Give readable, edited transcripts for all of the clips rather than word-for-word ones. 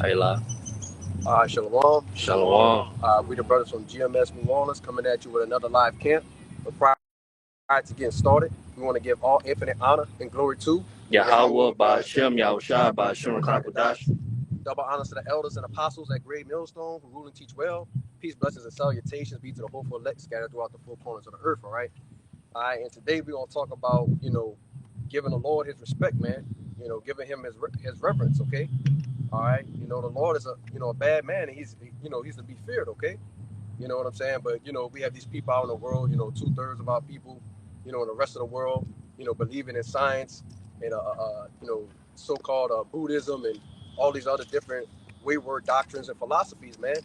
Hey, La. Shalom. Shalom. We the brothers from GMS New Orleans coming at you with another live camp. But prior to getting started, we want to give all infinite honor and glory to Yahweh Ba'Shem Yahushua Ba'Shem Rakadash. double honors to the elders and apostles at Great Millstone who rule and teach well. Peace, blessings, and salutations be to the hopeful elect scattered throughout the four corners of the earth. All right. And today we're gonna talk about giving the Lord his respect, man. Giving him his reverence. Okay. All right. The Lord is a bad man, and he's to be feared. Okay. You know what I'm saying? But we have these people out in the world. 2/3 of our people, in the rest of the world, believing in science and so-called Buddhism and all these other different wayward doctrines and philosophies, man.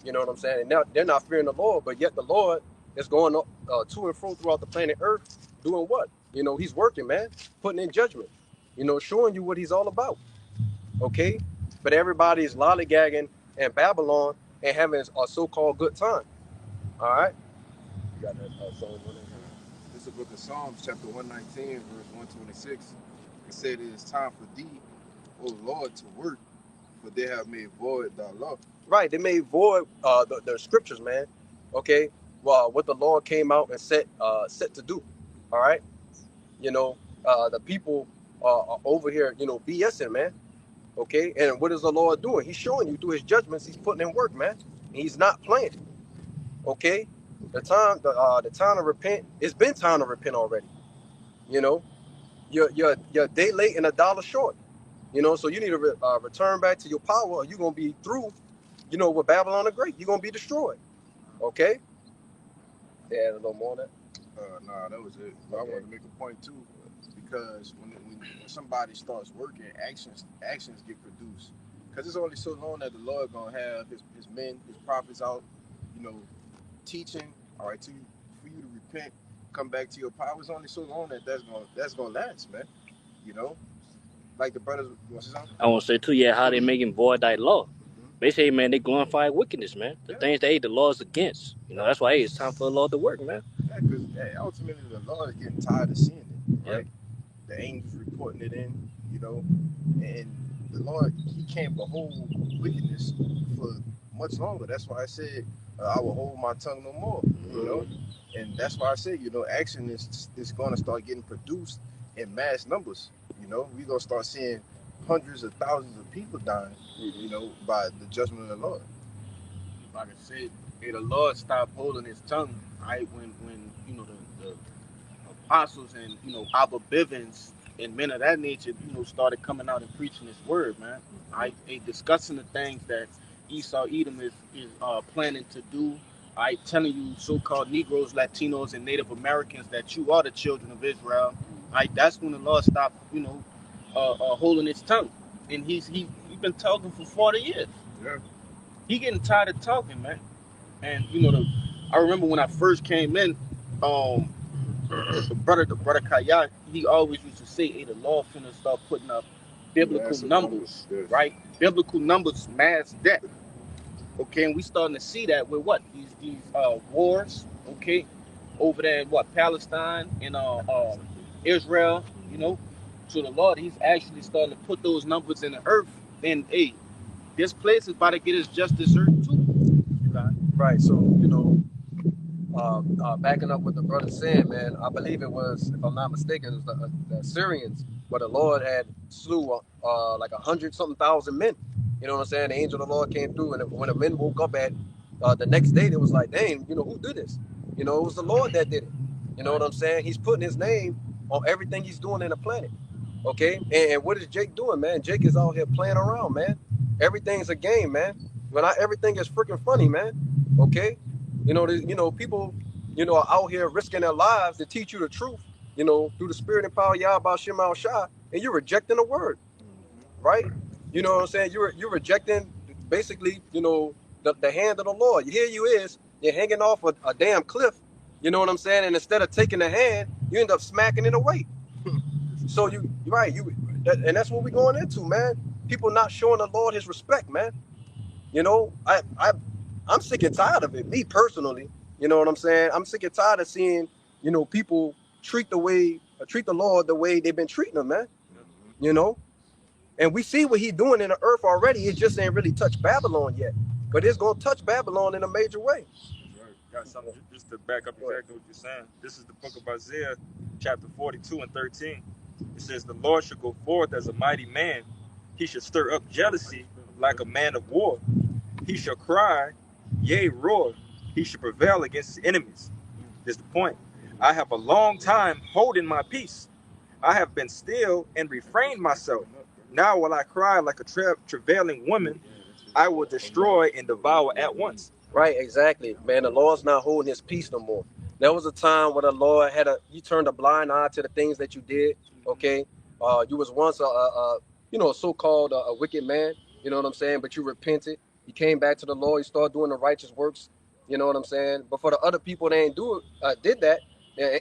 You know what I'm saying? And now they're not fearing the Lord, but yet the Lord is going to and fro throughout the planet Earth, doing what? He's working, man, putting in judgment. Showing you what he's all about. Okay, but everybody is lollygagging in Babylon and having a so-called good time. All right. You got that song on there? This is the book of Psalms, chapter 119, verse 126. It said, "It is time for thee, O Lord, to work, for they have made void thy law." Right. They made void the scriptures, man. Okay. Well, what the Lord came out and set to do. All right. The people are over here, BSing, man. Okay. And what is the Lord doing? He's showing you through his judgments. He's putting in work, man. And he's not playing. Okay. The time to repent. It's been time to repent already. You know, you're a day late and a dollar short. So you need to return back to your power, or you're gonna be through. With Babylon the Great, you're gonna be destroyed. Okay. Yeah, a little more of that. Nah, that was it. But I wanted to make a point too, because when somebody starts working, actions get produced. Because it's only so long that the Lord gonna have his men, his prophets out, teaching. All right, for you to repent, come back to your power. It's only so long that's gonna last, man. You know, like the brothers. You want to say something? I want to say, too, yeah, how they making void thy law. They say, man, they glorify wickedness, man. The things that the law is against. That's why, hey, it's time for the Lord to work, man. Yeah, because ultimately the Lord is getting tired of seeing it, right? Yep. The angels reporting it in, and the Lord, he can't behold wickedness for much longer. That's why I said, I will hold my tongue no more, and that's why I said, action is going to start getting produced in mass numbers. We're going to start seeing hundreds of thousands of people dying, by the judgment of the Lord. Like I said, the Lord stopped holding his tongue, right? When the apostles and Abba Bivens and men of that nature, started coming out and preaching his word, man. Right? They discussing the things that Esau Edom is planning to do. Right? Telling you so-called Negroes, Latinos, and Native Americans that you are the children of Israel. Right? That's when the Lord stopped, holding his tongue. And he's been talking for 40 years. Yeah. He getting tired of talking, man. And I remember when I first came in, the brother Kaya, he always used to say, "Hey, the law finna start putting up biblical numbers, yes. Right? Biblical numbers, mass death. Okay, and we starting to see that with what these wars, okay, over there in Palestine and Israel, So the Lord, he's actually starting to put those numbers in the earth, and hey, this place is about to get its just dessert too. Right. So backing up what the brother said, man, I believe it was, if I'm not mistaken, it was the Assyrians, where the Lord had slew like 100-something thousand men. You know what I'm saying? The angel of the Lord came through, and when the men woke up at the next day, they was like, dang, who did this? It was the Lord that did it. You know what I'm saying? He's putting his name on everything he's doing in the planet. Okay? And what is Jake doing, man? Jake is out here playing around, man. Everything's a game, man. When everything is freaking funny, man. Okay? People, are out here risking their lives to teach you the truth, through the spirit and power of Yahweh Shema Shah, and you're rejecting the word, right? You know what I'm saying? You're rejecting basically, the hand of the Lord. Here you're hanging off a damn cliff, you know what I'm saying? And instead of taking the hand, you end up smacking it away. So and that's what we're going into, man. People not showing the Lord his respect, man. I'm sick and tired of it. Me personally, you know what I'm saying? I'm sick and tired of seeing, people treat the Lord the way they've been treating him, man. And we see what he's doing in the earth already. It just ain't really touched Babylon yet. But it's going to touch Babylon in a major way. Right. Got something just to back up exactly what you're saying. This is the book of Isaiah, chapter 42 and 13. It says, the Lord shall go forth as a mighty man. He shall stir up jealousy like a man of war. He shall cry, yea, roar. He shall prevail against his enemies. This is the point. I have a long time holding my peace. I have been still and refrained myself. Now will I cry like a travailing woman. I will destroy and devour at once. Right, exactly. Man, the Lord's not holding his peace no more. There was a time where the Lord you turned a blind eye to the things that you did, okay? You was once a so-called a wicked man, you know what I'm saying? But you repented. You came back to the Lord. You started doing the righteous works, you know what I'm saying? But for the other people that ain't did that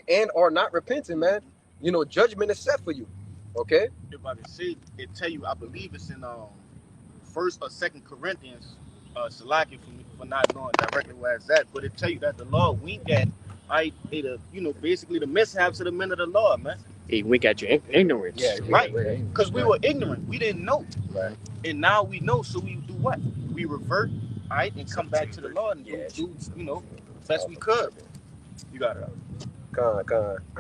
and are not repenting, man, you know, judgment is set for you, okay? If I can say, it tell you, I believe it's in First or Second Corinthians. Salaki for not knowing directly where it's at, but it tell you that the Lord winked at, basically the mishaps of the men of the Lord, man. He wink at your ignorance. Yeah, right. Because we were ignorant, we didn't know, right. And now we know, so we do what? We revert, right, and come back to the Lord and do best we could. You got it. Con. I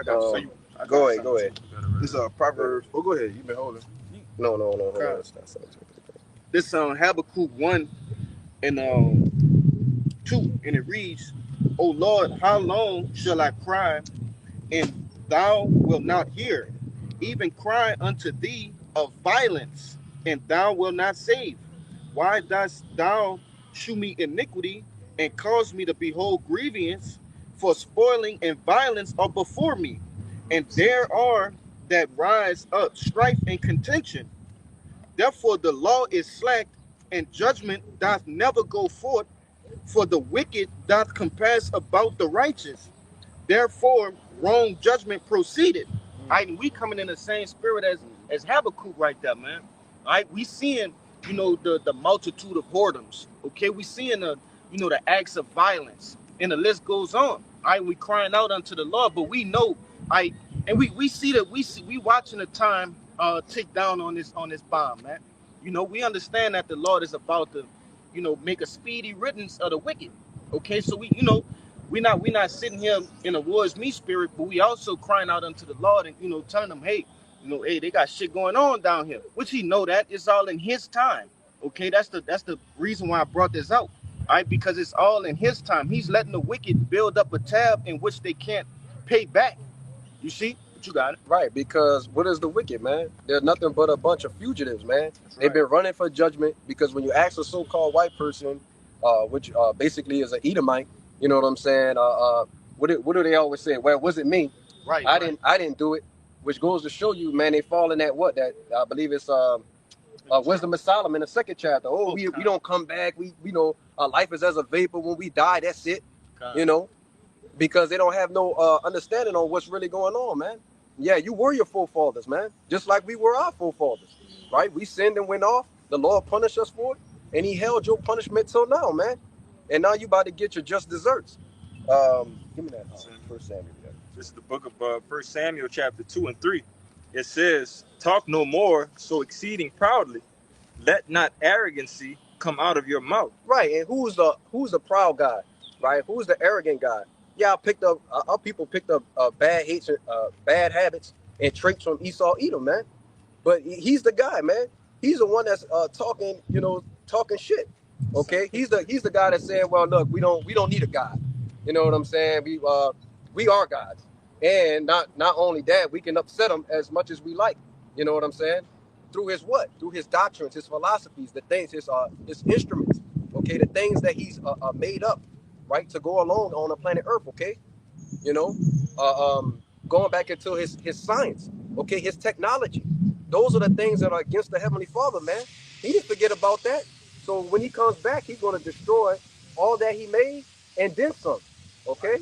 got you. Go ahead. This Proverbs. Oh, go ahead. You've been holding. No. Hold on. This Habakkuk 1 and 2, and it reads, O Lord, how long shall I cry, and thou wilt not hear? Even cry unto thee of violence, and thou wilt not save. Why dost thou shew me iniquity, and cause me to behold grievance? For spoiling and violence are before me, and there are that rise up strife and contention. Therefore the law is slack, and judgment doth never go forth, for the wicked doth compass about the righteous. Therefore wrong judgment proceeded. And we coming in the same spirit as Habakkuk right there, man. All right, we seeing, the multitude of whoredoms. Okay, we seeing the acts of violence, and the list goes on. All right, we crying out unto the Lord, but we know, and we see that we watching the time tick down on this bomb, man. We understand that the Lord is about to, make a speedy riddance of the wicked. Okay, so we not sitting here in a wars me spirit, but we also crying out unto the Lord and telling them, hey, they got shit going on down here, which he know that it's all in his time. Okay, that's the reason why I brought this out. All right, because it's all in his time. He's letting the wicked build up a tab in which they can't pay back. You see? But you got it. Right, because what is the wicked, man? They're nothing but a bunch of fugitives, man. That's They've right. been running for judgment, because when you ask a so-called white person, which basically is an Edomite, you know what I'm saying? What do they always say? Well, it wasn't me. Right. I didn't do it. Which goes to show you, man, they fall in that I believe it's Wisdom of Solomon, the second chapter. Oh, we don't come back. We know our life is as a vapor. When we die, that's it. Because they don't have no understanding on what's really going on, man. Yeah, you were your forefathers, man. Just like we were our forefathers, right? We sinned and went off. The Lord punished us for it, and he held your punishment till now, man. And now you about to get your just desserts. Give me that First Samuel. This is the book of 1 Samuel chapter 2 and 3. It says, talk no more so exceeding proudly. Let not arrogancy come out of your mouth. Right, and who's the proud guy, right? Who's the arrogant guy? Yeah, our people picked up bad habits and traits from Esau Edom, man. But he's the guy, man. He's the one that's talking shit. Okay, he's the guy that's saying, well, look, we don't need a God. You know what I'm saying? We are gods, and not only that, we can upset him as much as we like. You know what I'm saying? Through his what? Through his doctrines, his philosophies, the things, his instruments. Okay, the things that he's made up, right, to go along on the planet Earth. Okay, going back into his science. Okay, his technology. Those are the things that are against the Heavenly Father, man. He didn't forget about that. So when he comes back, he's going to destroy all that he made and then some. Okay?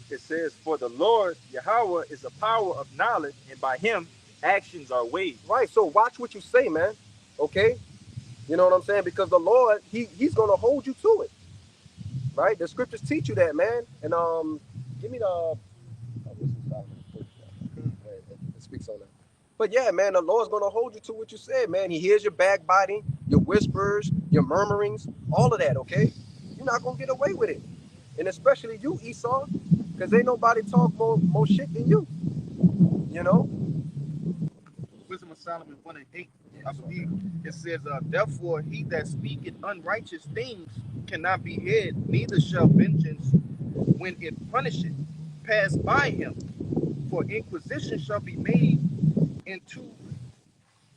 It says, for the Lord Yahweh is a power of knowledge, and by him actions are weighed. Right, so watch what you say, man. Okay? You know what I'm saying? Because the Lord, he's going to hold you to it. Right? The scriptures teach you that, man. And give me the... it speaks on that. But yeah, man, the Lord's gonna hold you to what you said, man. He hears your backbiting, your whispers, your murmurings, all of that. Okay, you're not gonna get away with it, and especially you, Esau, because ain't nobody talk more shit than you. You know. Wisdom of Solomon 1 and 8, I believe. It says, therefore he that speaketh unrighteous things cannot be hid, neither shall vengeance, when it punisheth, pass by him. For inquisition shall be made into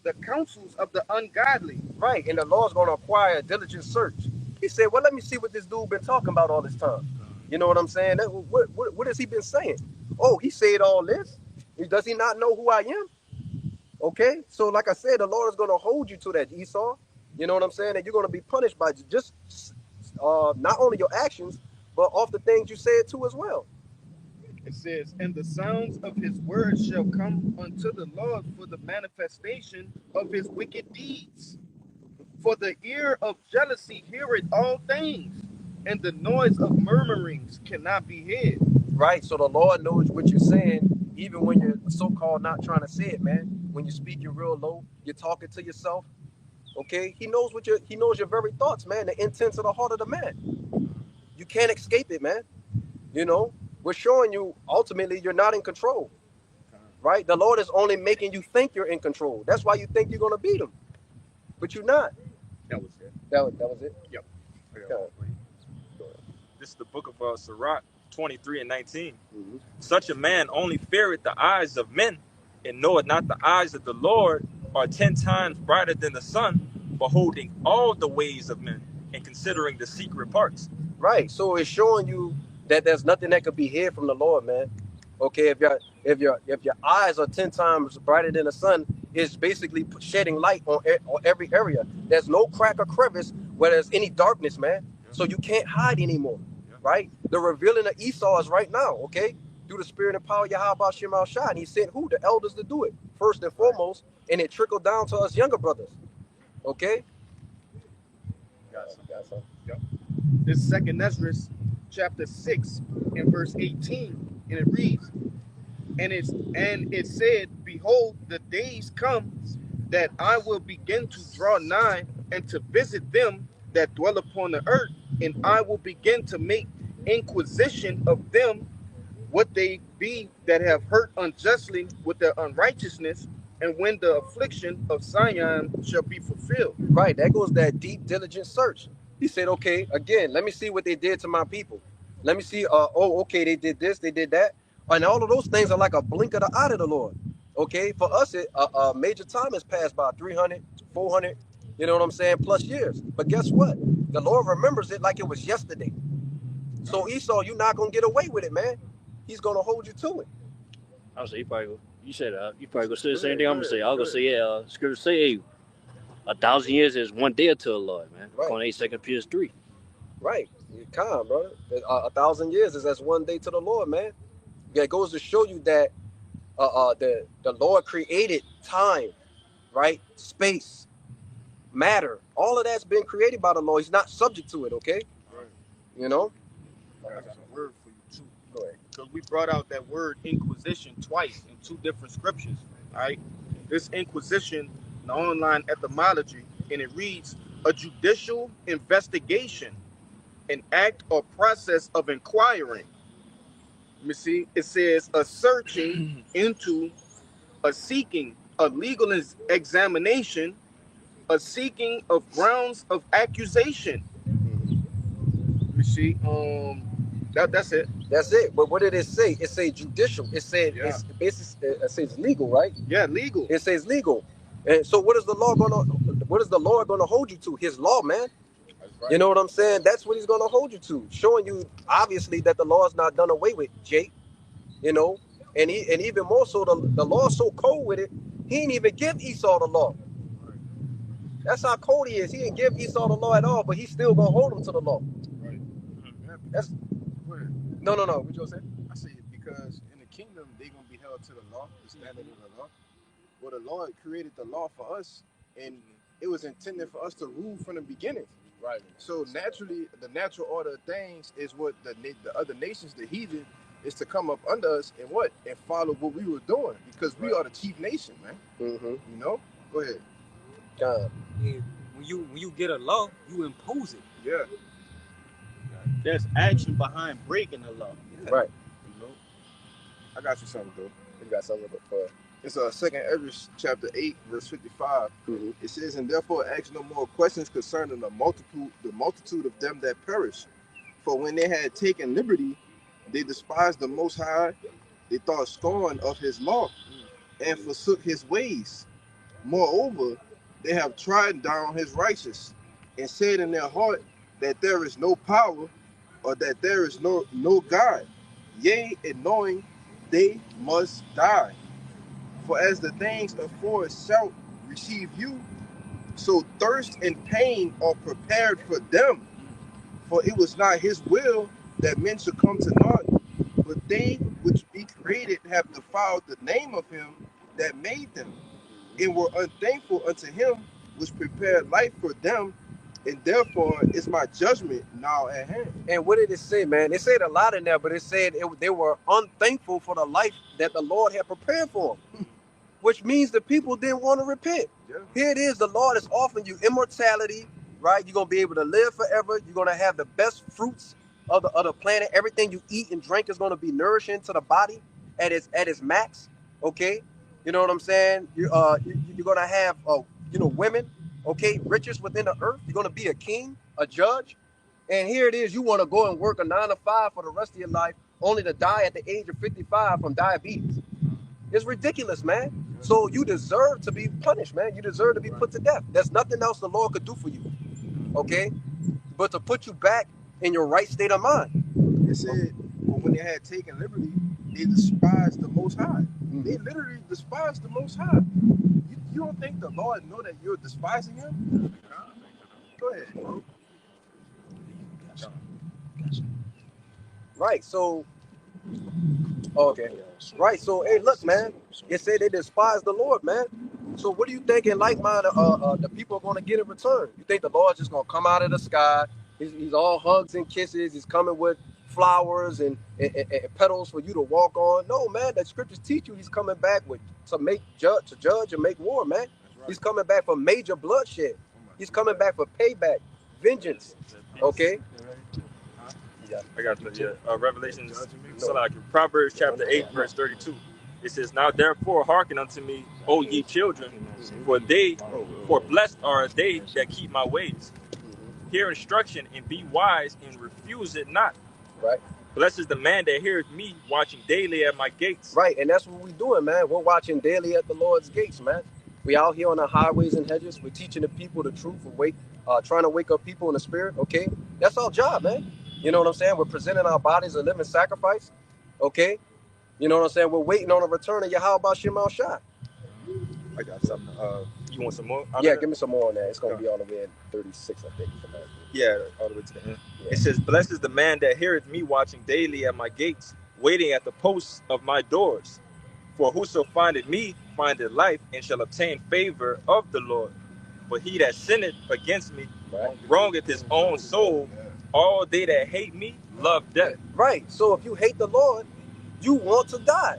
the counsels of the ungodly. Right, and the Lord's gonna acquire a diligent search. He said, "Well, let me see what this dude been talking about all this time." You know what I'm saying? What has he been saying? Oh, he said all this. Does he not know who I am? Okay, so like I said, the Lord is gonna hold you to that, Esau. You know what I'm saying? And you're gonna be punished by just not only your actions, but off the things you said too as well. It says, and the sounds of his words shall come unto the Lord for the manifestation of his wicked deeds. For the ear of jealousy heareth all things, and the noise of murmurings cannot be hid. Right, so the Lord knows what you're saying, even when you're so-called not trying to say it, man. When you're speaking real low, you're talking to yourself. Okay, he knows your very thoughts, man. The intents of the heart of the man. You can't escape it, man. You know, we're showing you ultimately you're not in control, right? The Lord is only making you think you're in control. That's why you think you're gonna beat him, but you're not. That was it. That was it. Yep. This is the book of Sirach 23 and 19. Mhm. Such a man only feareth the eyes of men, and knoweth not the eyes of the Lord are 10 times brighter than the sun, beholding all the ways of men and considering the secret parts. Right. So it's showing you that there's nothing that could be hid from the Lord, man. Okay, if your eyes are 10 times brighter than the sun, it's basically shedding light on every area. There's no crack or crevice where there's any darkness, man. So you can't hide anymore, right? The revealing of Esau is right now, okay? Through the spirit and power of Yahweh Shema Shah. And he sent who? The elders to do it, first and foremost, and it trickled down to us younger brothers. Okay? Got some. Yep. This is Second Ezra chapter 6 and verse 18, and it reads, and it said, behold, the days come that I will begin to draw nigh and to visit them that dwell upon the earth, and I will begin to make inquisition of them what they be that have hurt unjustly with their unrighteousness, and when the affliction of Zion shall be fulfilled. Right, that goes that deep, diligent search. He said, okay, again, let me see what they did to my people. Let me see, oh, okay, they did this, they did that. And all of those things are like a blink of the eye of the Lord. Okay, for us, a major time has passed by 300, 400, you know what I'm saying, plus years. But guess what? The Lord remembers it like it was yesterday. So Esau, you're not going to get away with it, man. He's going to hold you to it. I'll say you said you probably gonna say the same thing I'm gonna say. I'm gonna say scripture say, hey, 1,000 years is one day to the Lord, man. Right. On 2 Peter 3. Right. You're calm, brother. 1,000 years is as one day to the Lord, man. It goes to show you that the Lord created time, right? Space, matter. All of that's been created by the Lord. He's not subject to it, okay? Right. You know? I got a word for you too. Go ahead. Because we brought out that word inquisition twice in two different scriptures. All right. This inquisition, the online etymology, and it reads a judicial investigation, an act or process of inquiring. Let me see. It says a searching into, a seeking, a legal examination, a seeking of grounds of accusation. Let me see. That's it. That's it. But what did it say? It says judicial. It said it's basically it says legal, right? Yeah, legal. It says legal. And so what is the Lord gonna hold you to? His law, man. Right. You know what I'm saying? That's what he's gonna hold you to. Showing you obviously that the law's not done away with, Jake. You know, and even more so, the law's so cold with it, he didn't even give Esau the law. That's how cold he is. He didn't give Esau the law at all, but he's still gonna hold him to the law. Right. That's no. What you gonna say? I say because in the kingdom they gonna be held to the law, the standard of the law. Well, the Lord created the law for us, and it was intended for us to rule from the beginning. Right. So naturally, the natural order of things is what the other nations, the heathen, is to come up under us and what? And follow what we were doing, because we are the chief nation, man. You know? Go ahead. God. And when you get a law, you impose it. Yeah. There's action behind breaking the law. Yeah. Right. You know? I got you something, though. You got something for It's 2 Ezra chapter 8, verse 55. It says, and therefore ask no more questions concerning the multitude of them that perish. For when they had taken liberty, they despised the Most High. They thought scorn of his law and forsook his ways. Moreover, they have trodden down his righteous and said in their heart that there is no power, or that there is no God. Yea, and knowing they must die. For as the things afore shall receive you, so thirst and pain are prepared for them. For it was not his will that men should come to naught, but they which be created have defiled the name of him that made them, and were unthankful unto him which prepared life for them, and therefore is my judgment now at hand. And what did it say, man? It said a lot in there, but it said they were unthankful for the life that the Lord had prepared for them, which means the people didn't want to repent. Yeah. Here it is, the Lord is offering you immortality, right? You're going to be able to live forever. You're going to have the best fruits of the planet. Everything you eat and drink is going to be nourishing to the body at its max, okay? You know what I'm saying? You're going to have, women, okay, riches within the earth. You're going to be a king, a judge. And here it is, you want to go and work a 9 to 5 for the rest of your life, only to die at the age of 55 from diabetes. It's ridiculous, man. So you deserve to be punished, man. You deserve to be put to death. There's nothing else the Lord could do for you, okay? But to put you back in your right state of mind. It said, well, when they had taken liberty, they despised the Most High. They literally despised the Most High. You don't think the Lord know that you're despising him? Go ahead, bro. Right, so, okay. Right, so, hey, look, man. It said they despise the Lord, man. So what do you think in like-minded the people are going to get in return? You think the Lord's just going to come out of the sky? He's all hugs and kisses. He's coming with flowers and petals for you to walk on. No, man, the scriptures teach you he's coming back to judge and make war, man. Right. He's coming back for major bloodshed. He's coming back for payback, vengeance. Okay? Yeah, I got the Revelation, Proverbs chapter 8, verse 32. It says, now therefore hearken unto me, O ye children, for blessed are they that keep my ways. Hear instruction and be wise and refuse it not. Right. Blessed is the man that heareth me, watching daily at my gates. Right, and that's what we're doing, man. We're watching daily at the Lord's gates, man. We out here on the highways and hedges. We're teaching the people the truth. We're trying to wake up people in the spirit, okay? That's our job, man. You know what I'm saying? We're presenting our bodies a living sacrifice, okay? You know what I'm saying? We're waiting on the return of Yahweh Shema Shah. I got something. You want some more? Yeah, give me some more on that. It's going to be all the way at 36, I think. Yeah, all the way to the end. Yeah. It says, blessed is the man that heareth me, watching daily at my gates, waiting at the posts of my doors. For whoso findeth me findeth life, and shall obtain favor of the Lord. But he that sinneth against me wrongeth his own soul. All they that hate me love death. Right. So if you hate the Lord, you want to die.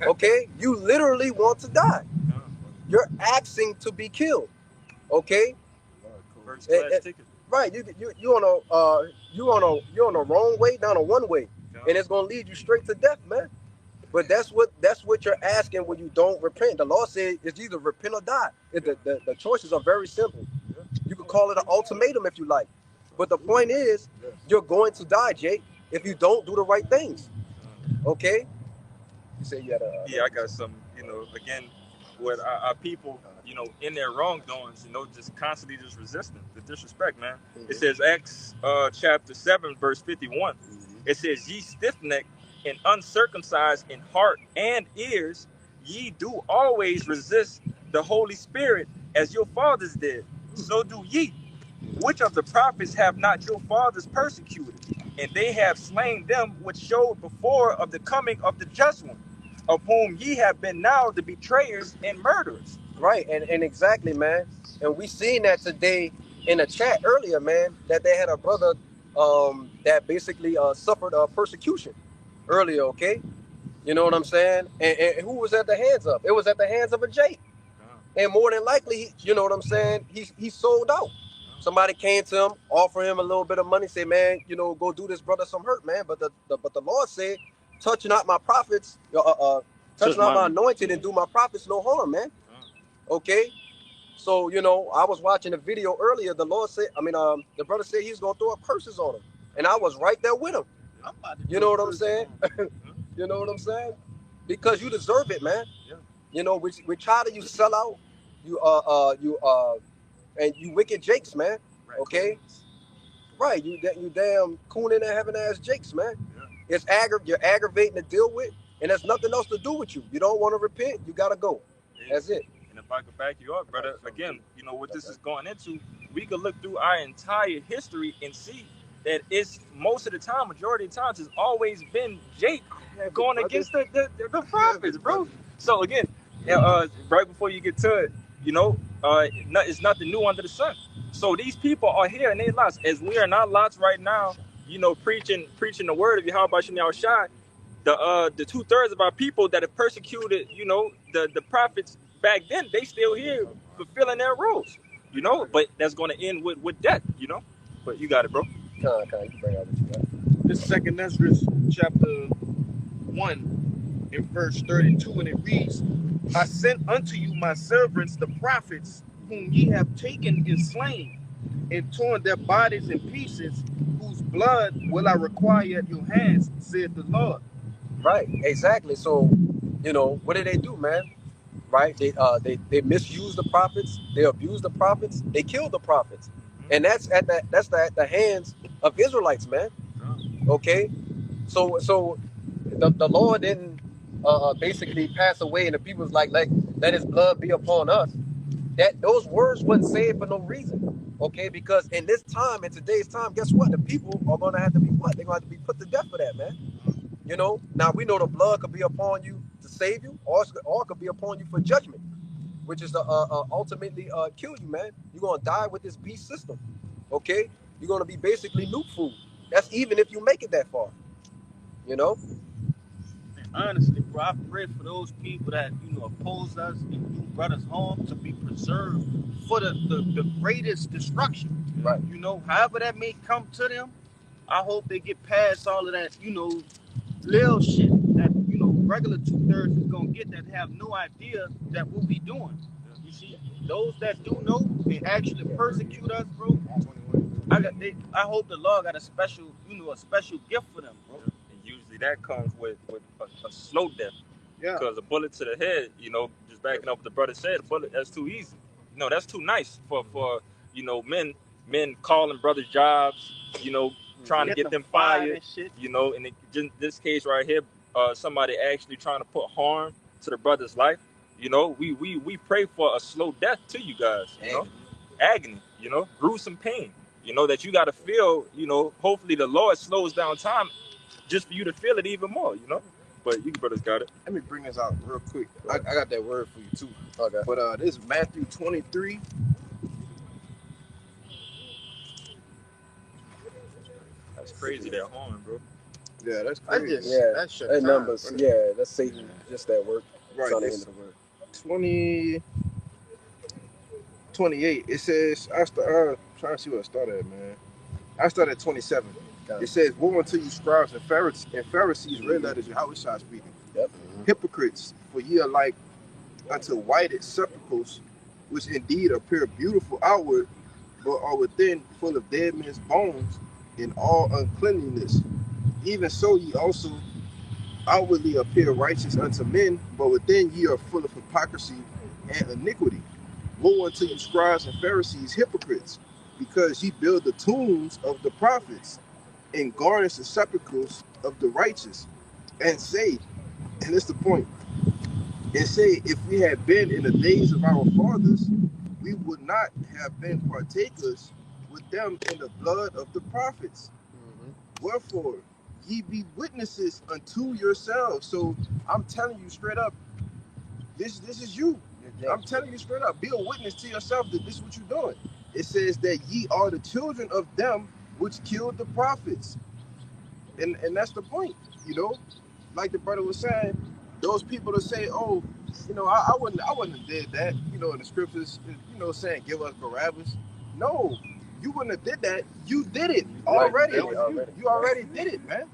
Okay? You literally want to die. You're asking to be killed. Okay? First class ticket. Right. You on the wrong way down a one way, and it's gonna lead you straight to death, man. But that's what you're asking when you don't repent. The law says it's either repent or die. The choices are very simple. You can call it an ultimatum if you like. But the point is, you're going to die, Jake, if you don't do the right things. Okay? You say you had a... Yeah, I got some, again, with our people, in their wrongdoings, just constantly just resisting the disrespect, man. It says, Acts chapter 7, verse 51. It says, ye stiff-necked and uncircumcised in heart and ears, ye do always resist the Holy Spirit as your fathers did. So do ye. Which of the prophets have not your fathers persecuted? And they have slain them which showed before of the coming of the just one, of whom ye have been now the betrayers and murderers. Right, and exactly, man. And we seen that today in the chat earlier, man, that they had a brother that basically suffered persecution earlier, okay? You know what I'm saying? And who was at the hands of? It was at the hands of a Jake. And more than likely, you know what I'm saying? He sold out. Somebody came to him, offer him a little bit of money, say, man, you know, go do this brother some hurt, man. But the Lord said, touch not my prophets, touch not my anointed and do my prophets no harm, man. Okay? So, you know, I was watching a video earlier. The Lord said, the brother said he's going to throw up curses on him. And I was right there with him. You know what I'm saying? You know what I'm saying? Because you deserve it, man. You know, we try to you sell out, and you wicked jakes, man. Okay? Right, you damn cooning and having ass jakes, man. It's you're aggravating to deal with, and there's nothing else to do with you. You don't want to repent, you gotta go. That's it. And if I could back you up, brother, again, you know what this is going into, we could look through our entire history and see that it's most of the time, majority of times, it's always been Jake going against the prophets, bro. So again, right before you get to it, you know, it's nothing new under the sun. So these people are here in their lots, as we are in our lots right now, you know, preaching the word of Yahweh Shem Yahushai. The 2/3 of our people that have persecuted, you know, the prophets back then, they still here fulfilling their roles, you know. But that's going to end with death, you know. But you got it, bro. You bring out what you got. This second Ezra chapter 1 in verse 32, and it reads, I sent unto you my servants the prophets, whom ye have taken and slain, and torn their bodies in pieces, whose blood will I require at your hands, said the Lord. Right, exactly. So, you know, what did they do, man? Right? They misused the prophets, they abused the prophets, they killed the prophets. And that's at the hands of Israelites, man. Okay? So the Lord didn't basically pass away and the people was like, let his blood be upon us. Those words wasn't said for no reason. Okay, because in today's time, guess what? The people are gonna have to be what? They're gonna have to be put to death for that, man. You know, now we know the blood could be upon you to save you, or it could be upon you for judgment, which is to ultimately kill you, man. You're gonna die with this beast system. Okay, you're gonna be basically nuke food. That's even if you make it that far. You know. And honestly, bro, I pray for those people that, you know, oppose us and do brothers harm to be preserved for the greatest destruction. Right. You know, however that may come to them, I hope they get past all of that, you know, little shit that, you know, regular 2/3 is gonna get, that have no idea that what we doing. You see, those that do know and actually persecute us, bro. I hope the Lord got a special gift for them, bro. And usually that comes with a slow death. Yeah. Because a bullet to the head, you know, just backing up what the brother said, a bullet, that's too easy. No, that's too nice for you know, men calling brothers jobs, you know, trying to get them fired and shit. You know, and in this case right here, somebody actually trying to put harm to the brother's life. You know, we pray for a slow death to you guys. You know, agony. You know, gruesome pain. You know that you got to feel. You know, hopefully the Lord slows down time just for you to feel it even more. You know, but you brothers got it. Let me bring this out real quick. I got that word for you too. Okay. But this is Matthew 23. That's crazy, that horn, bro. Yeah, that's crazy. That's that numbers. Time, yeah, that's Satan. Just that word. Right. On the end of the word. 28. It says, I'm trying to see where I started at, man. I started at 27. It says, woe unto you scribes and Pharisees, red letters, Yahweh speaking. Yep. Hypocrites, for ye are like unto whited sepulchres, which indeed appear beautiful outward, but are within full of dead men's bones in all uncleanliness. Even so ye also outwardly appear righteous unto men, but within ye are full of hypocrisy and iniquity. Woe unto you scribes and Pharisees, hypocrites, because ye build the tombs of the prophets and garnish the sepulchres of the righteous, and say, and this is the point, and say, if we had been in the days of our fathers, we would not have been partakers with them in the blood of the prophets. Wherefore, ye be witnesses unto yourselves. So I'm telling you straight up, this is you. I'm telling you straight up, be a witness to yourself that this is what you're doing. It says that ye are the children of them which killed the prophets. And that's the point. you know, like the brother was saying, those people that say, oh, you know, I wouldn't have did that, you know, in the scriptures, you know, saying give us Barabbas. No, you wouldn't have did that. You did it already. Did it already. You already did it, man.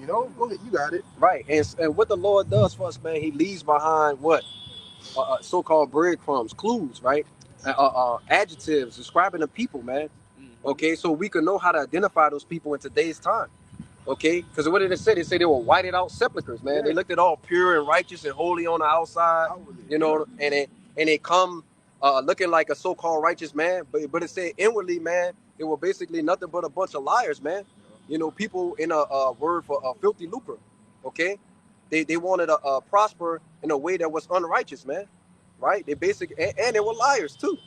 You know, go ahead, you got it. Right. And what the Lord does for us, man, he leaves behind what? So-called breadcrumbs, clues, right? Adjectives describing the people, man. Okay, so we can know how to identify those people in today's time. Okay, because what did it say? They say they were whited out sepulchres, man. Yeah. They looked at all pure and righteous and holy on the outside, you know, and they come looking like a so-called righteous man, but it said inwardly, man, they were basically nothing but a bunch of liars, man. You know, people in a word for filthy lucre. Okay, they wanted to prosper in a way that was unrighteous, man. Right? They basically and they were liars too,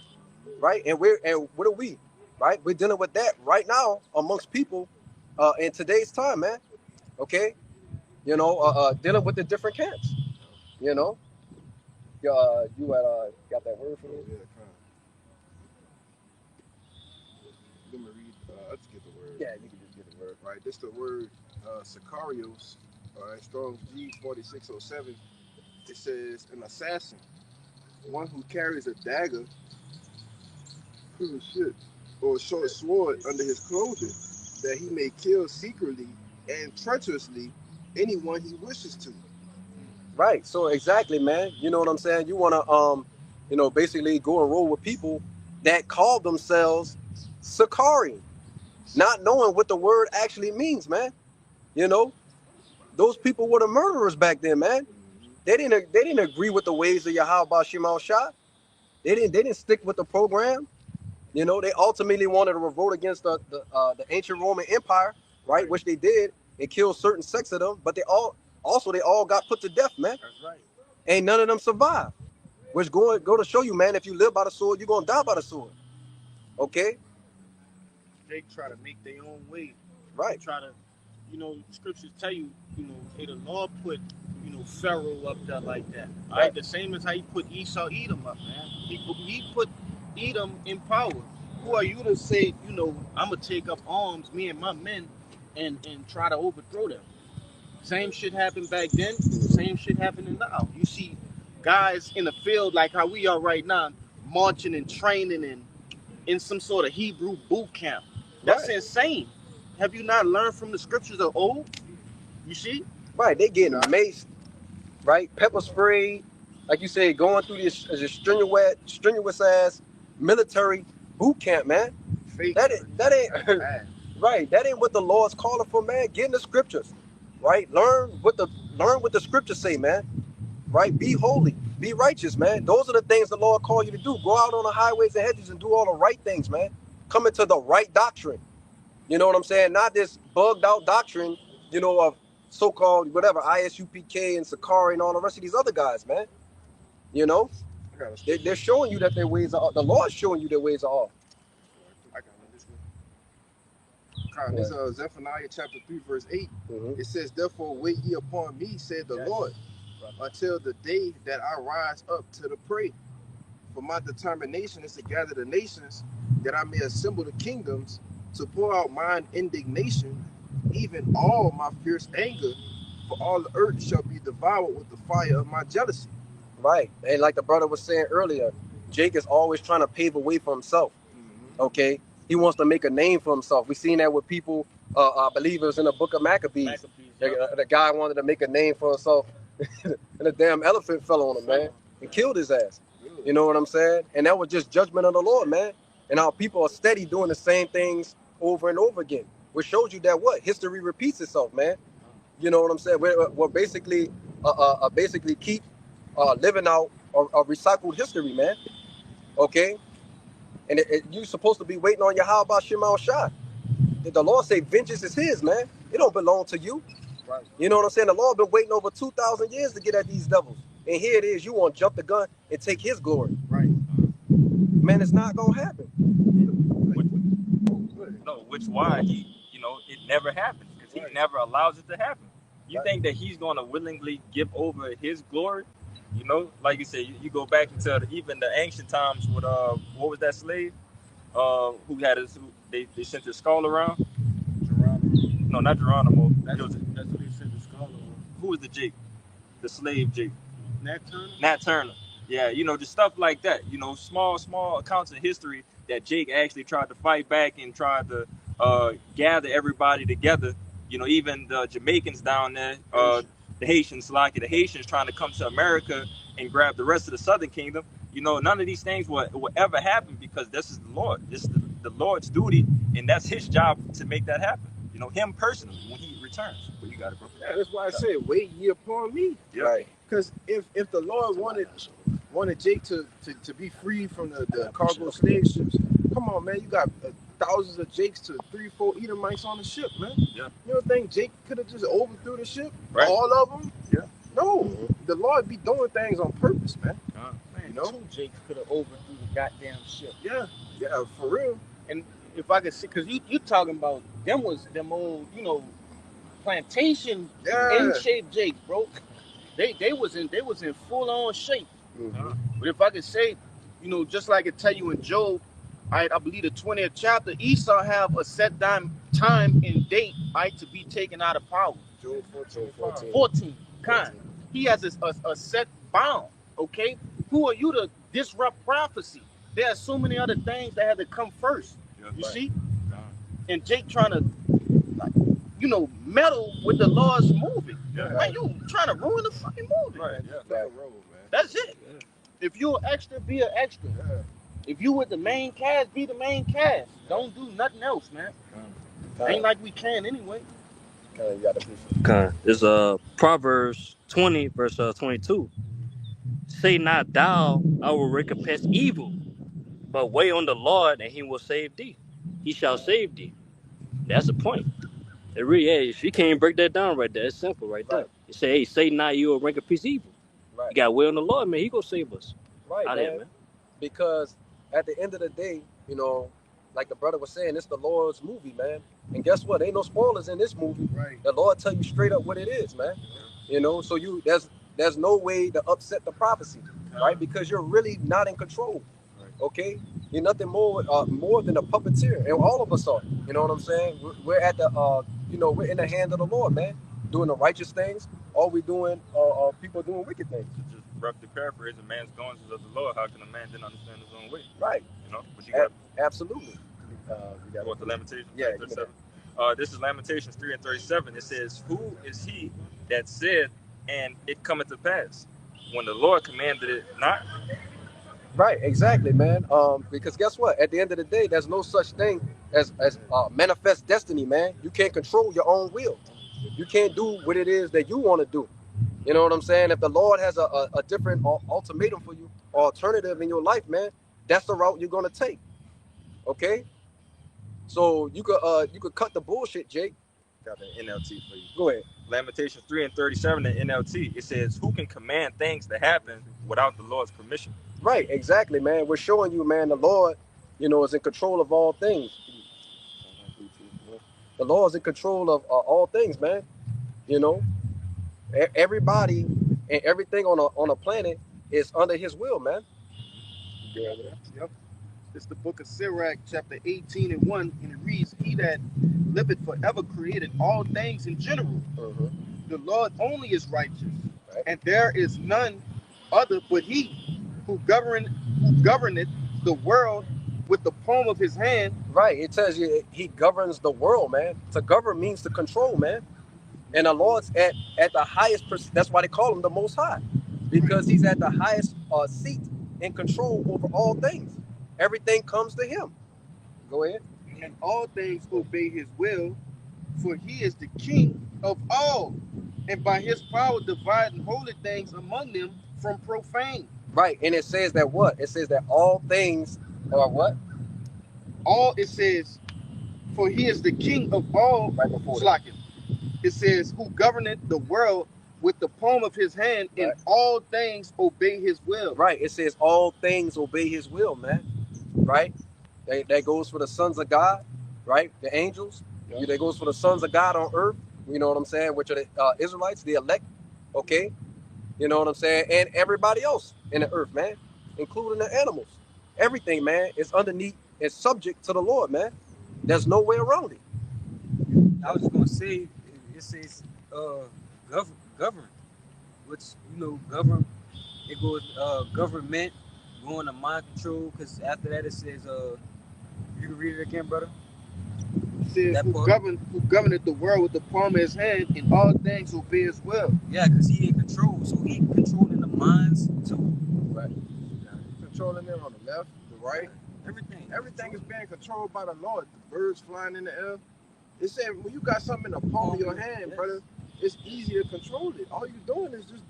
right? And what are we? Right? We're dealing with that right now amongst people in today's time, man. Okay, you know, dealing with the different camps. You know, you got that word for me? Yeah, let me read. I'll just get the word. Yeah, you can just get the word. Right, this the word Sicarios. All right, Strong's G4607. It says an assassin, one who carries a dagger, or a short sword under his clothing, that he may kill secretly and treacherously anyone he wishes to. Right. So exactly, man. You know what I'm saying? You want to, you know, basically go and roll with people that call themselves Sakari, not knowing what the word actually means, man. You know, those people were the murderers back then, man. They didn't agree with the ways of Yahweh Shema Shah. They didn't stick with the program. You know, they ultimately wanted to revolt against the ancient Roman Empire, right? Which they did and killed certain sects of them, but they all got put to death, man. That's right. Ain't none of them survived. Which go to show you, man, if you live by the sword, you're gonna die by the sword. Okay? They try to make their own way. Right. They try to, you know, scriptures tell you, you know, hey, the Lord put, you know, Pharaoh up there like that. All right, the same as how he put Edom up, man. He put Edom in power. Who are you to say, you know, I'm gonna take up arms, me and my men, and try to overthrow them? Same shit happened back then. Same shit happening now. You see guys in the field like how we are right now, marching and training and in some sort of Hebrew boot camp. That's insane. Have you not learned from the scriptures of old? You see? Right. They getting maced, right? Pepper sprayed, like you said, going through this strenuous ass military boot camp, man. Fake. That ain't right. That ain't what the Lord's calling for, man. Get in the scriptures, right? Learn what the scriptures say, man. Right? Be holy, be righteous, man. Those are the things the Lord called you to do. Go out on the highways and hedges and do all the right things, man. Come into the right doctrine. You know what I'm saying? Not this bugged out doctrine, you know, of so-called whatever ISUPK and Sakari and all the rest of these other guys, man. You know, they're showing you that their ways are. The Lord's showing you their ways are off. I got this one. This is Zephaniah chapter 3, verse 8. It says, "Therefore wait ye upon me, said the Lord, until the day that I rise up to the prey. For my determination is to gather the nations, that I may assemble the kingdoms, to pour out mine indignation, even all my fierce anger, for all the earth shall be devoured with the fire of my jealousy." Right. And like the brother was saying earlier, Jake is always trying to pave a way for himself. Okay? He wants to make a name for himself. We seen that with people, I believe it was in the book of Maccabees. The guy wanted to make a name for himself, and a damn elephant fell on him, man, and killed his ass. You know what I'm saying? And that was just judgment of the Lord, man. And our people are steady doing the same things over and over again, which shows you that what? History repeats itself, man. You know what I'm saying? We're basically keep living out a recycled history, man. Okay? And you're supposed to be waiting on your how about Shema Shah. The Lord say vengeance is his, man. It don't belong to you. Right. You know what I'm saying? The Lord been waiting over 2,000 years to get at these devils. And here it is, you want to jump the gun and take his glory. Right. Man, it's not going to happen. Which why it never happens, because he never allows it to happen. You think that he's going to willingly give over his glory? You know, like you said, you go back into even the ancient times with what was that slave who had they sent his skull around? Geronimo. No, not Geronimo. That's what they sent the skull who was the Jake? The slave Jake. Nat Turner. Nat Turner. Yeah, you know, just stuff like that. You know, small accounts of history that Jake actually tried to fight back and tried to gather everybody together. You know, even the Jamaicans down there, the Haitians, the Haitians trying to come to America and grab the rest of the Southern Kingdom. You know, none of these things will ever happen because this is the Lord. This is the Lord's duty, and that's His job to make that happen. You know, Him personally when He returns. Well, you got it, bro. Yeah, that's why I said, wait ye upon me. Yeah. Right. Because if the Lord wanted Jake to be free from the cargo slave ships, come on, man, you got thousands of Jakes to 3-4 Edomites on the ship, man. Yeah. You don't think Jake could have just overthrew the ship? Right. All of them? Yeah. No. The Lord be doing things on purpose, man. Man, You know? 2 Jakes could have overthrew the goddamn ship. Yeah. Yeah, for real. And if I could see, because you talking about them old, you know, plantation Yeah. in-shape Jakes, bro. They was in full on shape. Mhm. But if I could say, you know, just like it tell you in Job, I believe the 20th chapter, Esau have a set time and date, to be taken out of power. Job 14. 14. He has a set bound. Okay, who are you to disrupt prophecy? There are so many other things that had to come first. Yeah, You right. see, and Jake trying to, like, you know, meddle with the Lord's movie. Yeah. Man, you trying to ruin the fucking movie. Right. Yeah. Play a role, man. That's it. Yeah. If you're an extra, be an extra. Yeah. If you with the main cast, be the main cast. Don't do nothing else, man. Ain't like we can anyway. You got to be. Okay. It's Proverbs 20, verse 22. Say not thou, I will recompense evil, but wait on the Lord, and He will save thee. He shall save thee. That's the point. It really is. You can't break that down right there. It's simple right there. Right. You say, hey, say not you will recompense evil. Right. You got to wait on the Lord, man. He gonna save us. Right, Out man. here, man. Because at the end of the day, you know, like the brother was saying, it's the Lord's movie, man. And guess what? Ain't no spoilers in this movie. Right. The Lord tell you straight up what it is, man. You know, so there's no way to upset the prophecy, right? Because you're really not in control. Okay, you're nothing more than a puppeteer, and all of us are. You know what I'm saying? We're at the we're in the hand of the Lord, man, doing the righteous things. All we doing are people doing wicked things. To just roughly paraphrase, a man's goings is of the Lord. How can a man then understand his own way? Right. You know, but you got Absolutely. you want the Lamentations? Yeah, 37. This is Lamentations 3 and 37. It says, "Who is he that said, and it cometh to pass, when the Lord commanded it not?" Right, exactly, man. Because guess what? At the end of the day, there's no such thing as manifest destiny, man. You can't control your own will. You can't do what it is that you want to do. You know what I'm saying? If the Lord has a different ultimatum for you, or alternative in your life, man, that's the route you're gonna take. Okay? So you could cut the bullshit, Jake. Got the NLT for you. Go ahead. Lamentations 3 and 37 in NLT. It says, "Who can command things to happen without the Lord's permission?" Right, exactly, man. We're showing you, man, the Lord, is in control of all things. The Lord is in control of all things, man. You know, everybody and everything on a planet is under His will, man. Yep. It's the book of Sirach, chapter 18 and 1, and it reads, "He that liveth forever created all things in general. The Lord only is righteous, Right. and there is none other but He, who governeth the world with the palm of His hand." Right. It tells you He governs the world, man. To govern means to control, man. And the Lord's at the highest. That's why they call Him the Most High, because He's at the highest seat and control over all things. Everything comes to Him. Go ahead. "And all things obey His will, for He is the King of all, and by His power dividing holy things among them from profane." Right. And it says that what? It says that all things are what? It says, "For He is the King of all." Right before that. Slacken. It says, "Who governeth the world with the palm of His hand, and Right. all things obey His will." Right. It says all things obey His will, man. Right. That goes for the sons of God, right? The angels. Yeah. That goes for the sons of God on earth. You know what I'm saying? Which are the Israelites, the elect. Okay. You know what I'm saying? And everybody else in the earth, man, including the animals. Everything, man, is underneath and subject to the Lord, man. There's no way around it. I was just gonna say, it says, govern. Which, govern. It goes government, going to mind control. Because after that it says you can read it again, brother. It says, That who part. governeth the world with the palm of his hand, in all things obey his will. Yeah, because he in control. So he controlling the minds too. Right. Controlling them on the left, the right. Everything. Everything is being controlled by the Lord. The birds flying in the air. It said when you got something in the palm of your hand, yes, brother, it's easy to control it. All you doing is just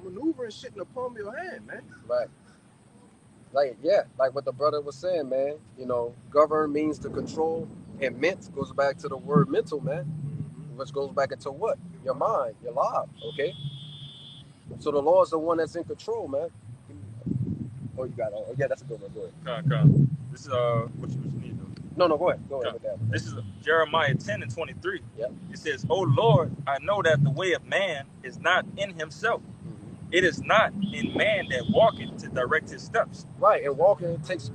maneuvering shit in the palm of your hand, man. Right. Like what the brother was saying, man. Govern means to control, and ment goes back to the word mental, man, which goes back into what? Your mind, your life, okay? So the Lord's the one that's in control, man. Oh, you got it. Oh, yeah, that's a good one. Go ahead. Come. This is what you need though. No, go ahead. Go ahead with that one. This is Jeremiah 10:23. Yep. It says, "O Lord, I know that the way of man is not in himself. It is not in man that walketh to direct his steps." Right, and walking it takes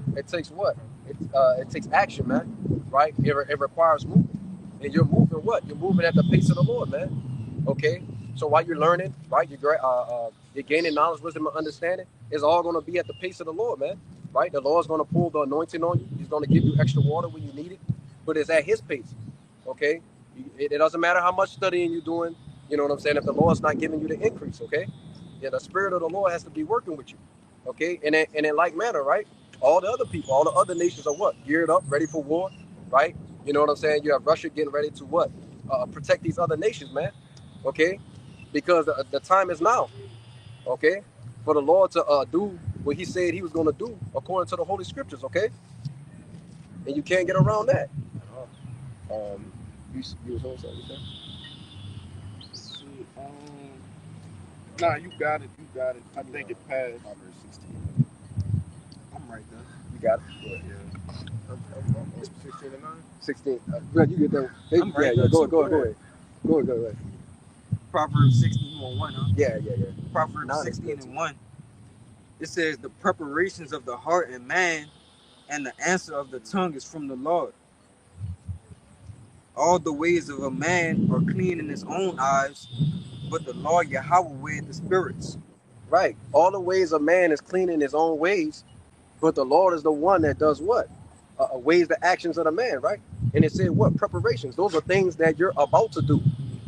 what? It takes action, man. Right? It requires movement, and you're moving what? You're moving at the pace of the Lord, man. Okay. So while you're learning, right, you're gaining knowledge, wisdom, and understanding. It's all going to be at the pace of the Lord, man. Right? The Lord's going to pull the anointing on you. He's going to give you extra water when you need it, but it's at His pace. Okay. It doesn't matter how much studying you're doing. You know what I'm saying? If the Lord's not giving you the increase, okay. Yeah, the Spirit of the Lord has to be working with you, okay? And in like manner, right? All the other people, all the other nations are what? Geared up, ready for war, right? You know what I'm saying? You have Russia getting ready to what? Protect these other nations, man, okay? Because the time is now, okay? For the Lord to do what He said He was going to do according to the Holy Scriptures, okay? And you can't get around that. You was on something, Nah, you got it. I think it passed. Proverbs 16. I'm right there. You got it. Yeah. I'm 16 and 9. 16. You get that. I'm right yeah. there Go too. ahead. Go ahead. Proverbs 16:1, huh? Yeah. Proverbs 16:1. It says, "The preparations of the heart and man, and the answer of the tongue is from the Lord. All the ways of a man are clean in his own eyes, but the Lord Yahweh weigheth the spirits." Right. All the ways of man is clean in his own ways, but the Lord is the one that does what? Weighs the actions of the man, right? And it said what? Preparations. Those are things that you're about to do,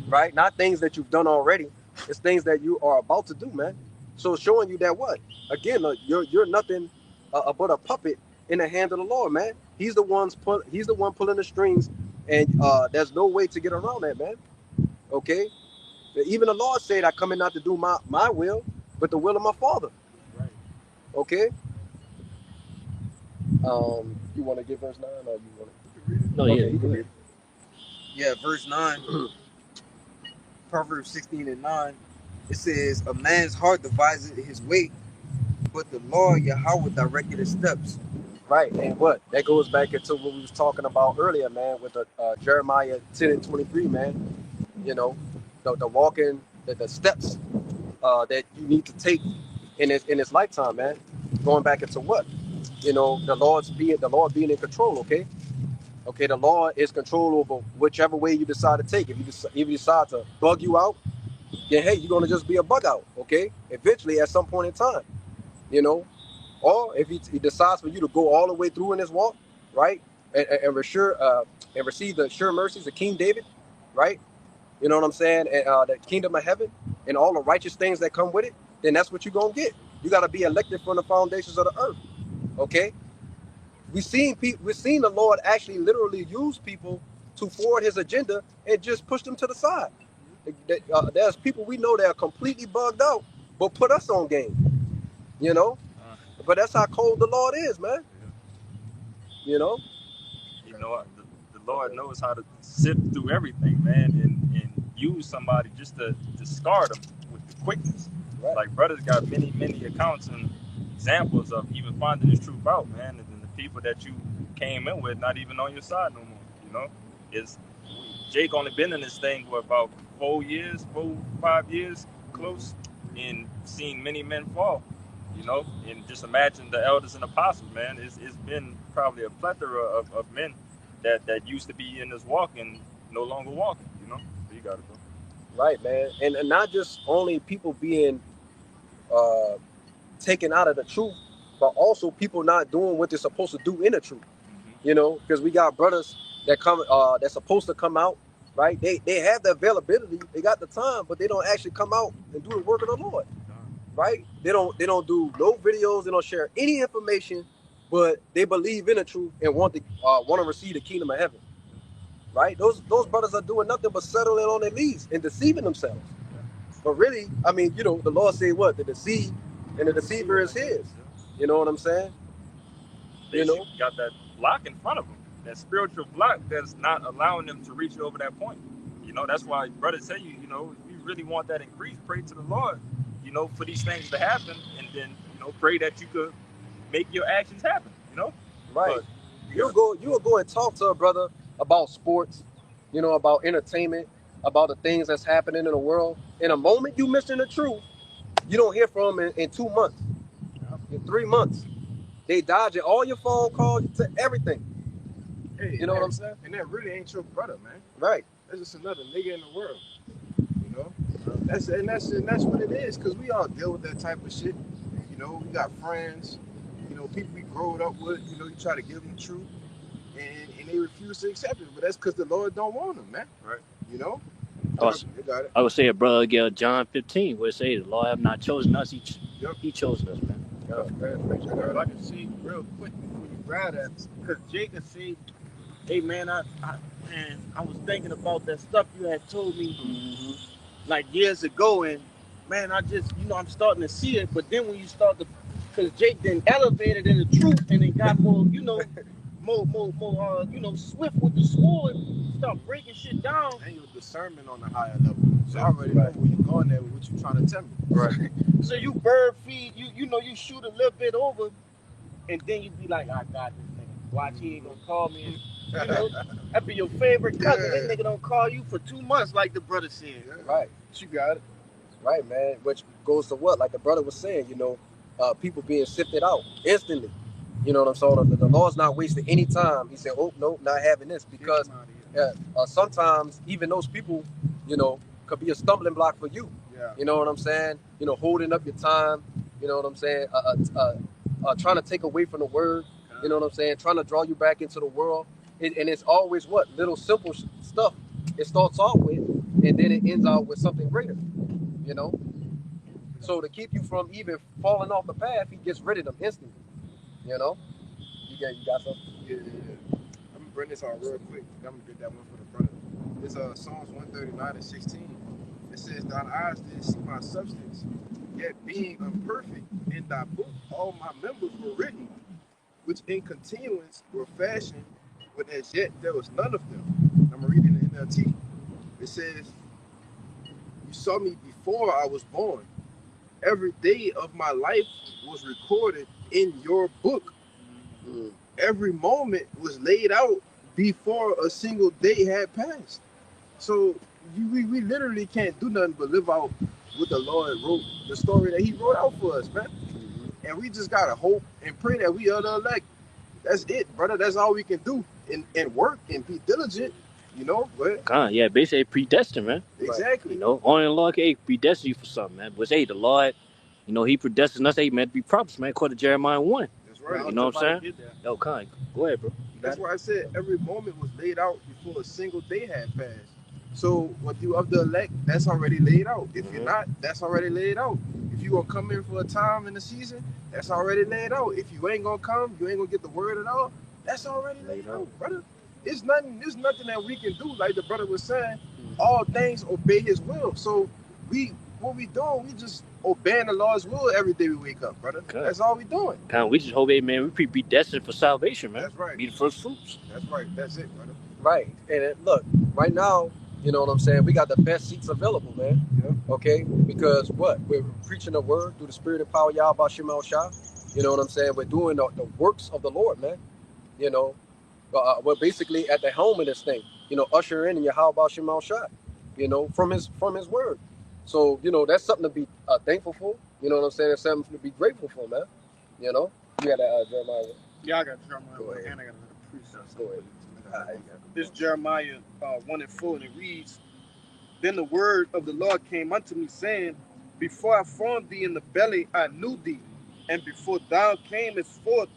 right? Not things that you've done already. It's things that you are about to do, man. So showing you that what? Again, you're nothing but a puppet in the hand of the Lord, man. He's the one pulling the strings, and there's no way to get around that, man. Okay. Even the Lord said, "I come in not to do my will, but the will of my Father." Right. Okay. You want to give verse 9 or you want to? No, Okay, yeah, you go can ahead. read it. Yeah, verse 9. Proverbs 16:9. It says, "A man's heart deviseth his way, but the Lord Yahweh directed his steps." Right, and what? That goes back into what we was talking about earlier, man, with the Jeremiah 10:23, man. You know, the walking, the steps that you need to take in this lifetime, man. Going back into what? The Lord being in control, okay? Okay, the Lord is control over whichever way you decide to take. If you decide to bug you out, then hey, you're gonna just be a bug out, okay? Eventually, at some point in time, you know. Or if he decides for you to go all the way through in this walk, right, and receive the sure mercies of King David, right? You know what I'm saying? And the kingdom of heaven and all the righteous things that come with it, then that's what you're gonna get. You gotta be elected from the foundations of the earth, okay? We've seen the Lord actually literally use people to forward His agenda and just push them to the side. There's people we know that are completely bugged out, but put us on game, you know. But that's how cold the Lord is, man. You know. You know what? The Lord knows how to sift through everything, man, and use somebody just to discard them with the quickness. Right. Like brothers got many accounts and examples of even finding this truth out, man, and then the people that you came in with not even on your side no more. You know, is Jake only been in this thing for about 4 years, 5 years, close, and seen many men fall. You know, and just imagine the elders and apostles, man. It's been probably a plethora of men that used to be in this walk and no longer walking, you know. So you gotta go. Right, man. And not just only people being uh, taken out of the truth, but also people not doing what they're supposed to do in the truth. You know, because we got brothers that come that's supposed to come out, right? They have the availability, they got the time, but they don't actually come out and do the work of the Lord, right? They don't do no videos, they don't share any information, but they believe in the truth and want to receive the kingdom of heaven, right? Those brothers are doing nothing but settling on their leads and deceiving themselves. But really, I mean, you know, the Lord say what? The deceive and the deceiver is his. You know what I'm saying? They You know? got that block in front of them, that spiritual block that's not allowing them to reach over that point. You know, that's why brothers tell you, you know, if you really want that increase, pray to the Lord, you know, for these things to happen, and then, you know, pray that you could make your actions happen, you know? Right. But You'll go and talk to a brother about sports, you know, about entertainment, about the things that's happening in the world. In a moment you missing the truth, you don't hear from them in 2 months, in 3 months. They dodging all your phone calls to everything. Hey, You know what I'm saying? And that really ain't your brother, man. Right. That's just another nigga in the world. You know? That's what it is, because we all deal with that type of shit. You know, we got friends, you know, people we growed up with, you know, you try to give them the truth, and they refuse to accept it. But that's because the Lord don't want them, man. right. You know? Awesome. You got it. I would say a brother get John 15, where it say the Lord have not chosen us, Yep. he chosen us, man. If I can see real quick before you grab that, because Jacob said, "Hey man, I was thinking about that stuff you had told me like years ago, and man, I just I'm starting to see it. But then when you start to, because Jake then elevated in the truth, and it got more swift with the sword, start breaking shit down. And your discernment on a higher level. So I already know where you're going there with what you're trying to tell me. Right. So you bird feed, you shoot a little bit over, and then you be like, I got this nigga. Watch, he ain't gonna call me. And, that be your favorite cousin. Yeah. This nigga don't call you for 2 months, like the brother said. Yeah. Right. You got it. Right, man. Which goes to what? Like the brother was saying, you know, people being sifted out instantly. You know what I'm saying? The Lord's not wasting any time. He said, oh, no, not having this. Because sometimes even those people, you know, could be a stumbling block for you. Yeah. You know what I'm saying? You know, holding up your time. You know what I'm saying? Trying to take away from the word. You know what I'm saying? Trying to draw you back into the world. And it's always what? Little simple stuff it starts off with, and then it ends out with something greater. You know? So to keep you from even falling off the path, he gets rid of them instantly. You know? You got something? Yeah. I'm gonna bring this out real quick. I'm gonna get that one for the brother. It's Psalms 139:16. It says, "Thine eyes did see my substance, yet being imperfect, in thy book all my members were written, which in continuance were fashioned, but as yet there was none of them." I'm reading the NLT. It says, "You saw me before I was born. Every day of my life was recorded in your book. Every moment was laid out before a single day had passed." So we literally can't do nothing but live out what the Lord wrote, the story that he wrote out for us, man. And we just gotta hope and pray that we are the elect. That's it, brother. That's all we can do. And work and be diligent, you know. But Yeah, basically predestined, man. exactly. You know, only the Lord can predestine you for something, man. But hey, the Lord, you know, he predestined us, man, to be prophets, man, according to Jeremiah 1. That's right. You know what I'm saying? Yo, go ahead, bro. That's why I said every moment was laid out before a single day had passed. So when you of the elect, that's already laid out. If you're not, that's already laid out. If you gonna come in for a time in the season, that's already laid out. If you ain't gonna come, you ain't gonna get the word at all. That's already laid out, brother. It's nothing. There's nothing that we can do. Like the brother was saying, all things obey His will. So what we doing? We just obeying the Lord's will every day we wake up, brother. Okay. That's all we doing. We just hope, man, we predestined for salvation, man. That's right. Be the first fruits. That's right. That's it, brother. Right. And look, right now, you know what I'm saying? We got the best seats available, man. Yeah. Okay? Because what? We're preaching the word through the spirit and power Yahweh Shema Shah. You know what I'm saying? We're doing the works of the Lord, man. You know, we're basically at the helm of this thing. You know, usher in Yahweh Shema Shah. You know, from his word. So, you know, that's something to be thankful for. You know what I'm saying? It's something to be grateful for, man. You know? You got that Jeremiah. Yeah, I got Jeremiah, Go ahead. and I got another precept. Go ahead. This Jeremiah 1:4, and it reads, Then the word of the Lord came unto me, saying, Before I formed thee in the belly, I knew thee. And before thou camest forth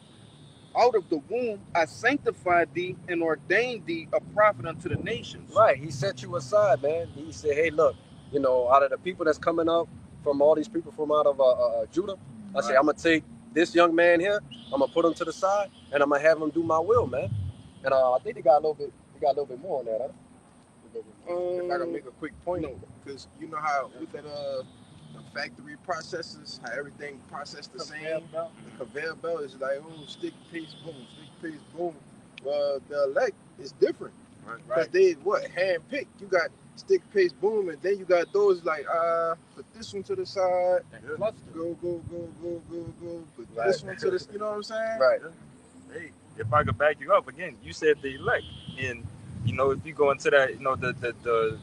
out of the womb, I sanctified thee and ordained thee a prophet unto the nations. Right. He set you aside, man. He said, hey, look, you know, out of the people that's coming up from all these people from out of Judah, I say, I'm going to take this young man here, I'm going to put him to the side, and I'm going to have him do my will, man. And I think they got a little bit more on that, huh? If I can make a quick point, because you know how with that the factory processes, how everything processed the same. The conveyor belt is like, oh, stick, paste, boom, stick, paste, boom. Well, the elect is different. Because they hand picked. You got stick, paste, boom, and then you got those like put this one to the side, go, put this one to the, you know what I'm saying? Right. Hey, if I could back you up again, you said the elect, and you know, if you go into that, you know, the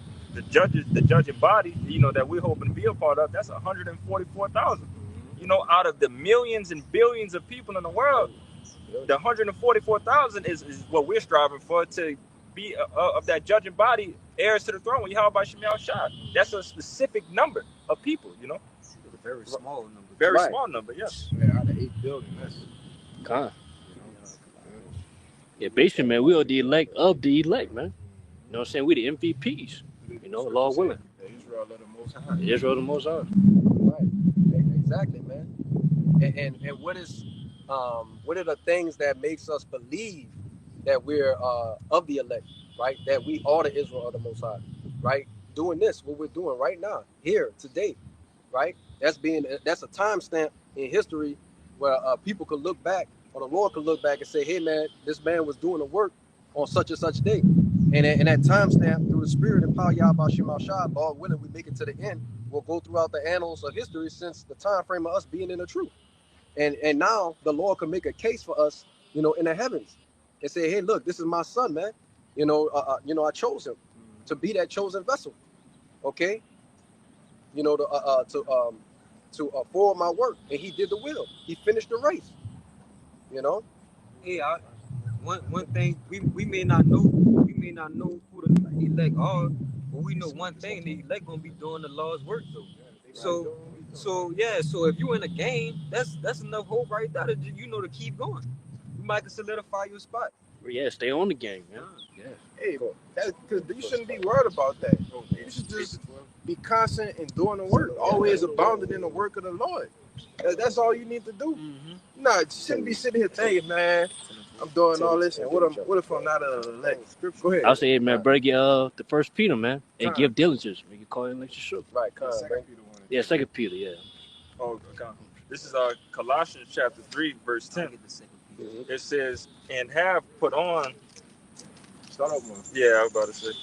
judging body, you know, that we're hoping to be a part of, that's 144,000. You know, out of the millions and billions of people in the world, the 144,000 is what we're striving for, to be of that judging body, heirs to the throne. When you have about Shemal Shah, that's a specific number of people, you know. A very small number. Very small number, yes. Yeah, out of 8 billion, that's Con. Yeah, basically, man, we are the elect of the elect, man. You know what I'm saying? We the MVPs. You know, Lord willing. the Israel of the Most High. Israel the Most High. Right. Exactly, man. And what are the things that makes us believe that we're of the elect, right? That we are the Israel of the Most High, right? Doing this, what we're doing right now, here, today, right? That's a timestamp in history where people could look back, or the Lord could look back and say, hey, man, this man was doing the work on such and such day. And that timestamp, through the spirit and power Yahweh Shema Shah, Lord willing, we make it to the end, will go throughout the annals of history since the time frame of us being in the truth. And now the Lord can make a case for us, you know, in the heavens, and say, hey, look, this is my son, man. You know, I chose him to be that chosen vessel. Okay. You know, to forward my work, and he did the will. He finished the race. You know. Yeah, one thing we may not know who the elect are, but we know one thing: the elect gonna be doing the Lord's work though. So if you in a game, that's enough hope right there to, you know, to keep going. You might can solidify your spot. Yeah, stay on the game, man. Yeah. Hey, because you shouldn't be worried about that. You should just be constant in doing the work, always abounded in the work of the Lord. That's all you need to do. Nah, you shouldn't be sitting here thinking, man, I'm doing all this, and what if I'm not an elect? Go ahead. I'll say, hey, man, bro, get the First Peter, man, and give diligence. We can call it like you should. Right, Yeah, Second Peter, yeah. Oh, okay. This is Colossians chapter 3, verse 10. It says, and have put on. Start over. Yeah, I was about to say.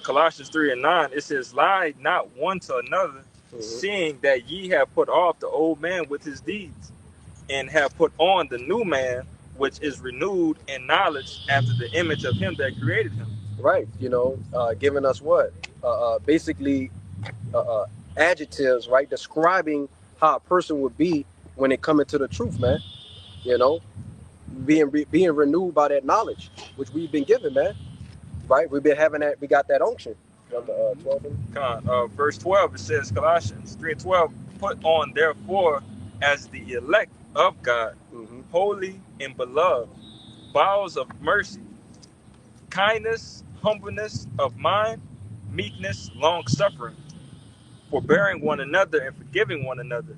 Colossians 3 and 9, it says, lie not one to another, seeing that ye have put off the old man with his deeds, and have put on the new man, which is renewed in knowledge after the image of him that created him. Right, you know, giving us what? Basically, adjectives, right? Describing how a person would be when they come into the truth, man. You know, being renewed by that knowledge, which we've been given, man. Right? We've been having that. We got that unction. 12. Verse 12, it says, Colossians 3:12, put on therefore as the elect of God, holy and beloved, bowels of mercy, kindness, humbleness of mind, meekness, long suffering, forbearing one another and forgiving one another.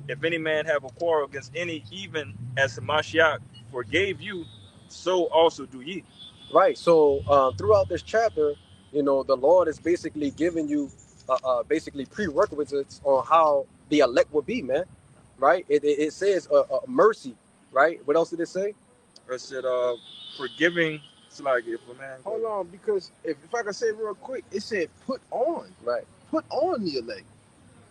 If any man have a quarrel against any, even as the Mashiach forgave you, so also do ye. Right. So throughout this chapter, you know, the Lord is basically giving you basically prerequisites on how the elect will be, man. Right. It says mercy. Right. What else did it say? It said forgiving. It's like if a man. Hold on, because if I can say real quick, it said put on. Right. Put on the elect.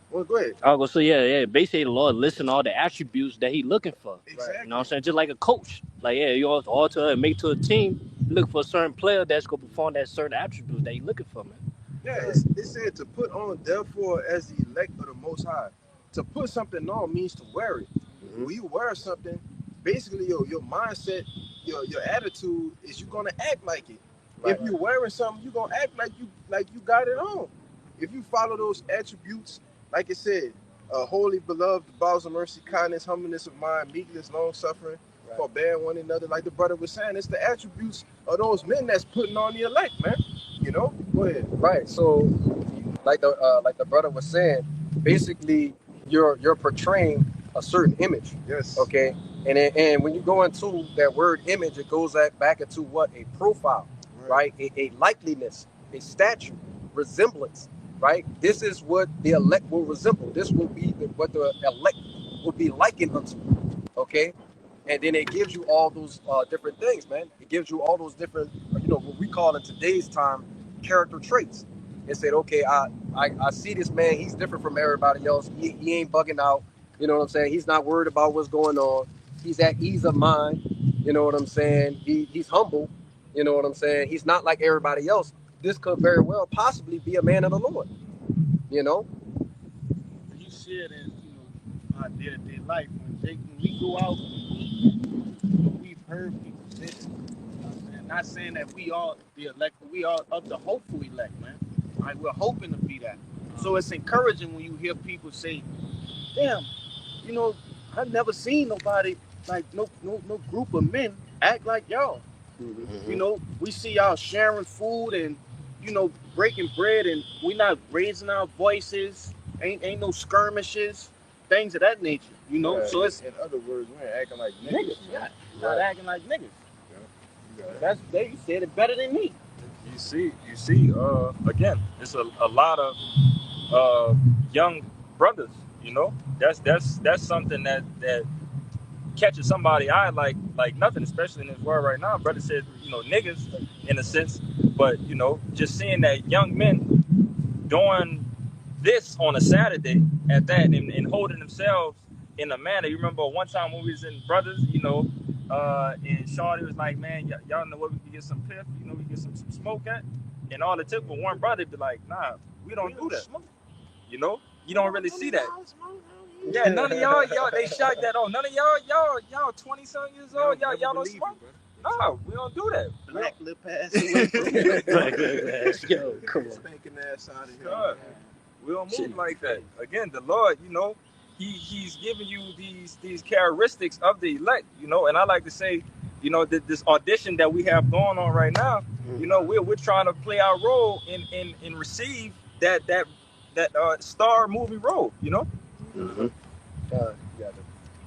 Well, go ahead. I'll go. So yeah. Basically, the Lord listen to all the attributes that He looking for. Exactly. You know what I'm saying? Just like a coach. Like, yeah, you alter and make to a team. Look for a certain player that's gonna perform that certain attributes that He looking for, man. Yeah, it said to put on, therefore, as the elect of the Most High. To put something on means to wear it. When you wear something, basically your mindset, your attitude is you're gonna act like it. Right. If you're wearing something, you're gonna act like you got it on. if you follow those attributes, like it said, holy, beloved, bowels of mercy, kindness, humbleness of mind, meekness, long suffering, forbearing one another, like the brother was saying, it's the attributes of those men that's putting on the elect, man. You know, go ahead. Right. So, like the brother was saying, basically, you're portraying a certain image. Yes. Okay. And when you go into that word image, it goes back into what? A profile, right? A likeliness, a statue, resemblance, right? This is what the elect will resemble. This will be what the elect will be likened unto. Okay. And then it gives you all those different things, man. It gives you all those different, what we call in today's time, character traits. It said, okay, I see this man. He's different from everybody else. He ain't bugging out. You know what I'm saying? He's not worried about what's going on. He's at ease of mind. You know what I'm saying? He's humble. You know what I'm saying? He's not like everybody else. This could very well possibly be a man of the Lord. You know? You see it in our day-to-day life when we go out, we've heard people say this. Not saying that we are the elect, but we are of the hopeful elect, man. Right? We're hoping to be that. So it's encouraging when you hear people say, "Damn, I've never seen nobody like no group of men act like y'all." Mm-hmm. We see y'all sharing food and breaking bread, and we not raising our voices. Ain't no skirmishes, things of that nature. So it's in other words, we ain't acting like niggas. niggas. Yeah, not acting like niggas. Yeah. You said it better than me. You see, again, it's a lot of young brothers. That's something that catches somebody eye like nothing, especially in this world right now. Brother said, niggas in a sense, but just seeing that young men doing this on a Saturday at that and holding themselves in a manner. You remember one time when we was in Brothers, and Shawty was like, man, y'all know where we can get some piff, we can get some smoke at, and all it took for one brother to be like, nah, we don't do that. You don't really see that. Yeah, none of y'all, they shocked that. Oh, none of y'all 20-something years old, y'all don't smoke. No, we don't do that. Black lip ass away from me. Black ass, yo, come on. Spanking ass out of here. God, we don't move like that. Again, the Lord, He's giving you these characteristics of the elect, and I like to say, this audition that we have going on right now, we're trying to play our role in receive that star movie role, Mm-hmm.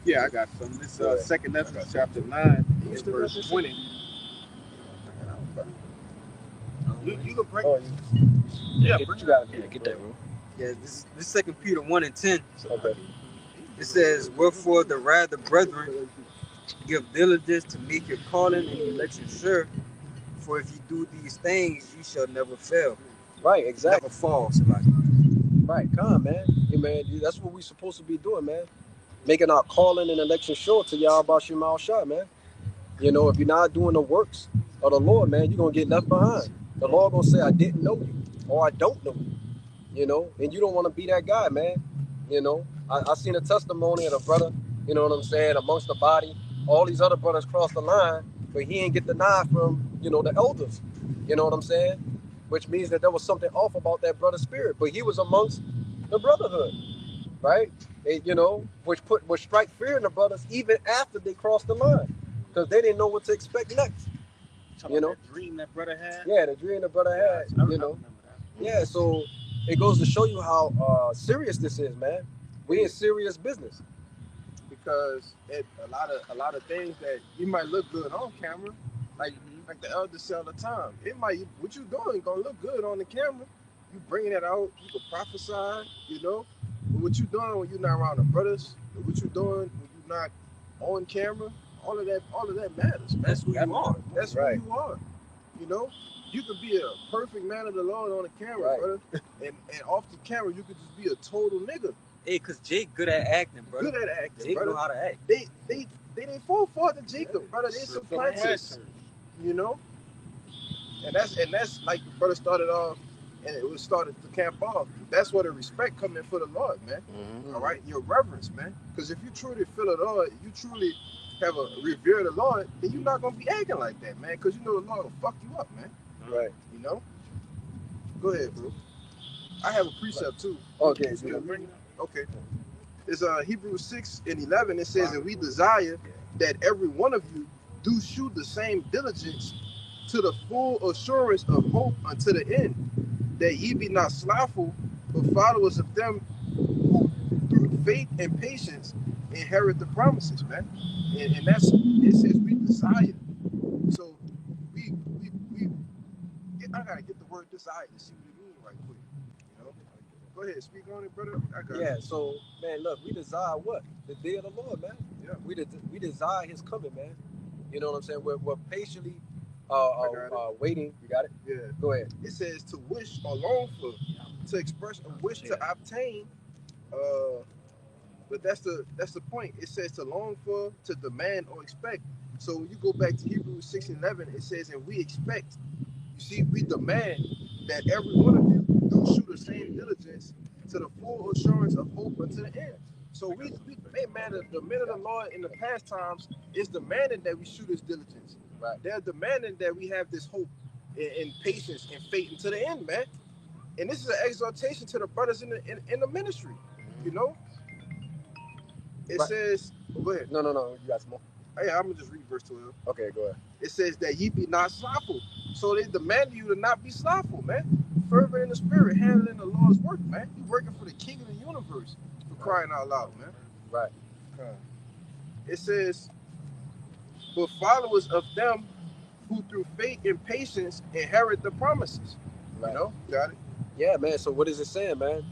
Yeah, I got some. This second Ezra chapter 9, verse 20. You can bring. Oh, Yeah, you gotta Get that, bro. Yeah, this is 2 Peter 1:10. Okay. It says, "Wherefore the rather, brethren, give diligence to make your calling and election sure. For if you do these things, you shall never fail." Right, exactly. Never fall, somebody. Right, come on, man. Yeah, man, that's what we supposed to be doing, man. Making our calling and election sure to y'all about your mouth shut, man. If you're not doing the works of the Lord, man, you're gonna get left behind. The Lord gonna say, I didn't know you, or I don't know you, and you don't want to be that guy, man. I seen a testimony of a brother, you know what I'm saying, amongst the body. All these other brothers crossed the line, but he ain't get the nod from, the elders. You know what I'm saying? Which means that there was something off about that brother's spirit, but he was amongst the brotherhood, right? Which strike fear in the brothers even after they crossed the line, because they didn't know what to expect next. That dream that brother had. Yeah, the dream the brother had. I remember that. Yeah, so it goes to show you how serious this is, man. We in serious business. Because a lot of things that you might look good on camera, like the elders say all the time, what you doing gonna look good on the camera. You bringing it out, you can prophesy, But what you doing when you're not around the brothers, what you doing when you're not on camera, all of that matters, man. That's who you are. That's Right. who you are. You could be a perfect man of the Lord on the camera, Right. brother, and off the camera you could just be a total nigga. Hey, cause Jake good at acting, bro. Good at acting, Jake brother. know how to act. They didn't fall for the Jacob, brother. They supplanted, and that's like the brother started off, and it was started to camp off. That's where the respect come in for the Lord, man. Mm-hmm. All right, your reverence, man. Because if you truly feel the Lord, you truly have a revere the Lord, then you're not gonna be acting like that, man. Because the Lord will fuck you up, man. Right. Go ahead, bro. I have a precept too. Okay, You good. bring it up? Okay. It's Hebrews 6:11. It says, and we desire that every one of you do shew the same diligence to the full assurance of hope unto the end, that ye be not slothful, but followers of them who through faith and patience inherit the promises, man. And that's, it says we desire. So we I gotta get the word desire to see what it means right quick. You know? Go ahead, speak on it, brother. I got Yeah, you. so man, look, we desire what? The day of the Lord, man. Yeah. We desire his coming, man. You know what I'm saying? We're patiently I got it. waiting. You got it? Yeah. Go ahead. It says to wish or long for, to express a wish to obtain. But that's the point. It says to long for, to demand or expect. So when you go back to Hebrews 6:11, it says, and we expect. You see, we demand that every one of you do show the same diligence to the full assurance of hope unto the end. So man, the men of the Lord in the past times is demanding that we show this diligence. Right. They're demanding that we have this hope and patience and faith unto the end, man. And this is an exhortation to the brothers in the ministry. You know, it says, go ahead. No, you got some more. Hey, I'm gonna just read verse 12. Okay, go ahead. It says that ye be not slothful. So they demand you to not be slothful, man. Fervent in the spirit, handling the Lord's work, man. You working for the King of the universe, for crying out loud, man. Right. It says, but followers of them who through faith and patience inherit the promises. Right. You know, got it? Yeah, man. So what is it saying, man?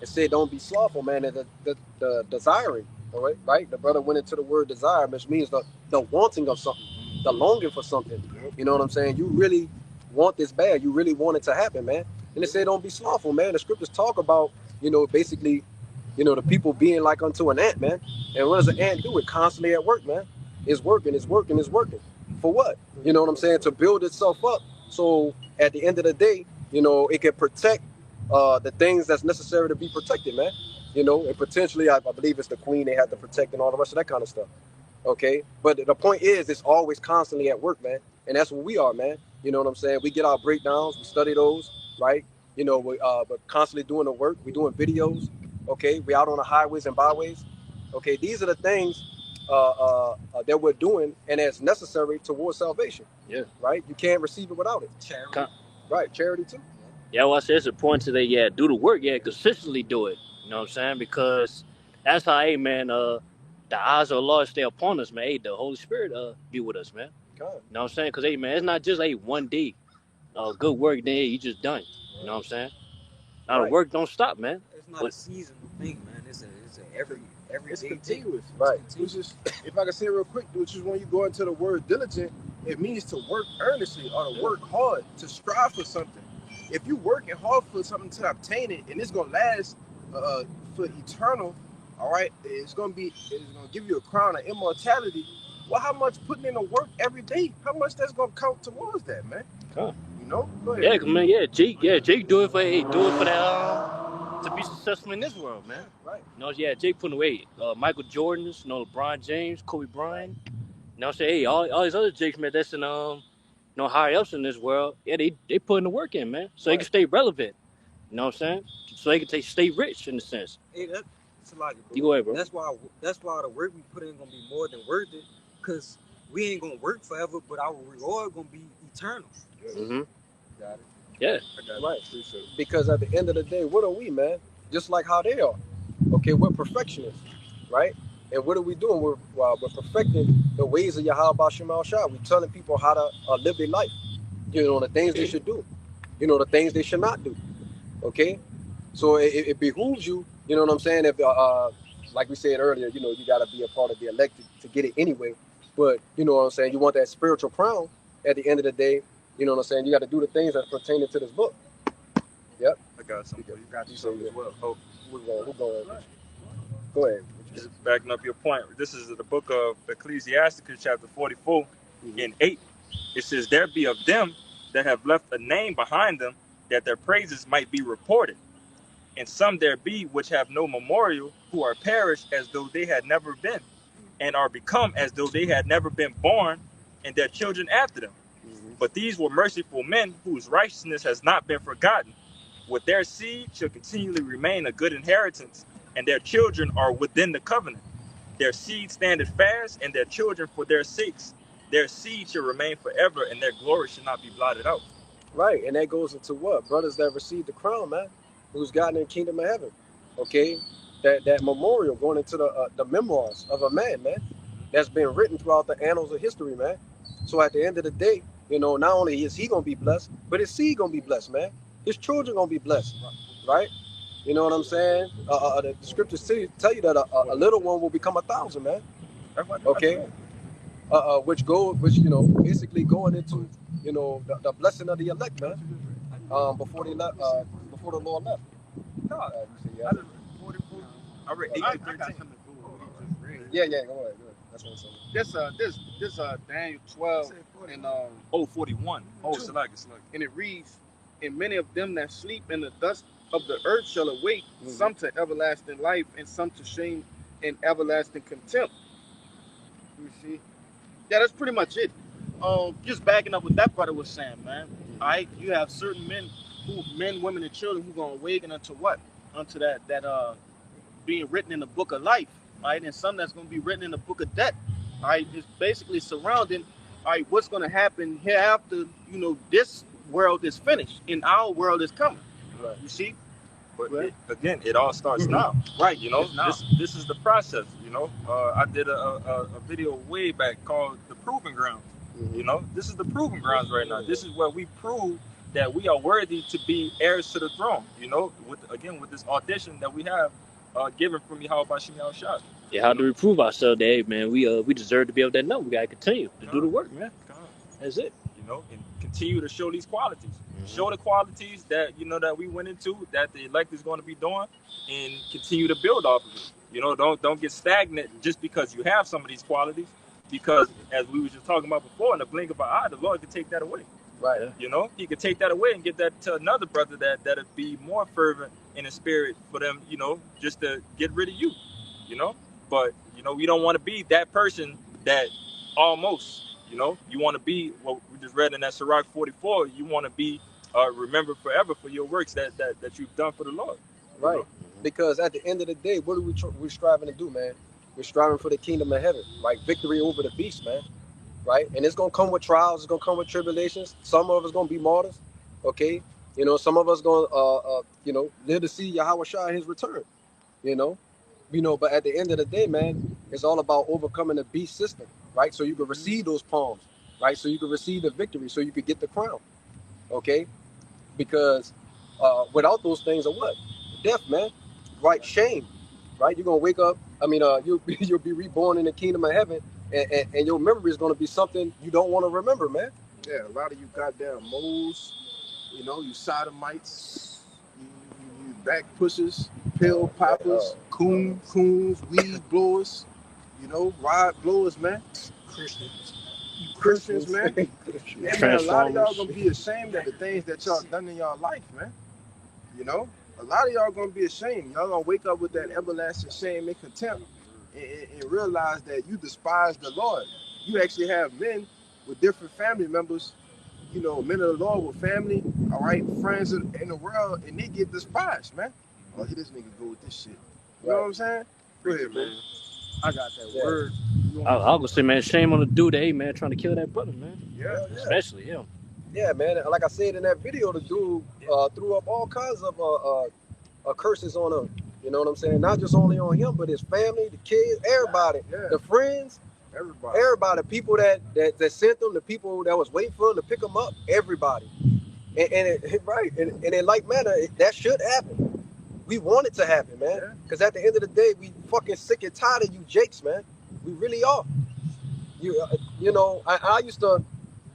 It said don't be slothful, man. The desiring, all right, right? The brother went into the word desire, which means the wanting of something, the longing for something. You know what I'm saying? You really want this bad. You really want it to happen, man. And it said don't be slothful, man. The scriptures talk about, basically, the people being like unto an ant, man. And what does an ant do? It constantly at work, man. It's working, it's working, it's working. For what? You know what I'm saying? To build itself up. So at the end of the day, it can protect the things that's necessary to be protected, man. And potentially, I believe it's the queen they have to protect and all the rest of that kind of stuff. Okay, but the point is, it's always constantly at work, man, and that's what we are, man. You know what I'm saying? We get our breakdowns, we study those, right? We're constantly doing the work. We're doing videos. Okay, we out on the highways and byways. Okay, these are the things that we're doing, and it's necessary towards salvation. Yeah. Right. You can't receive it without it. Charity. Right. Charity too. Yeah, well, I said it's important to that. Do the work. Consistently do it. You know what I'm saying? Because that's how, hey, man, the eyes of the Lord stay upon us, man. Hey, the Holy Spirit be with us, man. God. You know what I'm saying? Because, hey, man, it's not just, one day good work, then you just done. You know what I'm saying? Now, the work don't stop, man. It's not a seasonal thing, man. It's a every It's day continuous. thing. Right. Which is, if I can say it real quick, which is when you go into the word diligent, it means to work earnestly or to work hard, to strive for something. If you're working hard for something to obtain it, and it's gonna last for eternal, all right, it's gonna give you a crown of immortality. Well, how much putting in the work every day? How much that's gonna count towards that, man? Huh. Go ahead. Yeah, man, Jake do it for that to be successful in this world, man. Right. Jake putting away Michael Jordan's, LeBron James, Kobe Bryant. You know what I'm saying? Hey, all these other Jakes, man, that's in higher ups in this world. Yeah, they putting the work in, man, so they can stay relevant. You know what I'm saying? So they can stay rich in a sense. Hey, that's a lot, bro. You go ahead, bro. That's why the work we put in gonna be more than worth it, cause we ain't gonna work forever, but our reward gonna be eternal. Mm-hmm. Got it. Yeah. Right. Because at the end of the day, what are we, man? Just like how they are. Okay, we're perfectionists, right? And what are we doing? We're perfecting the ways of Yahweh Shemal Shah. We're telling people how to live their life. The things they should do. The things they should not do. Okay? So it behooves you, you know what I'm saying? If like we said earlier, you got to be a part of the elected to get it anyway. But you know what I'm saying? You want that spiritual crown at the end of the day. You know what I'm saying? You got to do the things that pertain to this book. Yep. I got something. You got something as well. Oh, We're going. Go ahead. just backing up your point. This is the book of Ecclesiasticus, chapter 44, in 8. It says, there be of them that have left a name behind them, that their praises might be reported. And some there be which have no memorial, who are perished as though they had never been, and are become as though they had never been born, and their children after them. But these were merciful men, whose righteousness has not been forgotten, with their seed shall continually remain a good inheritance, and their children are within the covenant. Their seed standeth fast, and their children for their sakes. Their seed shall remain forever, and their glory shall not be blotted out. Right, and that goes into what? Brothers that received the crown, man, who's gotten in the kingdom of heaven. Okay? That memorial going into the memoirs of a man, man, that's been written throughout the annals of history, man. So at the end of the day, you know, not only is he gonna be blessed, but his seed gonna be blessed, man. His children gonna be blessed, right? You know what I'm saying? The scriptures tell you that a little one will become 1,000, man. Okay? Which you know, basically going into, you know, the blessing of the elect, man. Before they left, before the Lord left. I read 8 to 13. Yeah, go ahead. That's what I'm saying. This Daniel 12 and 41. Select. and it reads, and many of them that sleep in the dust of the earth shall awake, some to everlasting life, and some to shame and everlasting contempt. You see? Yeah, that's pretty much it. Just backing up what that brother was saying, man. All right, you have certain men, women, and children who gonna awaken unto what? Unto that being written in the book of life, right? And some that's gonna be written in the book of death. All right, it's basically surrounding, all right, what's gonna happen hereafter, you know, this world is finished and our world is coming. Right. You see? But again, it all starts now. Right. You know, now. this is the process. You know, I did a video way back called The Proving Grounds. You know, this is the proving grounds right now. This is where we prove that we are worthy to be heirs to the throne. You know, with this audition that we have given from Yahweh Bashim Yahushua. Yeah, how do we prove ourselves, Dave, man? We deserve to be able to know. We gotta continue to do the work, man. That's it. You know, and continue to show these qualities. Show the qualities that, you know, that we went into, that the elect is going to be doing, and continue to build off of it. You know, don't get stagnant just because you have some of these qualities, because as we were just talking about before, in the blink of an eye, the Lord could take that away. Right. You know, he could take that away and give that to another brother that'd be more fervent in the spirit for them, you know, just to get rid of you, you know. But, you know, we don't want to be that person that almost, you know, you want to be what we just read in that Sirach 44. You want to be remembered forever for your works that you've done for the Lord. Right. You know? Because at the end of the day, what are we striving to do, man? We're striving for the kingdom of heaven, right? Victory over the beast, man. Right? And it's going to come with trials. It's going to come with tribulations. Some of us going to be martyrs, okay? You know, some of us going to, you know, live to see Yahweh Shai his return, you know? But at the end of the day, man, it's all about overcoming the beast system, right? So you can receive those palms, right? So you can receive the victory, so you can get the crown, okay? Because without those things are what? Death, man, right? Shame, right? You're going to wake up. I mean, you'll be reborn in the kingdom of heaven, and your memory is going to be something you don't want to remember, man. Yeah, a lot of you goddamn moles, you know, you sodomites, you back pushers, pill poppers, coons, weed blowers, you know, rod blowers, man. Christians, man. Yeah, man, a lot of y'all gonna be ashamed of the things that y'all done in y'all life, man. You know, a lot of y'all gonna be ashamed. Y'all gonna wake up with that everlasting shame and contempt, and realize that you despise the Lord. You actually have men with different family members, you know, men of the Lord with family, all right, friends in the world, and they get despised, man. Oh, here this nigga go with this shit. You know what I'm saying? Go ahead, man. I got that word. I was gonna say, man, shame on the dude, hey, man, trying to kill that brother, man. Yeah. Especially him. Yeah, man. Like I said in that video, the dude threw up all kinds of curses on him. You know what I'm saying? Not just only on him, but his family, the kids, everybody, the friends, everybody, people that sent them, the people that was waiting for him to pick them up, everybody. And in like manner, that should happen. We want it to happen, man. Because at the end of the day, we fucking sick and tired of you jakes, man. We really are. You know, I used to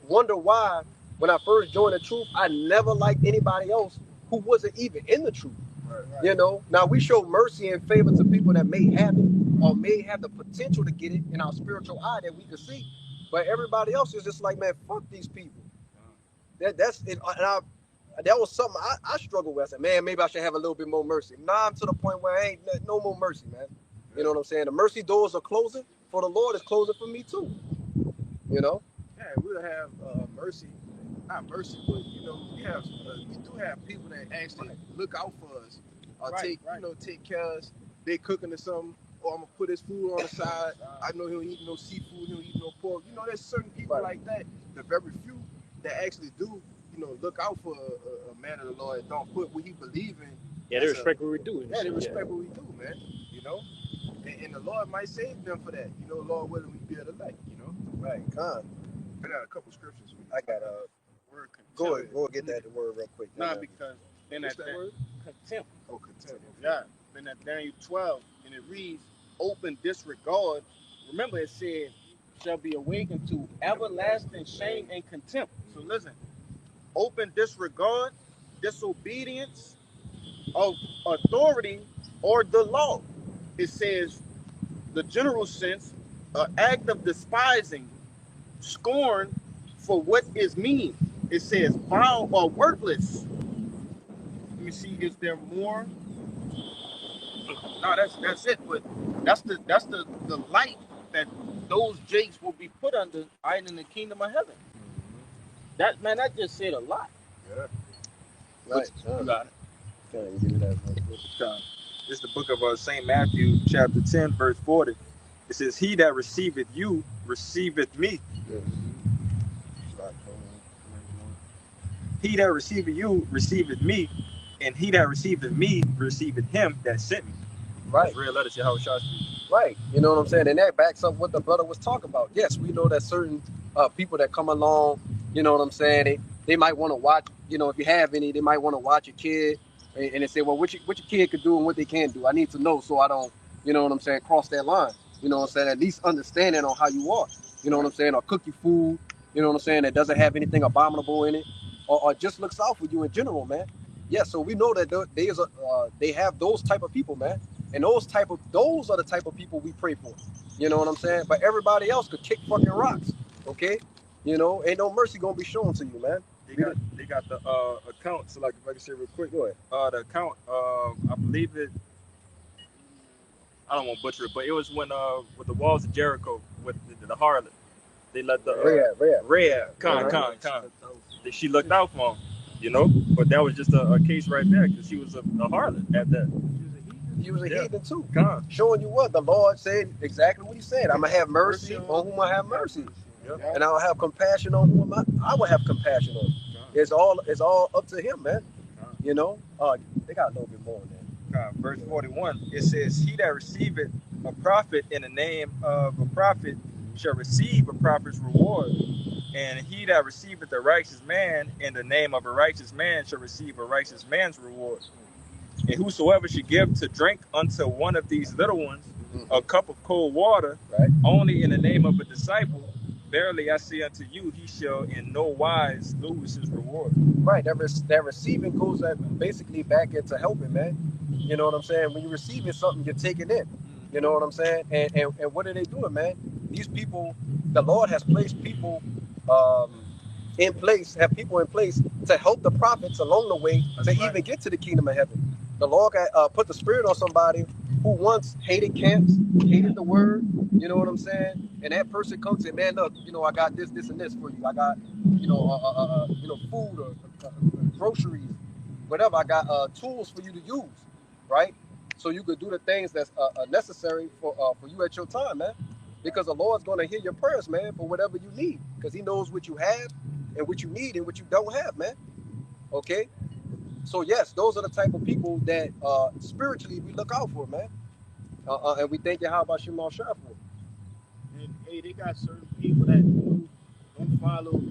wonder why, when I first joined the truth, I never liked anybody else who wasn't even in the truth. Right. You know, now we show mercy and favor to people that may have it or may have the potential to get it in our spiritual eye that we can see. But everybody else is just like, man, fuck these people. That's it. And that was something I struggled with. I said, man, maybe I should have a little bit more mercy. Now I'm to the point where I ain't no more mercy, man. You know what I'm saying? The mercy doors are closing for the Lord is closing for me too. You know? Yeah, we'll have mercy. not mercy, but you know, we do have people that actually look out for us, or take care of us. They cooking or something, or I'm gonna put his food on the side. I know he don't eat no seafood, he don't eat no pork. You know, there's certain people like that. The very few that actually do, look out for a man of the Lord. Don't put what he believe in. Yeah, they respect what we do. Yeah, they respect what we do, man. You know, and the Lord might save them for that. You know, Lord willing, we be able to like. You know, right? I got a couple scriptures. I got a word. Go and get that word real quick. Nah, because then that word contempt. Oh, contempt. Yeah, then that Daniel 12, and it reads, "Open disregard." Remember, it said, "Shall be awakened to everlasting shame and contempt." So listen, open disregard, disobedience of authority or the law. It says the general sense, an act of despising, scorn for what is mean. It says vile or worthless. Let me see, is there more? No, that's it. But that's the light that those jakes will be put under in the kingdom of heaven. That just said a lot. Yeah. Right. You got it. Can you give me that? This is the book of St. Matthew, chapter 10, verse 40. It says, "He that receiveth you receiveth me. He that receiveth you receiveth me, and he that receiveth me receiveth him that sent me." Right. That's red letter to how it Right. You know what I'm saying? And that backs up what the brother was talking about. Yes, we know that certain people that come along, you know what I'm saying, they might want to watch, if you have any, they might want to watch your kid and they say, well, what your kid could do and what they can't do. I need to know so I don't, you know what I'm saying, cross that line. You know what I'm saying? At least understanding on how you are. You know what I'm saying? Or cook your food, you know what I'm saying, that doesn't have anything abominable in it. Or just looks out for you in general, man. Yeah, so we know that they have those type of people, man. And those are the type of people we pray for. You know what I'm saying? But everybody else could kick fucking rocks. Okay? Ain't no mercy gonna be shown to you, man. They got the account. So like if I can say real quick, Go ahead. The account, I believe it. I don't want to butcher it, but it was when with the walls of Jericho with the harlot, they let the Rhea, she looked out for him, But that was just a case right there because she was a harlot at that. He was a heathen too. Showing you what the Lord said exactly what he said. I'm gonna have mercy on whom I have mercy. And I'll have compassion on whom I will have compassion on. It's all up to him, man. They got a little bit more on that. Verse 41, it says, "He that receiveth a prophet in the name of a prophet shall receive a prophet's reward. And he that receiveth a righteous man in the name of a righteous man shall receive a righteous man's reward. And whosoever should give to drink unto one of these little ones a cup of cold water, only in the name of a disciple, verily I say unto you, he shall in no wise lose his reward." Right, that receiving goes basically back into helping, man. You know what I'm saying? When you're receiving something, you're taking in. You know what I'm saying? And what are they doing, man? These people, the Lord has placed people in place to help the prophets along the way even get to the kingdom of heaven. The Lord put the spirit on somebody who once hated camps, hated the word, you know what I'm saying? And that person comes and, man, look, I got this, and this for you. I got, food or groceries, whatever. I got tools for you to use, right? So you could do the things that's necessary for you at your time, man. Because the Lord's going to hear your prayers, man, for whatever you need. Because he knows what you have and what you need and what you don't have, man. Okay? So, yes, those are the type of people that spiritually we look out for, man. And we thank you, how about Shemal Shah for? And, hey, they got certain people that don't follow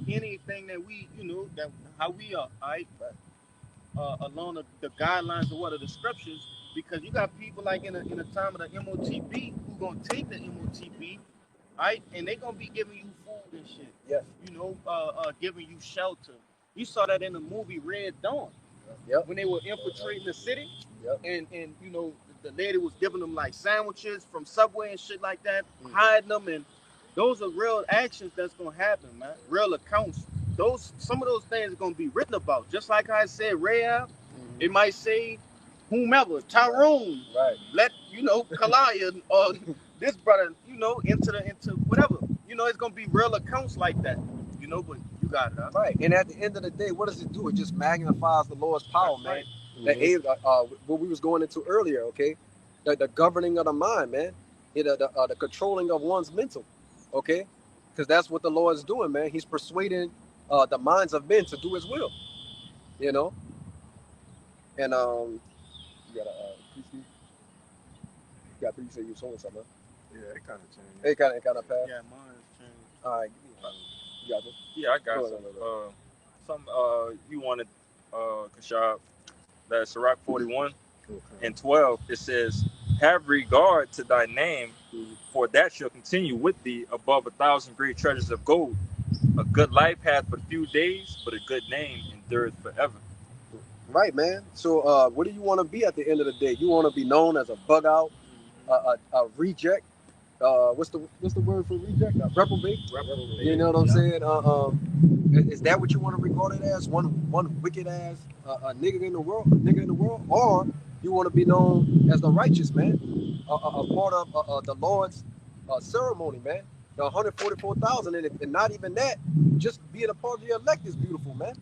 anything that we, that how we are, all right? Along the guidelines of what are the scriptures, because you got people like in the time of the MOTB who gonna take the MOTB, right, and they gonna be giving you food and shit. Yes. Giving you shelter. You saw that in the movie Red Dawn. Yep. When they were infiltrating the city. Yep. And the lady was giving them like sandwiches from Subway and shit like that, hiding them, and those are real actions that's gonna happen, man. Real accounts. Some of those things are gonna be written about. Just like I said, Rahab, it might say whomever, Tyrone, right? Let Kalaya or this brother, into whatever. It's gonna be real accounts like that. But you got it. Huh? Right. And at the end of the day, what does it do? It just magnifies the Lord's power, That's man. right. What we was going into earlier, okay? The governing of the mind, man. The controlling of one's mental, okay? Because that's what the Lord's doing, man. He's persuading the minds of men to do His will, you know. And you got a PC. You got you said you sold something. Huh? Yeah, it kind of changed. It kind of passed. Yeah, mine's changed. All right, you got it. Yeah, I got some. You wanted, Kashab, that Sirach 41 and 12. It says, "Have regard to thy name, for that shall continue with thee above 1,000 great treasures of gold. A good life hath but few days, but a good name endureth forever." Right, man. So, what do you want to be at the end of the day? You want to be known as a bug out, a reject. What's the word for reject? A reprobate. You know what I'm saying? Is that what you want to regard it as? One wicked ass a nigga in the world, or you want to be known as the righteous man, a part of the Lord's ceremony, man. The 144,000, and not even that, just being a part of the elect is beautiful, man.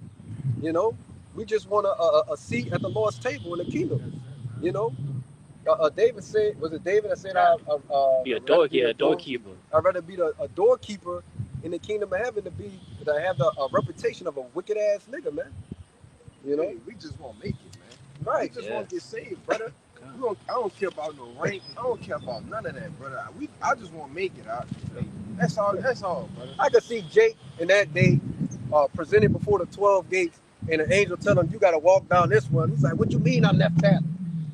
You know, we just want a seat at the Lord's table in the kingdom. You know, David said, was it David that said, Be a doorkeeper. I'd rather be a doorkeeper in the kingdom of heaven to have the reputation of a wicked ass nigga, man. You know, Hey, we just want to make it, man. right? We just want to get saved, brother. I don't care about no rank. I don't care about none of that, brother. I just want to make it out. That's all, brother. I could see Jake in that day presented before the 12 gates, and an angel tell him, "You got to walk down this one." He's like, "What you mean I left that?"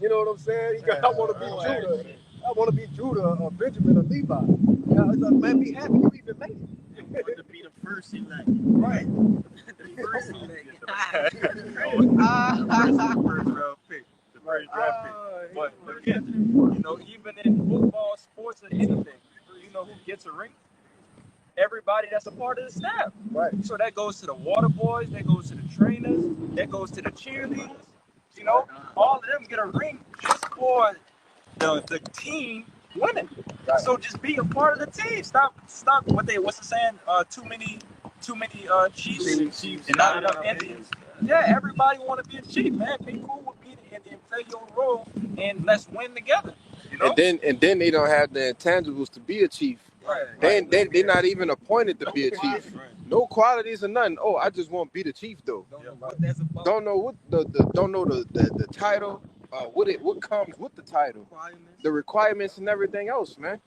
You know what I'm saying? I want to be Judah. I want to be Judah or Benjamin or Levi. You know, he's like, "Man, be happy you even made it." You want to be the first elect. Right. The first elect. First round pick. The first draft pick. But again, even in football, sports, or anything, who gets a ring? Everybody that's a part of the staff. Right. So that goes to the water boys, that goes to the trainers, that goes to the cheerleaders. All of them get a ring just for the team winning. Right. So just be a part of the team. Stop. What's the saying? Too many chiefs and not enough Indians. Yeah, everybody want to be a chief, man. Be cool with being an Indian, play your role, and let's win together. And then they don't have the intangibles to be a chief. Right. They're not even appointed to be a chief. Right. No qualities or nothing. Oh, I just want to be the chief though. Don't know what that's about. Don't know what the title. What comes with the title, the requirements and everything else, man.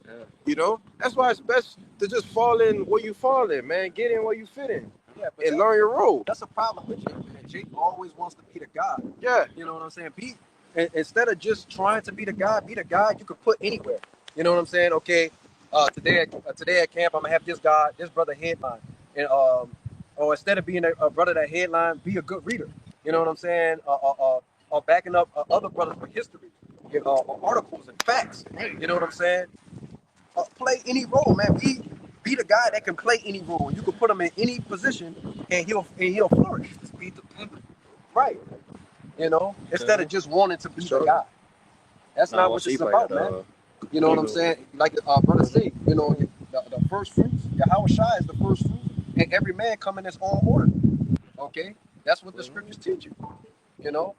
Yeah. That's why it's best to just fall in where you fall in, man. Get in where you fit in, And learn your role. That's a problem with Jake, man. Jake always wants to be the guy. Yeah. You know what I'm saying? Instead of just trying to be the guy you could put anywhere. You know what I'm saying? Okay, today at camp, I'm gonna have this brother headline, and or instead of being a brother that headline, be a good reader. You know what I'm saying? Or backing up other brothers with history, articles and facts. You know what I'm saying? Play any role, man. Be the guy that can play any role. You can put him in any position, and he'll flourish. Just beat the pimp. Right. Instead of just wanting to be the guy. That's not what it's about, man. You know what I'm saying? Like brother say, the first fruits, Yahweh Shai is the first fruit, and every man come in his own order. Okay? That's what the scriptures teach you.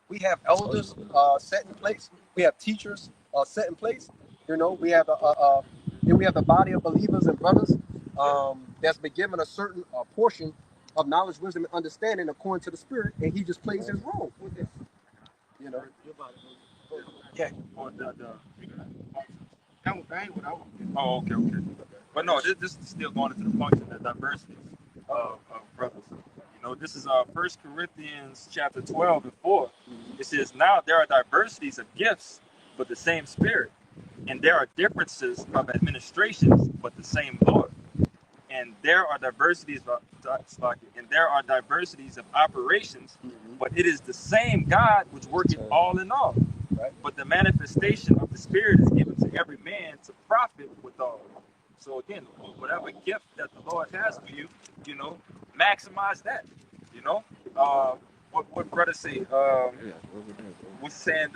We have elders set in place. We have teachers set in place. We have then we have the body of believers and brothers that's been given a certain portion of knowledge, wisdom, and understanding according to the Spirit, and he just plays his role with it. Yeah. Oh, okay. But no, this is still going into the function of diversity of brothers. This is 1 Corinthians chapter 12 and 4. It says, "Now there are diversities of gifts, but the same Spirit. And there are differences of administrations, but the same Lord. And there are diversities of operations, but it is the same God which worketh all in all. Right. But the manifestation of the Spirit is given to every man to profit withal." So again, whatever gift that the Lord has for you, maximize that. What brother say? What's saying?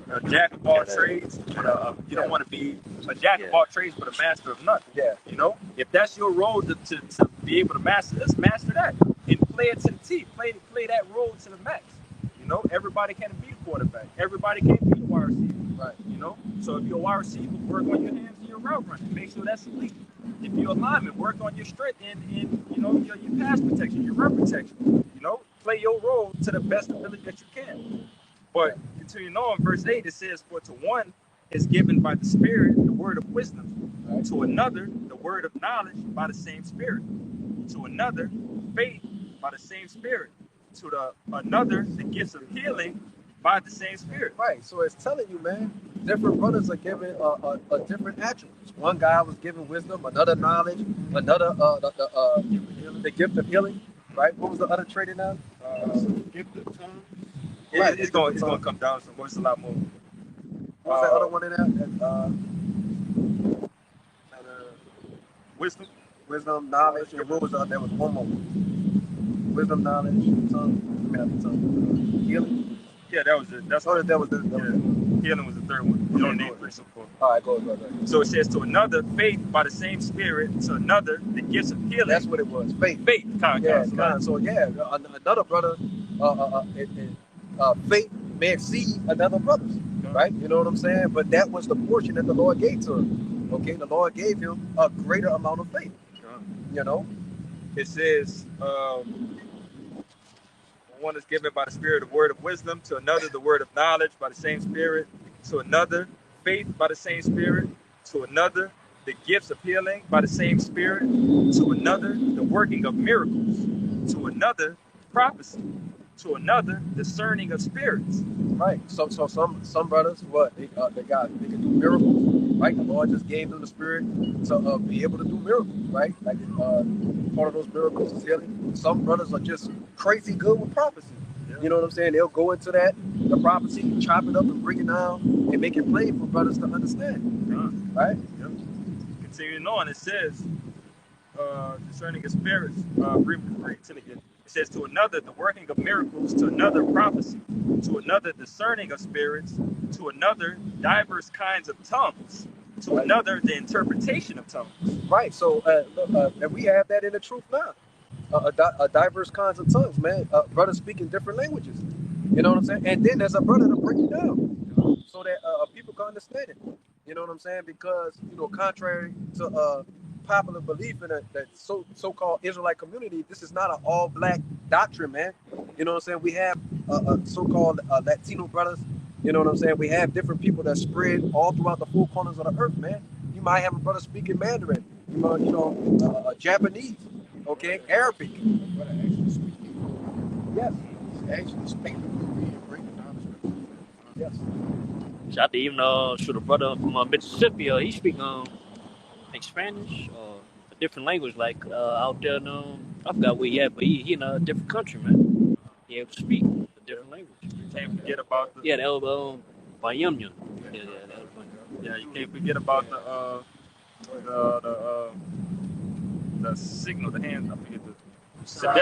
A jack of all trades, but you don't want to be a jack of all trades, but a master of none. Yeah. If that's your role to be able to master this, master that, and play it to the T, play that role to the max. You know, everybody can't be the quarterback. Everybody can't be the wide receiver. Right. You know, so if you're a wide receiver, work on your hands and your route running. Make sure that's elite. If you're a lineman, work on your strength in you know your pass protection, your run protection. You know, play your role to the best ability that you can. But continuing on, verse 8, it says, "For to one is given by the Spirit the word of wisdom, Right. to another the word of knowledge by the same Spirit, to another faith by the same Spirit, to another the gifts of healing by the same Spirit." Right. So it's telling you, man, different brothers are given a different attributes. One guy was given wisdom, another knowledge, another the gift of healing. Right. What was the other trait in that? Gift of tongue. Right. It's going to come down some more. It's a lot more. What was that other one in there? Wisdom. Wisdom, knowledge, and what was there was one more. Wisdom, knowledge, tongue. I mean, not tongue. Healing. Yeah, that was it. That's Oh, that was the. yeah. Healing was the third one. You don't need 3 so 4. All right, go. So it says, to another faith by the same Spirit, to another the gifts of healing. That's what it was. Faith. Faith. So another brother, faith may exceed another brother's, right? You know what I'm saying? But that was the portion that the Lord gave to him. Okay, the Lord gave him a greater amount of faith. You know, it says, one is given by the Spirit the word of wisdom, to another the word of knowledge by the same Spirit, to another faith by the same Spirit, to another the gifts of healing by the same Spirit, to another the working of miracles, to another prophecy, to another discerning of spirits. Right. So some brothers, they can do miracles, right? The Lord just gave them the Spirit to be able to do miracles, right? Like part of those miracles is healing. Some brothers are just crazy good with prophecy. You know what I'm saying? They'll go into the prophecy, chop it up and break it down and make it plain for brothers to understand. Right? Yep. Continuing on, it says, discerning of spirits, read it again. It says, to another the working of miracles, to another prophecy, to another discerning of spirits, to another diverse kinds of tongues, to another the interpretation of tongues. Right. So and we have that in the truth now. Diverse kinds of tongues, man. Brothers speaking different languages. You know what I'm saying? And then there's a brother to break it down so that people can understand it. You know what I'm saying? Because, contrary to popular belief in that so-called Israelite community, this is not an all-black doctrine, man. You know what I'm saying? We have so-called Latino brothers. You know what I'm saying? We have different people that spread all throughout the four corners of the earth, man. You might have a brother speaking Mandarin, Japanese, okay, Arabic. Yes. Actually speaking, breaking down the scripture. Yes. Shout out to even shoot a brother from Mississippi. He speak like Spanish or a different language, like out there. I forgot where he at, but he in a different country, man. He able to speak a different language. You can't forget about the that was Bayamyan. Yeah, you can't forget about the signal, the hand. I forget the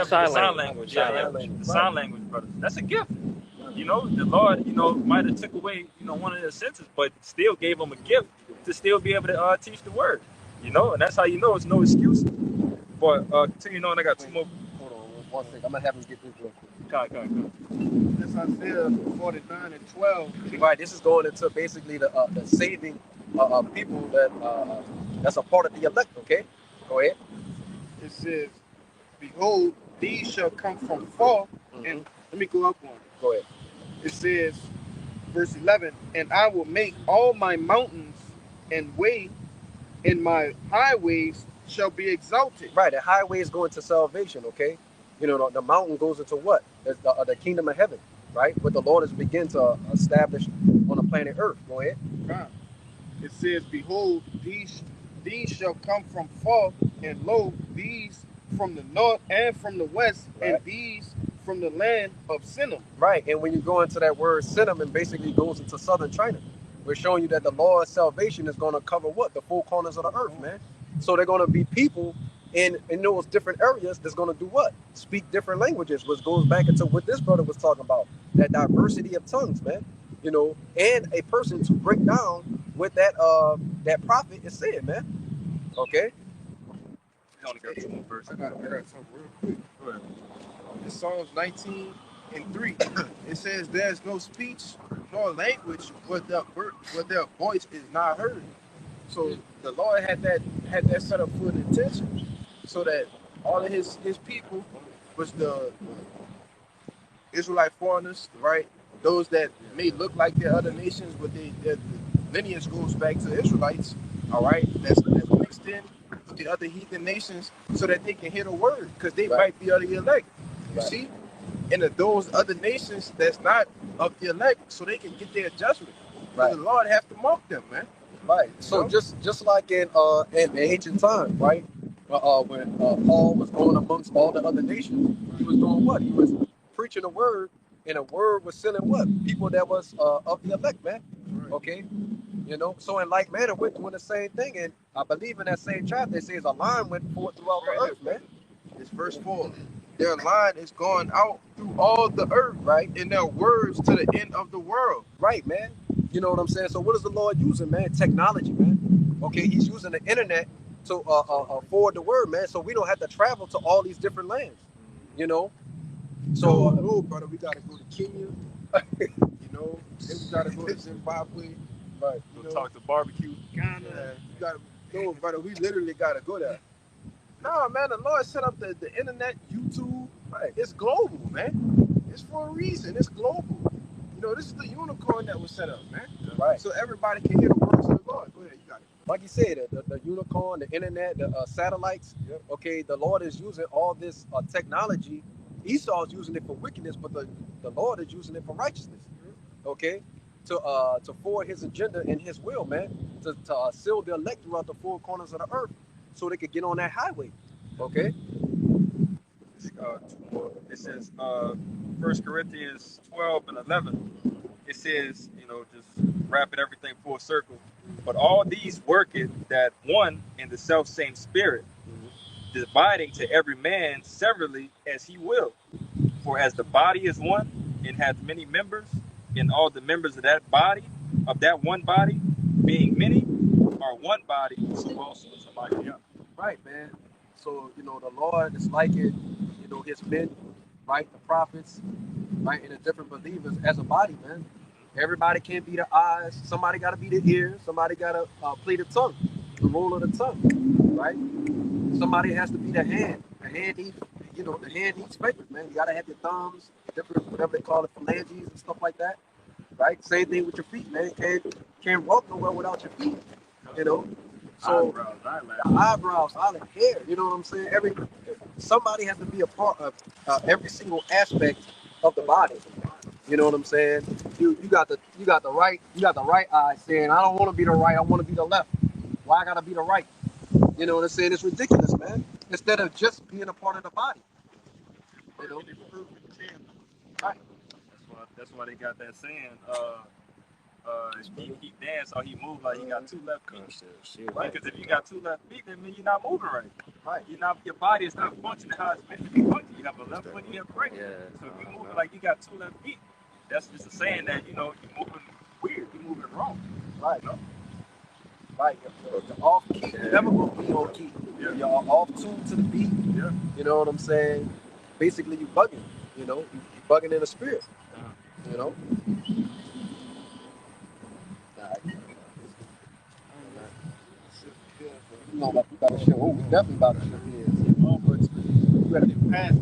sign language. The sign language, brothers. That's a gift. You know, the Lord, might have took away, one of their senses, but still gave them a gift to still be able to teach the word. And that's how you know it's no excuse. But continuing on, I got two more. Hold on, 1 second. I'm gonna have him get this real quick. Come. That's Isaiah 49 and 12. Right, this is going into basically the saving people that's a part of the elect. Okay, go ahead. It says, behold, these shall come from far. And let me go up one. Go ahead. It says, verse 11, and I will make all my mountains and way, and my highways shall be exalted. Right, the highways go into salvation, okay? The mountain goes into what? The kingdom of heaven, right? What the Lord has begun to establish on the planet Earth. Go ahead. Right. It says, behold, these shall come from far, and lo, these from the north and from the west, right. And these from the land of Sinim. Right, and when you go into that word Sinim, it basically goes into southern China. We're showing you that the Lord's salvation is going to cover what? The four corners of the earth, man. So they're going to be people in those different areas that's going to do what? Speak different languages, which goes back into what this brother was talking about, that diversity of tongues, man. And a person to break down what that prophet is saying, man. Okay? I only got two more verses. I got something real quick. Go ahead. in Psalms 19:3. It says, "There's no speech nor language where their voice is not heard." So the Lord had that set up for an intention, so that all of his people was the Israelite foreigners, right? Those that may look like they're other nations, but their lineage goes back to Israelites, all right? That's mixed in with the other heathen nations, so that they can hear the word, because they might be of the elect. You see, and those other nations that's not of the elect, so they can get their judgment. Right. The Lord have to mark them, man. Right. So just like in ancient times, right? When Paul was going amongst all the other nations, he was doing what? He was preaching a word, and a word was sending what? People that was of the elect, man. Right. Okay. You know, so in like manner, we're doing the same thing, and I believe in that same chapter it says a line went forth throughout the earth, man. It's verse 4. Their line is going out through all the earth, right? And their words to the end of the world. Right, man. You know what I'm saying? So what is the Lord using, man? Technology, man. Okay, he's using the internet to forward the word, man. So we don't have to travel to all these different lands, you know? So, no, brother, we got to go to Kenya, you know, then we got to go to Zimbabwe, right. Go talk to barbecue. Ghana. You got to, no, brother, we literally got to go there. No, man, the Lord set up the internet, YouTube. Right. It's global, man. It's for a reason. It's global. You know, this is the unicorn that was set up, man. Right. So everybody can hear the words of the Lord. Go ahead, you got it. Like you said, the unicorn, the internet, the satellites. Yep. Okay, the Lord is using all this technology. Esau is using it for wickedness, but the Lord is using it for righteousness. Okay, to forward His agenda and His will, man. To seal the elect throughout the four corners of the earth, so they could get on that highway. Okay. It says 1 Corinthians 12:11. It says, you know, just wrapping everything full circle. But all these worketh that one in the self same spirit, dividing to every man severally as he will. For as the body is one and hath many members, and all the members of that body, of that one body, being many, are one body, so also is the body. Yeah. Right, man. So, you know, the Lord is liking, you know, his men, right? The prophets, right? And the different believers as a body, man. Everybody can't be the eyes. Somebody got to be the ears. Somebody got to play the tongue, the role of the tongue, right? Somebody has to be the hand. The hand needs, you know, the hand needs fingers, man. You got to have your thumbs, different, whatever they call it, phalanges and stuff like that, right? Same thing with your feet, man. Can't walk nowhere without your feet, you know. So the eyebrows, eyelid, hair, you know what I'm saying? Somebody has to be a part of every single aspect of the body. You know what I'm saying? You got the right eye saying, I don't want to be the right, I want to be the left. Why I gotta be the right? You know what I'm saying? It's ridiculous, man. Instead of just being a part of the body. You know? Right. That's why they got that saying, he dance or he move like he got two left feet. Right. Because if you got two left feet, that means you're not moving right. Right. Your body is not functioning how it's meant to be functioning. You have a left foot, you have a right. Yeah. So if you move like you got two left feet, that's just a saying that, you know, you're moving weird, you're moving wrong. Right. You know? Right. You're off key. You're never gonna be on key. Yeah. You're off tune to the beat. Yeah. You know what I'm saying? Basically, you bugging. You know, you bugging in the spirit. You know. You know, like we got to show. Oh, we definitely about to show his. But you better get past it.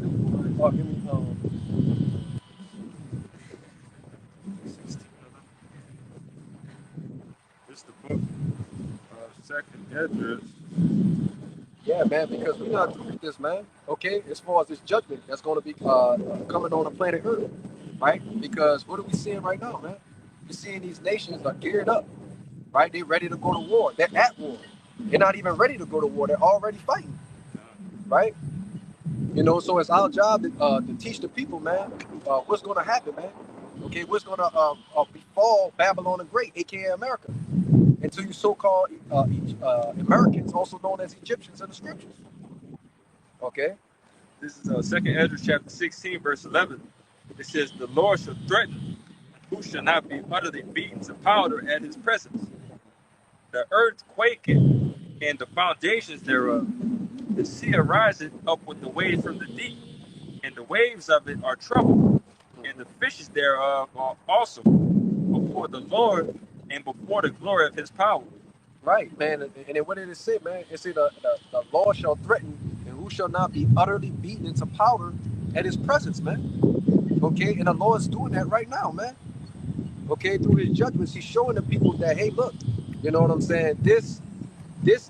Oh, give me This is the book, Second Esdras. Yeah, man, because we're not through with this, man. Okay, as far as this judgment that's going to be coming on the planet Earth, right? Because what are we seeing right now, man? We're seeing these nations are geared up, right? They're ready to go to war. They're at war. They're not even ready to go to war. They're already fighting, right? You know, so it's our job to teach the people, man, what's going to happen, man. Okay, what's going to befall Babylon the Great, aka America, and to you so-called Americans, also known as Egyptians in the scriptures. Okay. This is 2 Esdras chapter 16, verse 11. It says, the Lord shall threaten, who shall not be utterly beaten to powder at his presence. The earth quaketh, and the foundations thereof. The sea ariseth up with the waves from the deep, and the waves of it are troubled, and the fishes thereof are also before the Lord and before the glory of his power. Right, man. And then what did it say, man? It said the law shall threaten, and who shall not be utterly beaten into powder at his presence, man. Okay, and the Lord's doing that right now, man. Okay, through his judgments, he's showing the people that, hey, look, you know what I'm saying? This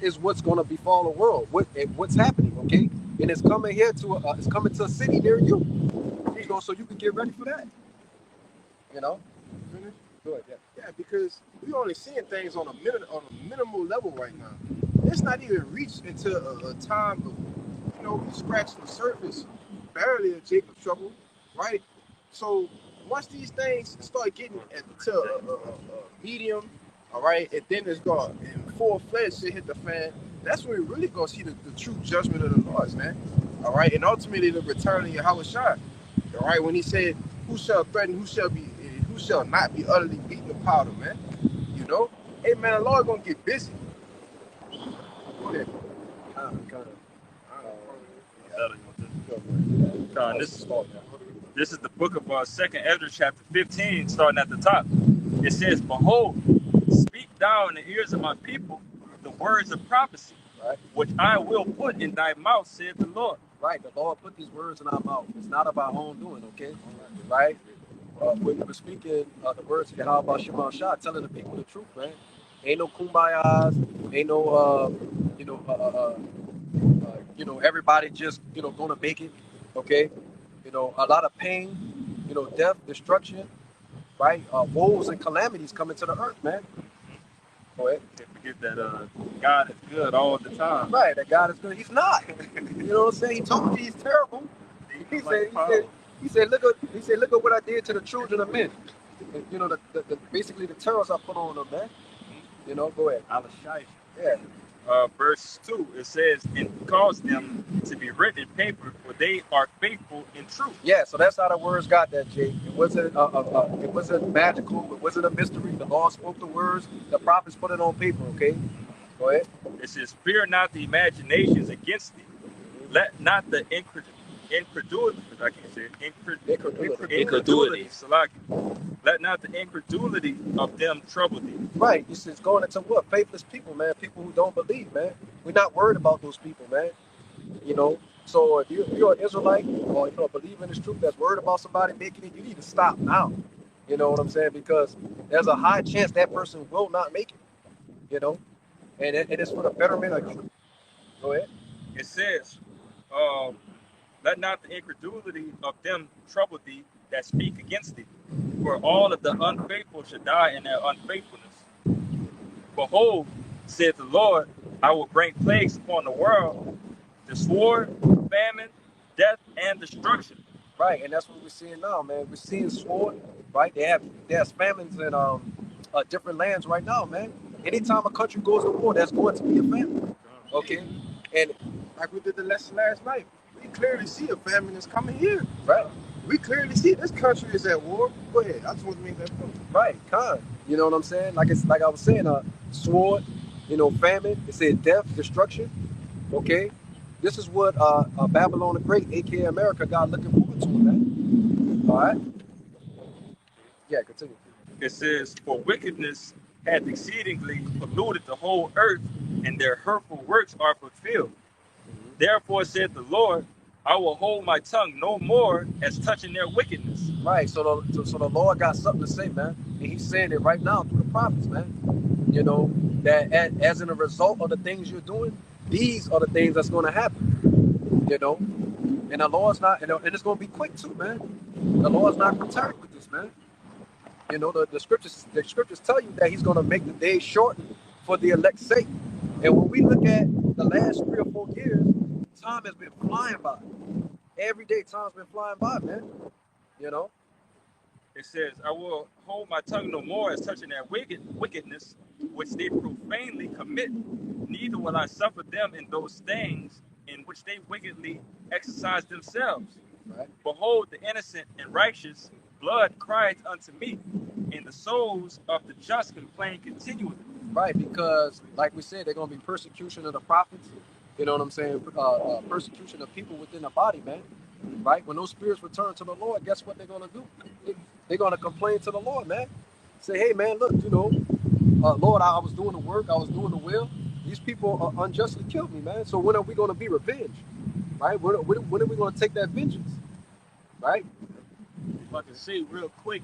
is what's gonna befall the world. What's happening? Okay, and it's coming here to it's coming to a city near you. You know, so you can get ready for that. You know. Finish? Good. Yeah. Yeah, because we only seeing things on a minimal level right now. It's not even reached into a time of, we scratched the surface, barely of Jacob's trouble, right? So once these things start getting to a medium, all right, and then it's going in full fledged shit hit the fan, that's when we're really gonna see the true judgment of the Lord, man. All right, and ultimately the return of Yahweh Shai. All right, when he said, "Who shall threaten? Who shall not be utterly beaten to powder?" Man, you know, hey man, the Lord gonna get busy. Go ahead. This is the book of 2nd Ezra chapter 15, starting at the top. It says, "Behold, speak thou in the ears of my people the words of prophecy, Right. which I will put in thy mouth, saith the Lord." Right. The Lord put these words in our mouth. It's not of our own doing. Okay. Right. When we were speaking the words of Yahweh Shema Shah, telling the people the truth, man. Ain't no kumbayas. Ain't no everybody just gonna make it. Okay. A lot of pain. Death, destruction. Right. Woes and calamities coming to the earth, man. Go ahead. Can't forget that God is good all the time. Right. That God is good. He's not. You know what I'm saying? He told me he's terrible. He said, look at what I did to the children of men. And, basically the terrors I put on them, man. Go ahead. Yeah. Verse 2, it says, "And cause them to be written in paper, for they are faithful in truth." Yeah, so that's how the words got that, Jay. It wasn't magical. It wasn't a mystery. The Lord spoke the words. The prophets put it on paper. Okay, go ahead. It says, "Fear not the imaginations against thee. Let not the incredulity, I can't say it, incredulity, Salaki. Let not the incredulity of them trouble thee." Right. It's going into what? Faithless people, man. People who don't believe, man. We're not worried about those people, man. So if you're an Israelite or believe in this truth that's worried about somebody making it, you need to stop now. You know what I'm saying? Because there's a high chance that person will not make it. And it's for the betterment of you. Go ahead. It says, "Let not the incredulity of them trouble thee that speak against thee, for all of the unfaithful shall die in their unfaithfulness. Behold, saith the Lord, I will bring plagues upon the world, the sword, famine, death, and destruction." Right, and that's what we're seeing now, man. We're seeing sword, right? There's famines in different lands right now, man. Anytime a country goes to war, there's going to be a famine. Okay, and Like we did the lesson last night, we clearly see a famine is coming here. right, We clearly see this country is at war. Go ahead. I just want to make that point. right, kind. You know what I'm saying? Like I was saying, sword, famine. It said death, destruction. Okay, this is what Babylon the Great, aka America, got looking forward to, man. All right. Yeah, continue. It says, "For wickedness hath exceedingly polluted the whole earth, and their hurtful works are fulfilled. Therefore saith the Lord, I will hold my tongue no more as touching their wickedness." Right. So the Lord got something to say, man, and He's saying it right now through the prophets, man. That as in a result of the things you're doing, these are the things that's going to happen. And the Lord's not, and it's going to be quick too, man. The Lord's not concerned with this, man. The scriptures tell you that He's going to make the days shorten for the elect's sake. And when we look at the last 3 or 4 years, time has been flying by. Every day, time's been flying by, man. It says, I will hold my tongue no more as touching their wickedness, which they profanely commit. Neither will I suffer them in those things in which they wickedly exercise themselves. Right. Behold, the innocent and righteous blood crieth unto me, and the souls of the just complain continually. Right, because like we said, they're going to be persecution of the prophets. You know what I'm saying? Persecution of people within the body, man. right? When those spirits return to the Lord, guess what they're gonna do? They're gonna complain to the Lord, man. Say, hey, man, look, Lord, I was doing the work, I was doing the will. These people unjustly killed me, man. So when are we gonna be revenged, right? When are we gonna take that vengeance, right? If I can say real quick,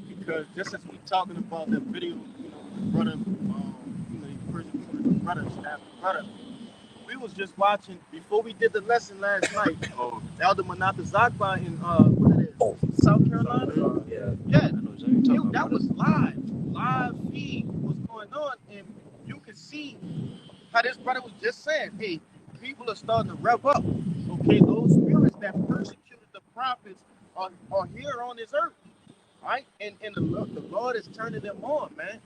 because just as we talking about that video, the brother, the person, brother, we was just watching before we did the lesson last night. Elder Manata Zakba in what it is, South Carolina. Yeah, that was live feed was going on, and you could see how this brother was just saying, hey, people are starting to rev up. Okay, those spirits that persecuted the prophets are here on this earth, right? And the Lord is turning them on, man.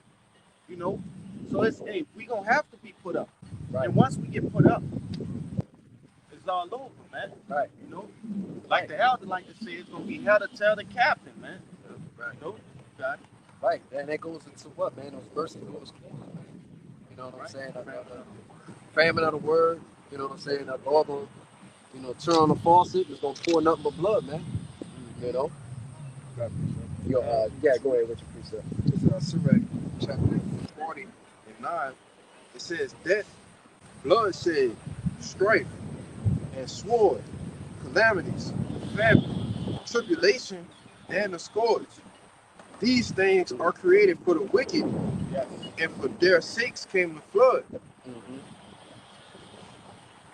So it's, hey, we gonna have to be put up, right? And once we get put up, it's all over, man. Right. Like the elder like to say, it's gonna be hell to tell the captain, man. Right. God. Right. And that goes into what, man? Those verses goes forward, man. You know what I'm saying? Famine of the word. You know what I'm saying? The Lord gonna, turn on the faucet. It's gonna pour nothing but blood, man. You know. Go ahead with your precept. It's Sirach chapter 40:9. It says, death, bloodshed, strife, and sword, calamities, famine, tribulation, and the scourge. These things are created for the wicked, and for their sakes came the flood. Mm-hmm.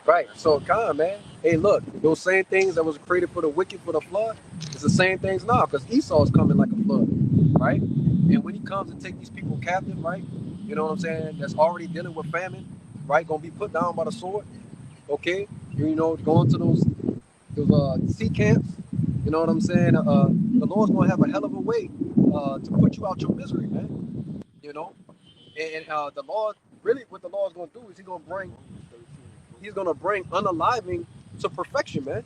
Right. So, man. Hey, look, those same things that was created for the wicked for the flood, it's the same things now, because Esau's coming like a flood, right? And when he comes to take these people captive, right? You know what I'm saying? That's already dealing with famine, right? Gonna be put down by the sword, okay? Going to those sea camps. You know what I'm saying? The Lord's gonna have a hell of a way to put you out your misery, man. You know, and the Lord, really, what the Lord's gonna do is He's gonna bring unaliving to perfection, man.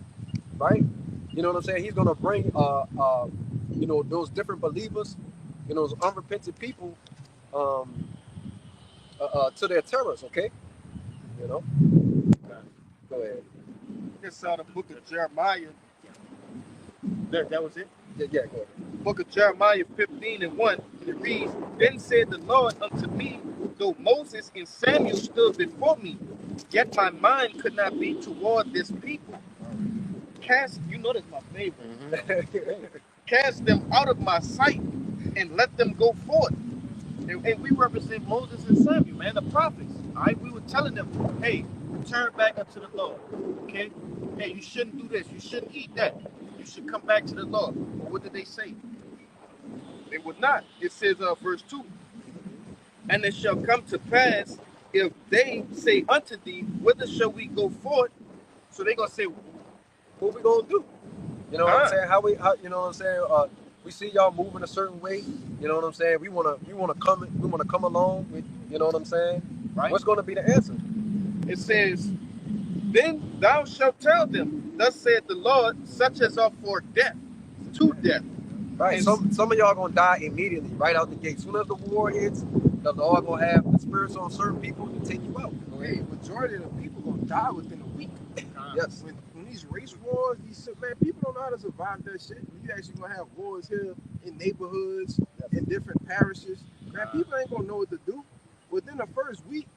Right? You know what I'm saying? He's gonna bring those different believers, those unrepentant people, to their terrors. Okay? You know. Go ahead. Just saw the book of Jeremiah. That was it? Yeah, go ahead. Book of Jeremiah 15:1. And it reads, Then said the Lord unto me, though Moses and Samuel stood before me, yet my mind could not be toward this people. That's my favorite. Mm-hmm. Cast them out of my sight and let them go forth. And we represent Moses and Samuel, man, the prophets. All right, we were telling them, hey, turn back unto the Lord. Okay? Hey, you shouldn't do this. You shouldn't eat that. You should come back to the Lord. But what did they say? They would not. It says, verse 2, And it shall come to pass, if they say unto thee, whither shall we go forth? So they're going to say, what we going to do? You know what I'm saying? You know what I'm saying? We see y'all moving a certain way. You know what I'm saying? We wanna come along with, you know what I'm saying? Right. What's gonna be the answer? It says, Then thou shalt tell them, thus saith the Lord, such as are for death, to death. Right. And some of y'all gonna die immediately, right out the gate. Soon as the war hits, the Lord gonna have the spirits on certain people to take you out. Hey, majority of the people gonna die within a week. Yes. When these race wars, people don't know how to survive that shit. You actually gonna have wars here in neighborhoods, in different parishes. Man, people ain't gonna know what to do. Within the first week,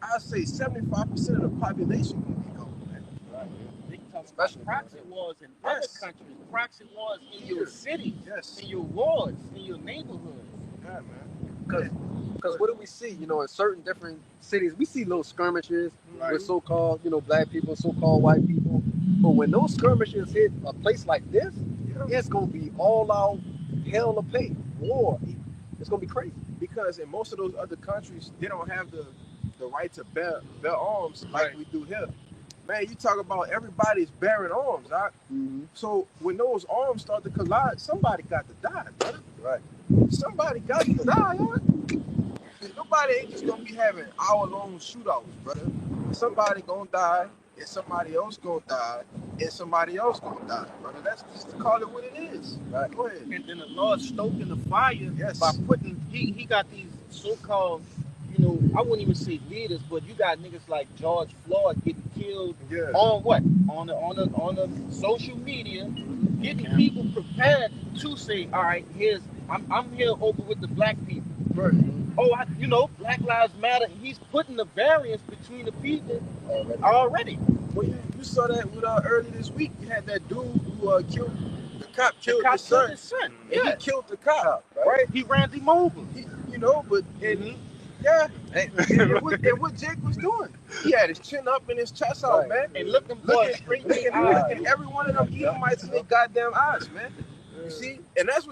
I'd say 75% of the population gonna be gone, man. Right. They can talk about proxy wars in other countries, proxy wars in your cities, in your wards, in your neighborhoods. Yeah, man. Because what do we see? In certain different cities, we see little skirmishes with so-called, black people, so-called white people. But when those skirmishes hit a place like this, it's gonna be all out hell to pay, war. It's gonna be crazy. Because in most of those other countries, they don't have the right to bear arms like we do here. Man, you talk about everybody's bearing arms, right? Mm-hmm. So when those arms start to collide, somebody got to die, brother. Right. Somebody got to die, right? Nobody ain't just gonna be having hour-long shootouts, brother. Somebody gonna die, and somebody else gonna die, and somebody else gonna die, brother. That's just to call it what it is. Right. Go ahead. And then the Lord stoking the fire by putting, he got these so-called, I wouldn't even say leaders, but you got niggas like George Floyd getting killed on what? on the social media, getting people prepared to say, all right, I'm here over with the black people. Right. Oh, Black Lives Matter. He's putting the variance between the people already. Well, you saw that with early this week. You had that dude who killed the cop, killed his son. And Yeah, he killed the cop, right? he ran him over. Yeah, and what Jake was doing, he had his chin up and his chest out, man, and looking straight in the eyes. looking every one of them Edomites in their goddamn eyes, man. You see, and that's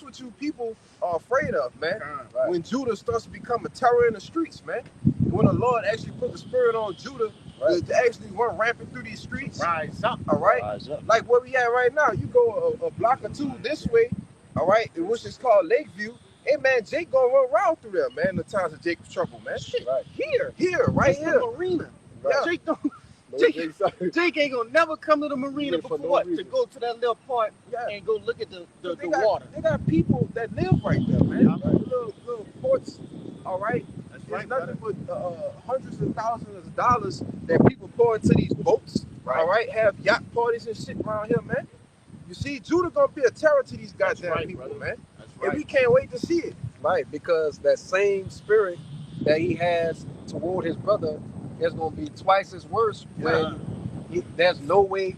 what you people are afraid of, man. When Judah starts to become a terror in the streets, man. When the Lord actually put the spirit on Judah to actually run rampant through these streets. Rise up. All right, Rise up. like where we at right now. You go a block or two this way, all right, which is called Lakeview. Hey man, Jake gonna run around through there, man. The times of Jake's trouble, man. Shit, Here, it's the marina. Right. Jake ain't gonna never come to the marina for before no what? reason. To go to that little part and go look at the water. They got people that live right there, man. Little ports, all right. That's There's nothing but hundreds of thousands of dollars that people pour into these boats, all right. Have yacht parties and shit around here, man. You see, Judah gonna be a terror to these goddamn people, brother. Man. That's And we can't wait to see it. Right, because that same spirit that he has toward his brother is going to be twice as worse when there's no way,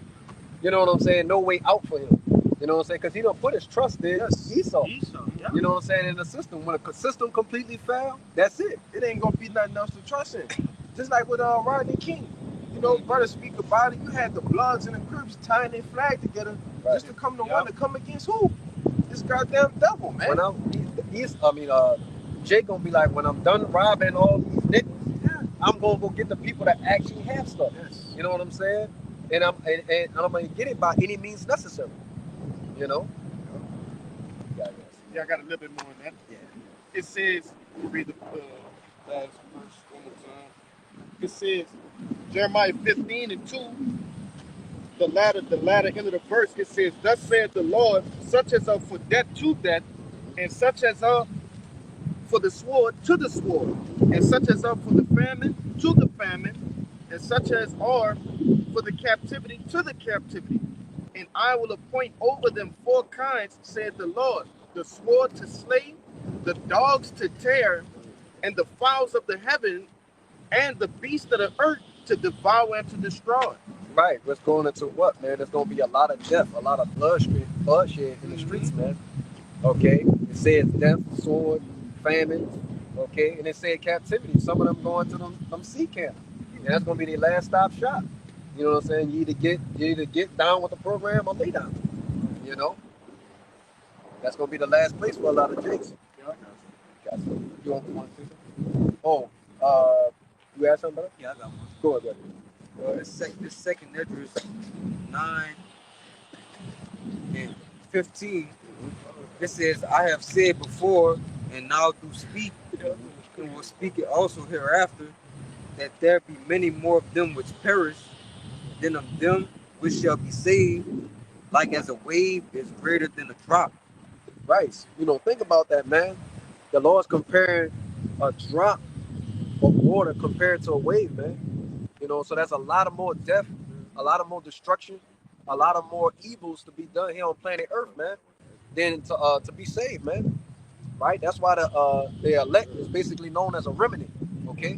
you know what I'm saying, no way out for him. You know what I'm saying? Because he don't put his trust in Esau. Yeah. You know what I'm saying? In the system. When a system completely fails, that's it. It ain't gonna be nothing else to trust in. Just like with Rodney King. You know, brother, speak about it. You had the Bloods and the Crips tying their flag together just to come to one to come against who? This goddamn devil, man. When Jake gonna be like, when I'm done robbing all these niggas, I'm gonna go get the people that actually have stuff. Yes. You know what I'm saying? And I'm gonna get it by any means necessary. You know? Yeah, I got a little bit more on that. Yeah. It says, read the last verse one more time. It says, Jeremiah 15:2, the latter end of the verse, it says, thus saith the Lord, such as are for death to death, and such as are for the sword to the sword, and such as are for the famine to the famine, and such as are for the captivity to the captivity. And I will appoint over them 4 kinds, saith the Lord, the sword to slay, the dogs to tear, and the fowls of the heaven, and the beasts of the earth to devour and to destroy. Right. What's going into what, man? There's gonna be a lot of death, a lot of bloodshed in the streets, man. Okay. It says death, sword, famine. Okay, and it said captivity. Some of them going to them sea camps. And that's gonna be their last stop shop. You know what I'm saying? You either get down with the program or lay down. You know? That's gonna be the last place for a lot of Jakes. Gotcha. You want to say something? Oh, you asked something, brother? Yeah, I got one. Go ahead. This second Esdras 9 and 15. It says, I have said before, and now do speak, and will speak it also hereafter, that there be many more of them which perish than of them which shall be saved, like as a wave is greater than a drop. Right. You know, think about that, man. The Lord's comparing a drop of water compared to a wave, man. You know, so that's a lot of more death, a lot of more destruction, a lot of more evils to be done here on planet Earth, man, than to be saved, man. Right? That's why the elect is basically known as a remnant. Okay.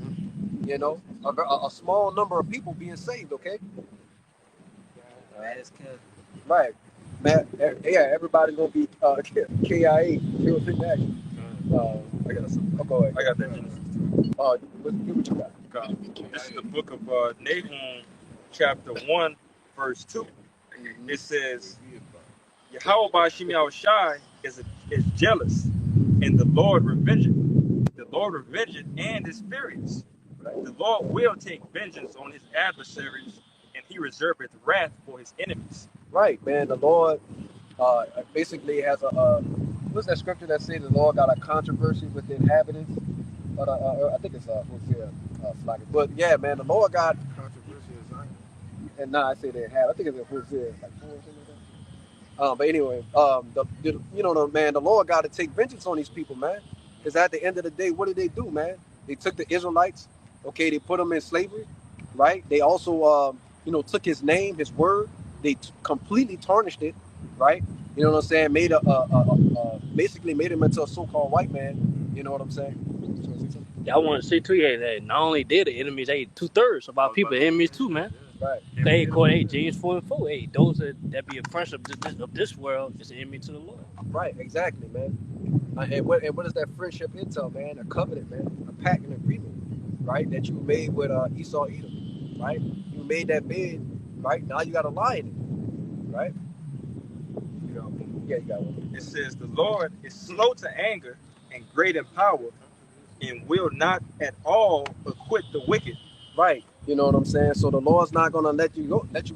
You know, a small number of people being saved. Okay. Right. Man, yeah, everybody's gonna be KIA, killed in action. I got something. Go ahead. I got that. What you got? This is the book of Nahum, chapter 1, verse 2. It says, Yahweh Ba'ashim Yahushai is jealous, and the Lord revengeth. The Lord revengeth and is furious. The Lord will take vengeance on his adversaries, and he reserveth wrath for his enemies. Right, man. The Lord basically has a what's that scripture that says the Lord got a controversy with the inhabitants? But I think it's Hosea, but yeah, man, the Lord got Controversy is Zion. and I say they have. I think it's Hosea like 4 or something like that. But anyway, the Lord got to take vengeance on these people, man. Because at the end of the day, what did they do, man? They took the Israelites. Okay, they put them in slavery, right? They also took his name, his word. They completely tarnished it, right? You know what I'm saying? Made basically made him into a so-called white man. You know what I'm saying? Yeah, I want to see too. Yeah, that not only did the enemies, they 2/3 of our people enemies too, man. Right. Hey, hey, James 4:4. Hey, those that be a friends of this world is an enemy to the Lord. Right. Exactly, man. And what does that friendship entail, man? A covenant, man. A pact, an agreement, right? That you made with Esau, Edom, right? You made that bid, right? Now you got to lie in it, right? You know, Yeah, you got one. it says the Lord is slow to anger and great in power, and will not at all acquit the wicked. Right. You know what I'm saying? So the Lord's not gonna let you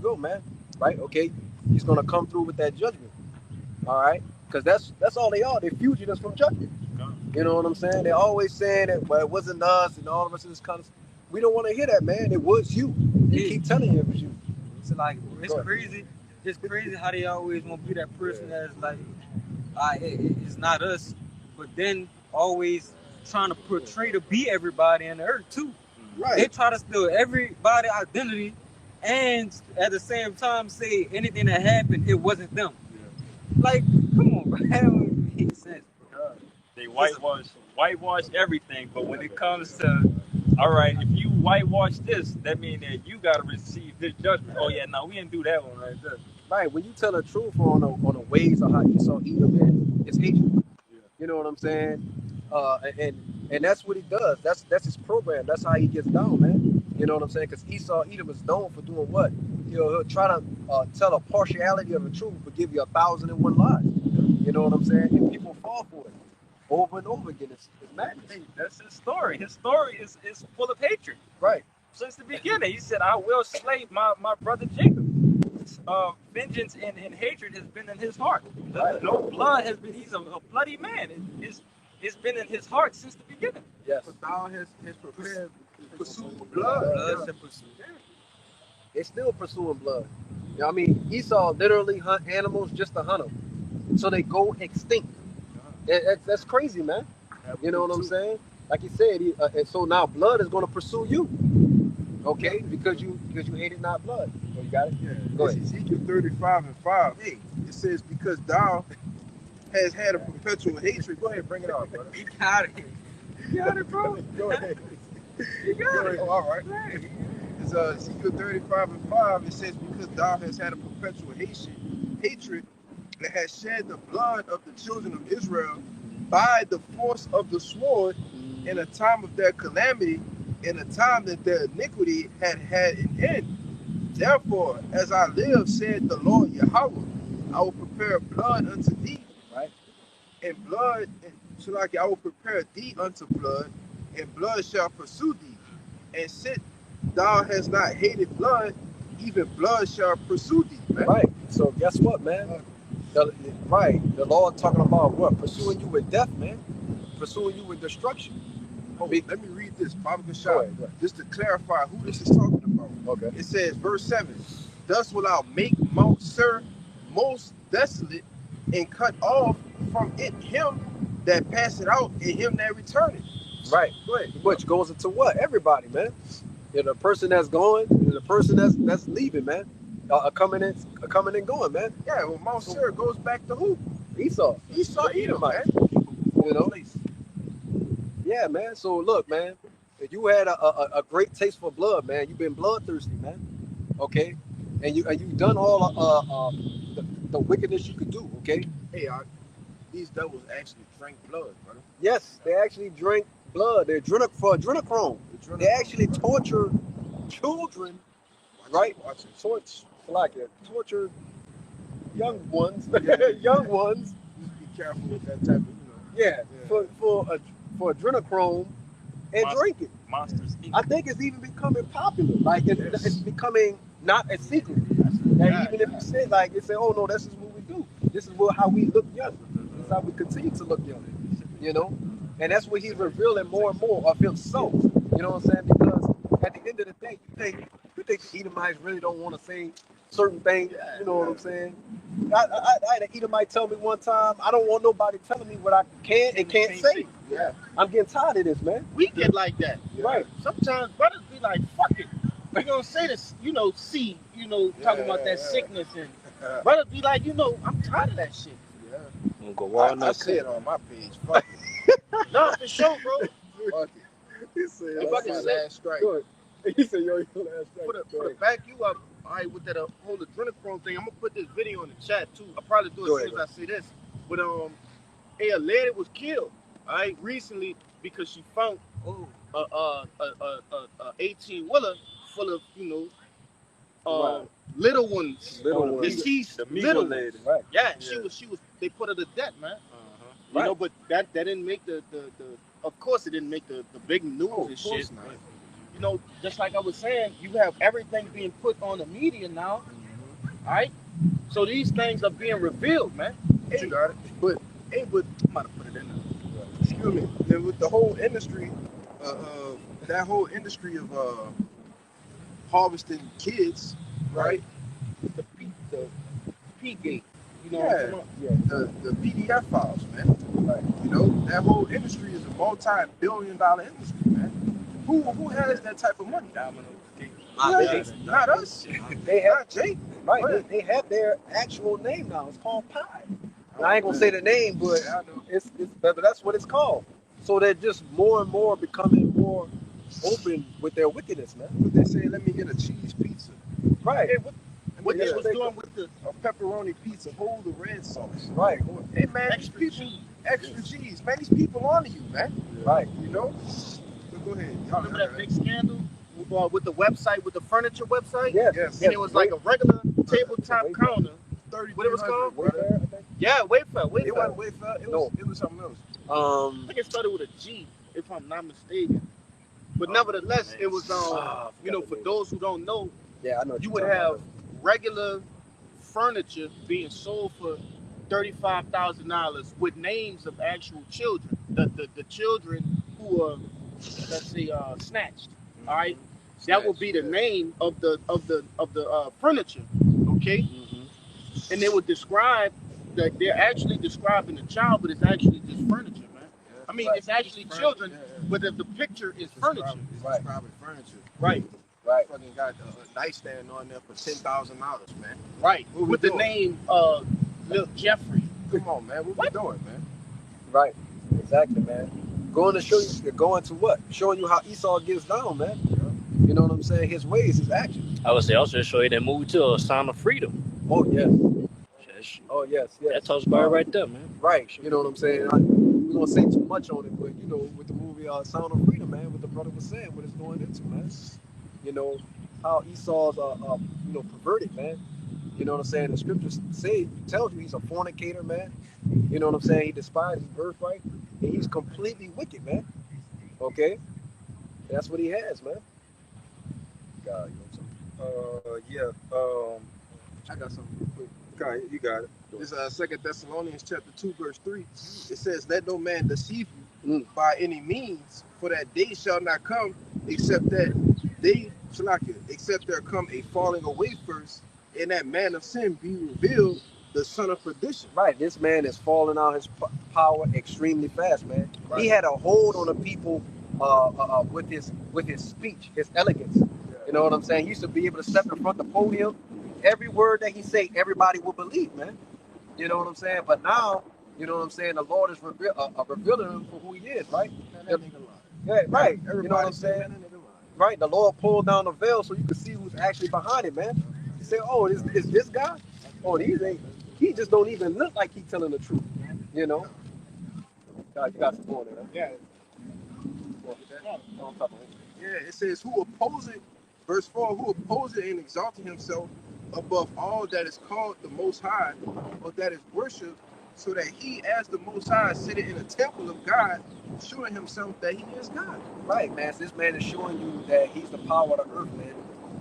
go, man. Right? Okay. He's gonna come through with that judgment. All right. Because that's all they are. They're fugitives from judgment. You know what I'm saying? They're always saying that, well, it wasn't us and all of us in this kind of. We don't want to hear that, man. It was you. They keep telling you it was you. It's like it's crazy. It's crazy how they always want to be that person that's like, it's not us, but then always trying to portray to be everybody in the earth too. Right. They try to steal everybody identity, and at the same time say anything that happened, it wasn't them. Like, come on, bro. That don't make sense. They whitewash everything, but when it comes to, all right, if you whitewash this, that means that you got to receive this judgment. Oh yeah, no, we didn't do that one right there. Right. When you tell the truth on the ways of how Esau Edom is hatred. You know what I'm saying? And that's what he does. That's his program. That's how he gets down, man. You know what I'm saying? Because Esau Edom is known for doing what? He'll try to tell a partiality of the truth, but give you 1,001 lies. You know what I'm saying? And people fall for it over and over again. It's madness. Hey, that's his story. His story is full of hatred. Right. Since the beginning, he said, "I will slay my brother Jacob." Vengeance and hatred has been in his heart. Right. No blood has been. He's a bloody man. It's been in his heart since the beginning. Yes. But thou has prepared pursuit for blood. They're still pursuing blood. You know what I mean? Esau literally hunt animals just to hunt them. So they go extinct. That's crazy, man. You know what I'm saying? Like you said, and so now blood is going to pursue you. Okay? Because you hated not blood. So you got it? Yeah. Go It's ahead. Ezekiel 35:5. Hey, it says, because thou has had a perpetual hatred. Go ahead, bring it out, brother. You got it. You got it, bro. Go ahead. You got it. Oh, all right. It's Ezekiel 35:5. It says, because thou has had a perpetual hatred that has shed the blood of the children of Israel by the force of the sword in a time of their calamity, in a time that their iniquity had an end. Therefore, as I live, said the Lord Yahweh, I will prepare blood unto thee, right? And blood, so like I will prepare thee unto blood, and blood shall pursue thee. And since thou hast not hated blood, even blood shall pursue thee, man. Right. So guess what, man? The Lord talking about what? Pursuing you with death, man. Pursuing you with destruction. Oh, let me read this, Baba Go Kashab, ahead. just to clarify who this is talking about. Okay. It says, verse 7, thus will I make Mount Seir most desolate, and cut off from it him that passeth out, and him that returneth. Right. Go ahead. Which goes into what? Everybody, man. You know, the person that's going and the person that's leaving, man. Coming and going, man. Yeah, well, Mount Seir goes back to who? Esau Edom, man. man. You know? Yeah, man. So look, man, if you had a great taste for blood, man, you've been bloodthirsty, man. Okay? And you've done all the wickedness you could do, okay? Hey, these devils actually drank blood, brother. Yes, they actually drink blood. They're for adrenochrome. They actually torture children, right? Torture young ones, young ones. Just be careful with that type of, Yeah, for adrenochrome and drink it. Monsters. I think it's even becoming popular. Like it's becoming not a secret. And even if you say like, they say, oh no, this is what we do. This is how we look young. This is how we continue to look young. You know, and that's what he's revealing more and more of himself. You know what I'm saying? Because at the end of the day, you think the Edomites really don't want to say certain things. You know what I'm saying? I had an Edomite tell me one time, I don't want nobody telling me what I can and can't say. Yeah. I'm getting tired of this, man. We get like that. Right. Sometimes brothers be like, fuck it. You're gonna say this, see, talking about that sickness and brother be like, I'm tired of that shit. Yeah. I'm gonna go on I that say it on my page. Fuck it. No, for sure, bro. Fuck it. He said If I that's can my say- last strike. Good. He said, yo, your last strike. For the back you up, all right, with that whole adrenochrome thing, I'm gonna put this video in the chat too. I'll probably do it Go as ahead, soon as I see this. But a lady was killed, all right, recently because she found a 18-wheeler full of Right. little ones, Little ones. deceased The little Migo ones. lady. Right. Yeah, Yeah. she was. They put her to death, man. Uh-huh. But that didn't make the. Of course, it didn't make the big news Oh, and of shit. course not. Just like I was saying, you have everything being put on the media now, all right? So these things are being revealed, man. Hey, got it. But I'm about to put it in there. Excuse me. Then with the whole industry, that whole industry of harvesting kids, right? The P gate, Yeah. what I'm talking about? The PDF files, man. Like, that whole industry is a multi-billion-dollar industry, man. Who has that type of money? Not us. They have Not Jake. right. Right. They have their actual name now. It's called Pi. And I ain't gonna say the name, but Yeah, I know. but that's what it's called. So they're just more and more becoming more open with their wickedness, man. But they say, let me get a cheese pizza. Right. Hey, what Yeah, they was they- doing with the A pepperoni pizza, hold the red sauce. Right. Hey man, these extra people, cheese. extra cheese, man. These people on to you, man. Right. But go ahead. Remember that big scandal with the website, with the furniture website? Yes. Yes. And it was like a regular tabletop Wayfair. counter. 30, What it was called? Wayfair, I think. Yeah, Wayfair. It wasn't Wayfair. It was something else. I think it started with a G, if I'm not mistaken. But nevertheless, it was for those who don't know, Yeah, I know. what you you're would talking have about. regular furniture being sold for $35,000 with names of actual children. The children who were, let's say, snatched. All right, that would be the name of the furniture. Okay, and they would describe that they're actually describing the child, but it's actually just furniture, man. I mean, it's actually children, but the picture is furniture. It's Right. describing furniture. Right, Right. Fucking got a nightstand on there for $10,000, man. right. What we With the doing? name Lil Jeffrey. Come on, man. What we doing, man? Right. Exactly, man. Going to show you. Going to what? Showing you how Esau gets down, man. You know what I'm saying? His ways, his actions. I would say also show you that movie too, Sound of Freedom. Oh yes. That's- Oh yes. Yes. That talks about it right there, man. Right. You know what I'm saying? I'm gonna say too much on it, but with the movie Sound of Freedom, man, what the brother was saying, what it's going into, man. How Esau's perverted, man. You know what I'm saying? The scriptures tells you he's a fornicator, man. You know what I'm saying? He despises his birthright, and he's completely wicked, man. Okay, that's what he has, man. God, you know something? I got something real quick. Okay, you got it. This 2 Thessalonians chapter 2, verse 3. It says, let no man deceive you Mm. by any means, for that day shall not come, except there come a falling away first, and that man of sin be revealed, the son of perdition. Right, this man is falling out his power extremely fast, man. Right. He had a hold on the people with his speech, his elegance. You know what I'm saying? He used to be able to step in front of the podium. Every word that he say, everybody will believe, man. You know what I'm saying? But now, you know what I'm saying? The Lord is revealing him for who he is, right? Man, that nigga lied. Yeah, right. Everybody You know what I'm say, saying? man, that nigga lied. Right. The Lord pulled down the veil so you could see who's actually behind it, man. You say, oh, is this guy? Oh, he just don't even look like he's telling the truth. You know? God, you got some more there. Yeah. Yeah, it says, who opposeth, verse 4, who opposeth and exalted himself above all that is called the Most High, or that is worshipped, so that he, as the Most High, sitteth in the temple of God, showing himself that he is God. Right, man. So this man is showing you that he's the power of the earth, man.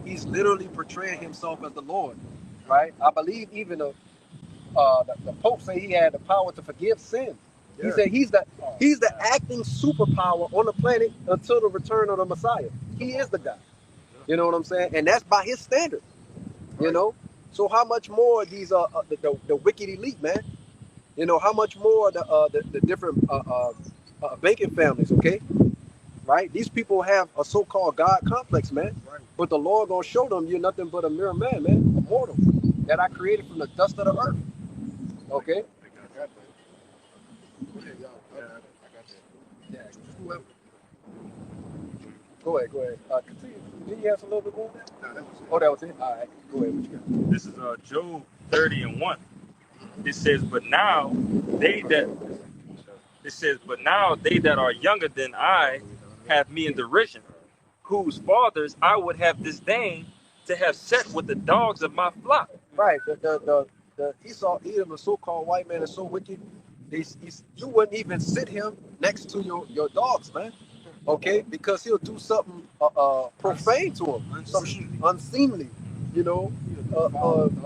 He's literally portraying himself as the Lord, right? I believe even the Pope say he had the power to forgive sin. Yeah. He said he's the acting superpower on the planet until the return of the Messiah. He is the guy. You know what I'm saying? And that's by his standard. You Right. know. So how much more these the wicked elite, man? You know how much more the different banking families, okay? right? These people have a so-called God complex, man. Right. But the Lord gonna show them you're nothing but a mere man, man, a mortal that I created from the dust of the earth. Okay. I got that. Go ahead, y'all. I got that. Yeah. Whoever. Go ahead. Continue. Did you have some little bit more? No, that was it. Oh, that was it. All right. Go ahead. What you got? This is Job 30:1. It says, but now they that are younger than I have me in derision, whose fathers I would have disdained to have set with the dogs of my flock. Right. The Esau, Edom, the so-called white man, is so wicked. You wouldn't even sit him next to your dogs, man. Okay, because he'll do something profane to him, something unseemly. You know,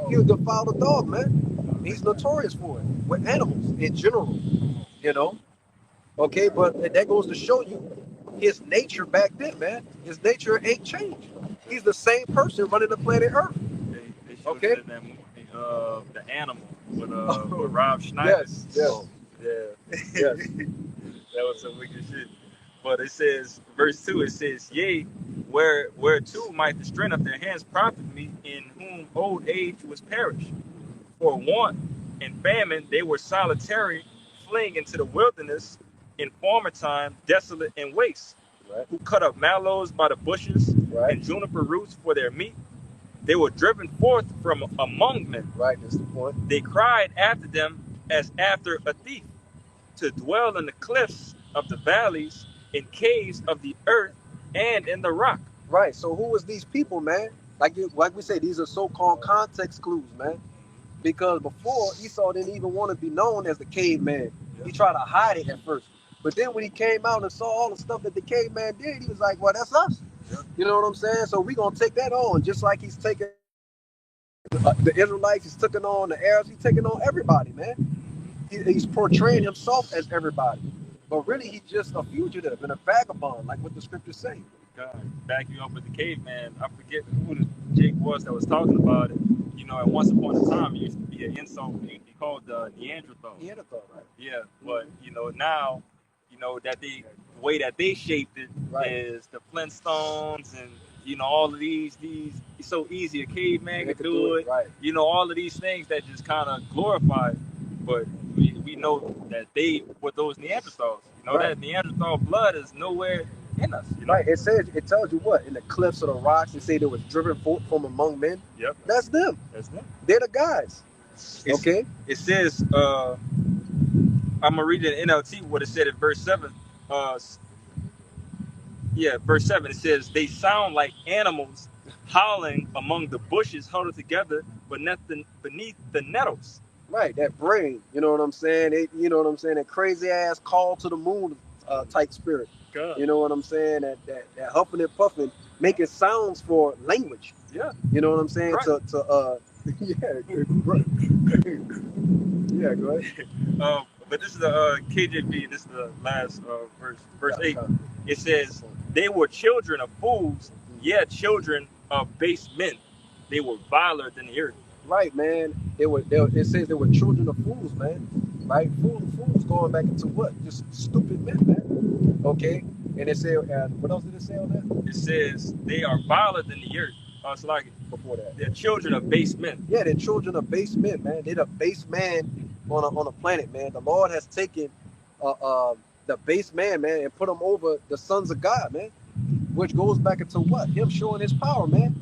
he'll defile the dog, man. He's notorious for it with animals in general. You know. Okay, but that goes to show you his nature back then, man. His nature ain't changed. He's the same person running the planet Earth. They showed Okay. it in that movie, The Animal, with Rob Schneider. Yes. Yeah. Yes. That was some wicked shit. But it says, verse 2, it says, yea, whereto might the strength of their hands profit me, in whom old age was perished. For want and famine they were solitary, fleeing into the wilderness, in former time desolate and waste, Right. who cut up mallows by the bushes, Right. and juniper roots for their meat. They were driven forth from among men. Right. That's the point. They cried after them as after a thief, to dwell in the cliffs of the valleys, in caves of the earth, and in the rock. Right. So who was these people, man? Like we say, these are so-called context clues, man. Because before Esau didn't even want to be known as the caveman. He tried to hide it at first. But then when he came out and saw all the stuff that the caveman did, he was like, well, that's us. You know what I'm saying? So we're going to take that on, just like he's taking the Israelites, he's taking on the Arabs, he's taking on everybody, man. He's portraying himself as everybody. But really, he's just a fugitive and a vagabond, like what the scriptures say. God, back you up with the caveman. I forget who the Jake was that was talking about it. You know, and once upon a time, it used to be an insult. He called Neanderthal. Neanderthal, right? Yeah, but you know now, you know that the way that they shaped it is the Flintstones, and you know all of these. It's so easy. A caveman could do it. Right. You know all of these things that just kind of glorify it. But we know that they were those Neanderthals. You know that Neanderthal blood is nowhere in us. You know? Right. It tells you what? In the cliffs of the rocks, it say they was driven forth from among men. Yep. That's them. That's them. They're the guys. Okay. It says, I'm gonna read it in NLT what it said in verse 7. Verse 7. It says, they sound like animals howling among the bushes huddled together beneath the nettles. Right, that brain, you know what I'm saying? That crazy ass call to the moon type spirit. God. You know what I'm saying? That huffing and puffing, making sounds for language. Yeah. You know what I'm saying? Right. Yeah, go ahead. But this is the KJV. This is the last verse 8. It says, they were children of fools, children of base men. They were viler than the earth. Right, man. It says they were children of fools, man. Right? Fools going back into what? Just stupid men, man. Okay? And it said, what else did it say on that? It says they are viler than the earth. It's like before that. They're children of base men. Yeah, they're children of base men, man. They're the base man on a planet, man. The Lord has taken the base man, and put him over the sons of God, man. Which goes back into what? Him showing his power, man.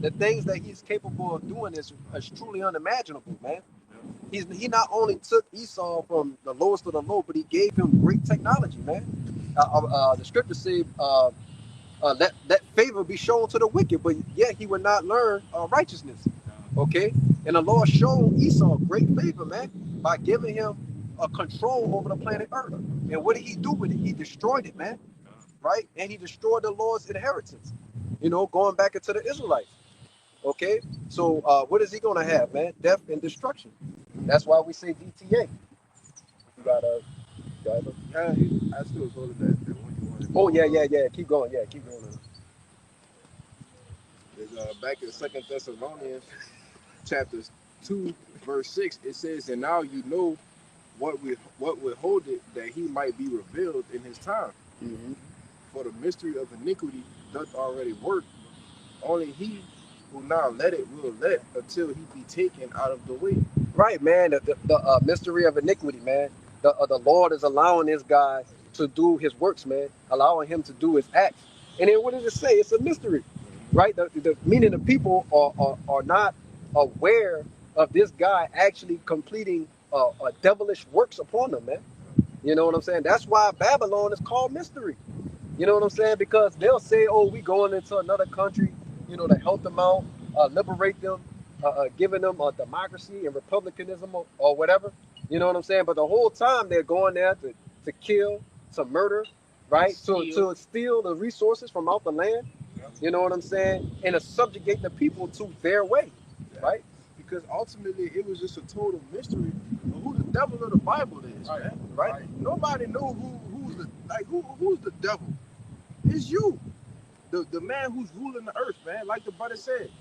The things that he's capable of doing is truly unimaginable, man. He not only took Esau from the lowest of the low, but he gave him great technology, man. The scriptures say, let favor be shown to the wicked, but yet he would not learn righteousness. Okay? And the Lord showed Esau great favor, man, by giving him a control over the planet Earth. And what did he do with it? He destroyed it, man. Right? And he destroyed the Lord's inheritance. You know, going back into the Israelites. Okay? So what is he going to have, man? Death and destruction. That's why we say DTA. You got I still was holding that one you wanted. Oh, yeah. Keep going. Yeah, keep going. It's, back in 2 Thessalonians chapter 2, verse 6, it says, and now you know what withholdeth that he might be revealed in his time. Mm-hmm. For the mystery of iniquity doth already work. Only he who now let it will let until he be taken out of the way. Right, man. The mystery of iniquity, man. The Lord is allowing this guy to do his works, man. Allowing him to do his acts. And then what does it say? It's a mystery, right? Meaning the people are not aware of this guy actually completing devilish works upon them, man. You know what I'm saying? That's why Babylon is called mystery. You know what I'm saying? Because they'll say, "Oh, we going into another country, to help them out, liberate them, giving them a democracy and republicanism or whatever." You know what I'm saying? But the whole time they're going there to kill, to murder, right? To steal the resources from out the land. You know what I'm saying? And to subjugate the people to their way, right? Because ultimately it was just a total mystery of who the devil of the Bible is, man. Right? Nobody know who's the devil. It's you, the man who's ruling the earth, man. Like the brother said,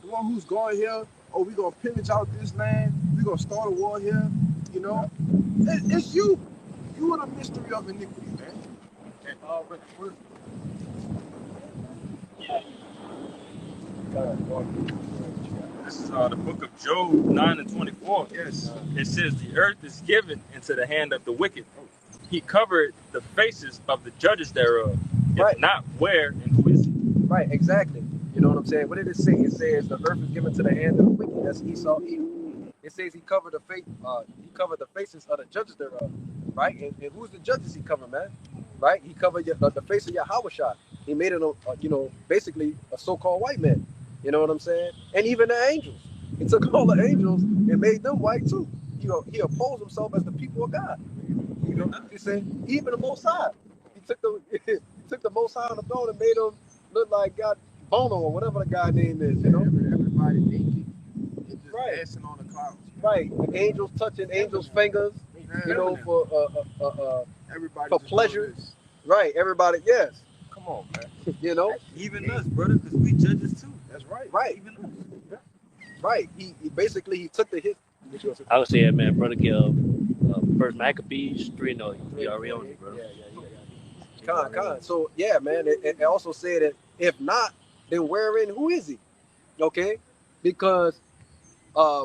the one who's going here. Oh, we gonna pillage out this land. We gonna start a war here. You know, it's you. You are the mystery of iniquity, man. This is the book of Job 9:24. Yes. It says, "The earth is given into the hand of the wicked. He covered the faces of the judges thereof. Right. If not, where and who is he?" Right, exactly. You know what I'm saying? What did it say? It says the earth is given to the hand of the wicked. That's Esau evil. It says he covered the faces of the judges thereof. Right? And who's the judges he covered, man? Right? He covered the face of Yahweh. He made it basically a so-called white man. You know what I'm saying? And even the angels. He took all the angels and made them white too. He opposed himself as the people of God. You know, he said, even the Most High. He took the Most High on the throne and made him look like God Bono or whatever the guy name is. You know, everybody naked, and just right, dancing on the clouds. Right, the angels touching angels' fingers. You know, everybody for pleasure. Right, everybody. Yes. Come on, man. You know, Even us, brother, because we judges too. That's right. Right. Even us. Right. He basically took the hit. I would say, man, brother, give First Maccabees 3. You already on it, bro. Yeah. Con. So yeah, man. It also said that if not, then wherein who is he? Okay, because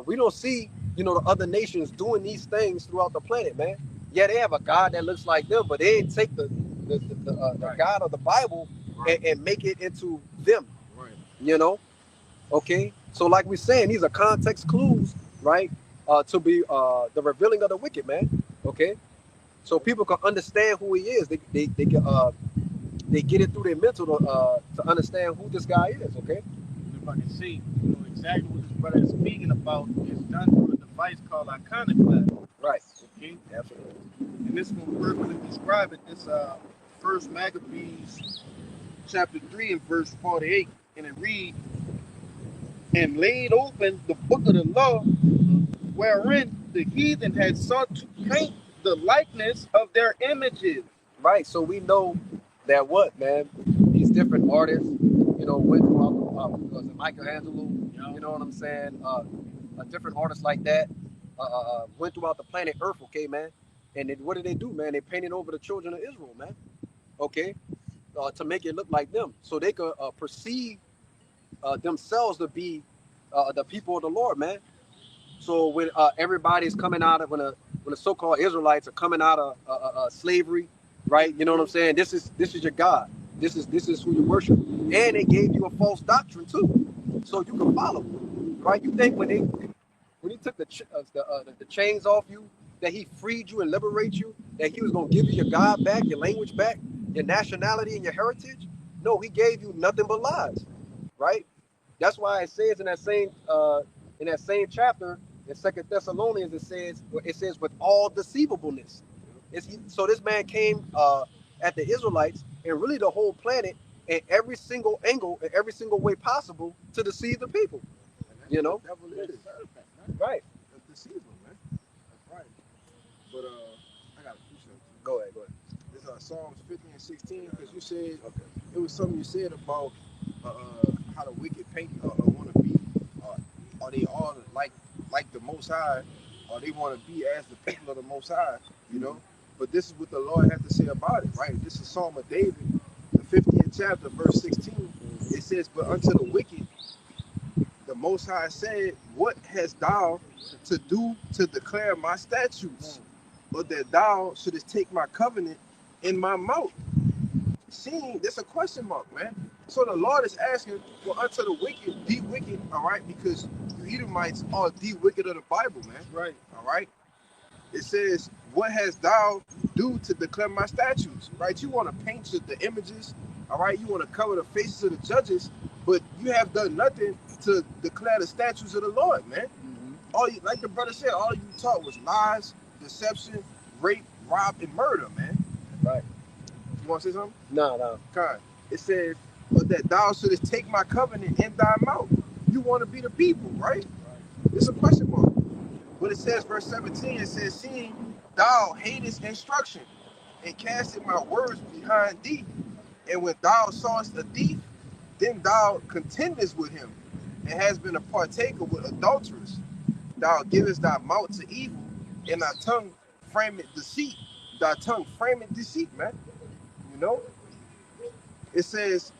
we don't see the other nations doing these things throughout the planet, man. Yeah, they have a God that looks like them, but they didn't take the God of the Bible and make it into them. Right. You know. Okay, so like we're saying, these are context clues, right? To be the revealing of the wicked, man. Okay, so people can understand who he is. They get it through their mental to understand who this guy is. Okay. If I can see, exactly what this brother is speaking about is done through a device called iconoclast. Right. Okay. Absolutely. And this will perfectly describe it. This First Maccabees chapter 3 and verse 48, and it reads, "And laid open the book of the law, wherein the heathen had sought to paint the likeness of their images." Right. So we know that what, man, these different artists, went throughout was it Michelangelo? You know what I'm saying? Different artists like that went throughout the planet Earth. Okay, man. And what did they do, man? They painted over the children of Israel, man. Okay, to make it look like them, so they could perceive themselves to be the people of the Lord, man. So when everybody's coming out of when the so-called Israelites are coming out of slavery, right? You know what I'm saying? This is your God. This is who you worship, and they gave you a false doctrine too, so you can follow, right? You think when he took the chains off you, that he freed you and liberated you, that he was gonna give you your God back, your language back, your nationality and your heritage? No, he gave you nothing but lies, right? That's why it says in that same chapter in Second Thessalonians, it says with all deceivableness. So this man came at the Israelites and really the whole planet in every single angle, in every single way possible to deceive the people. You know, right? That's deceivable, man. That's right. But I got a few something. Go ahead. This Psalms 50 and 16, because you said it was something you said about how the wicked paint want to be. Are they all like the Most High, or they want to be as the people of the Most High? You know. But this is what the Lord has to say about it, right? This is Psalm of David, the 50th chapter, verse 16, it says, "But unto the wicked, the Most High said, What hast thou to do to declare my statutes, or that thou shouldest take my covenant in my mouth?" Seeing, there's a question mark, man. So the Lord is asking, well, unto the wicked, the wicked, all right, because you Edomites are the wicked of the Bible, man. Right. All right. It says, "What hast thou do to declare my statutes?" Right? You want to paint the images, all right? You want to cover the faces of the judges, but you have done nothing to declare the statutes of the Lord, man. All you, like the brother said, all you taught was lies, deception, rape, rob, and murder, man. Right. You want to say something? No. God. It says, "But that thou shouldest take my covenant in thy mouth." You want to be the people, right? It's a question mark. But it says, verse 17, it says, "Seeing thou hatest instruction, and casted my words behind thee, and when thou sawest a thief, then thou contendest with him, and hast been a partaker with adulterers. Thou givest thy mouth to evil, and thy tongue frameth deceit." Thy tongue frameth deceit, man. You know? It says,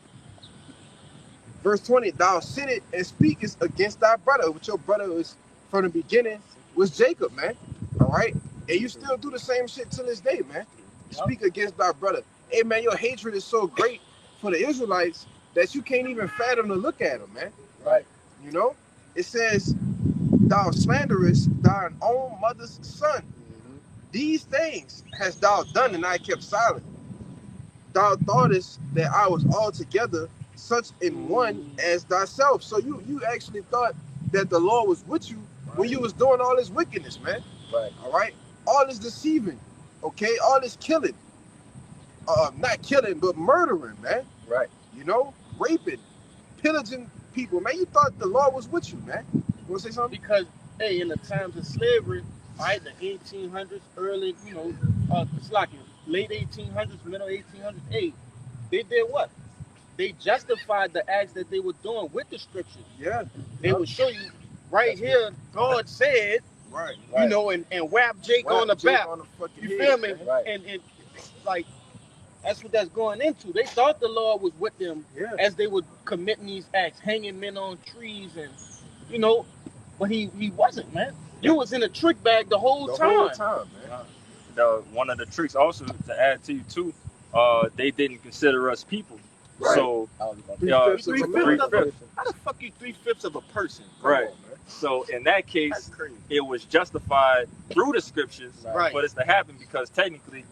verse 20, "Thou sittest and speakest against thy brother," which your brother was from the beginning was Jacob, man. All right? And you still do the same shit to this day, man. Speak against thy brother. Hey, man, your hatred is so great for the Israelites that you can't even fathom to look at them, man. Right. You know? It says, "Thou slanderest thine own mother's son. These things hast thou done, and I kept silent. Thou thoughtest that I was altogether such in one as thyself." So you actually thought that the Lord was with you when you was doing all this wickedness, man. Right. All right? All this deceiving, okay? All this killing. Not killing, but murdering, man. Right. You know? Raping, pillaging people, man. You thought the Lord was with you, man. You want to say something? Because, hey, in the times of slavery, right, the 1800s, early, it's like late 1800s, middle 1800s, hey, they did what? They justified the acts that they were doing with the scriptures. Yeah. They would show you right here, God said, Right. you know, and whap Jake on the back. You feel me? Man. Right. And like, that's what that's going into. They thought the Lord was with them Yeah. as they were committing these acts, hanging men on trees, and you know, but he wasn't, man. You was in a trick bag the whole The time. whole time, man. One of the tricks also to add to you too, they didn't consider us people. Right. So Three-fifths of a Three-fifths man. of how the fuck you 3/5 of a person? Come right. on, man. So in that That's case, crazy. it was justified through the scriptures Right. for this to happen because technically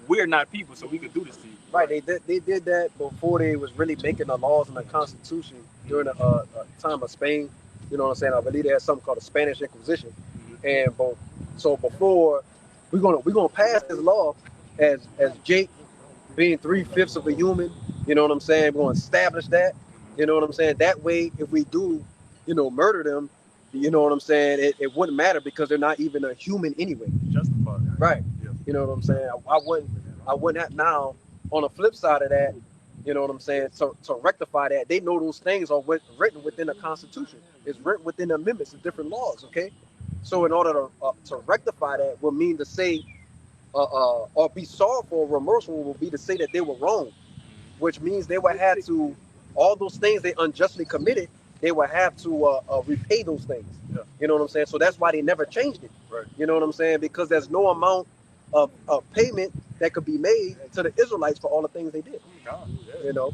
we're not people, so we could do this to you. Right. They did that before they was really making the laws and the Constitution during the time of Spain. You know what I'm saying? I believe they had something called the Spanish Inquisition. And so before we're gonna pass this law as Jake being 3/5 of a human. You know what I'm saying? We're gonna establish that. You know what I'm saying? That way, if we do, murder them, you know what I'm saying? It wouldn't matter because they're not even a human anyway. Justified. Right. Yeah. You know what I'm saying? I wouldn't have now. On the flip side of that, you know what I'm saying? To rectify that, they know those things are written within the Constitution. It's written within the amendments and different laws. Okay. So in order to rectify that, would mean to say, or be sorrowful or remorseful, will be to say that they were wrong, which means they would have to, all those things they unjustly committed, they would have to repay those things. Yeah. You know what I'm saying? So that's why they never changed it. Right. You know what I'm saying? Because there's no amount of payment that could be made to the Israelites for all the things they did. You know?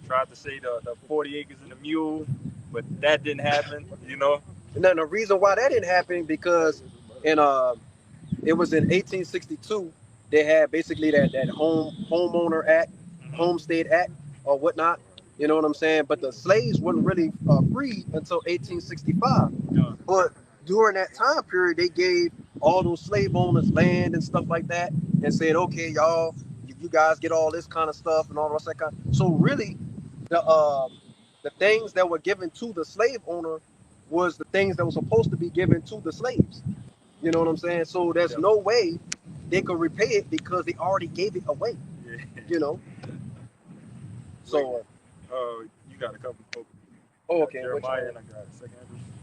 Tried to say the 40 acres and a mule, but that didn't happen, you know? And then the reason why that didn't happen, because it was in 1862, they had basically that homeowner act, homestead act, or whatnot. You know what I'm saying? But the slaves weren't really free until 1865. Yeah. But during that time period, they gave all those slave owners land and stuff like that, and said, "Okay, y'all, you guys get all this kind of stuff and all that kind." So really, the things that were given to the slave owner was the things that were supposed to be given to the slaves. You know what I'm saying? So there's no way they could repay it because they already gave it away. Yeah. You know. So. You got a couple. Oh, okay. Jeremiah, and I got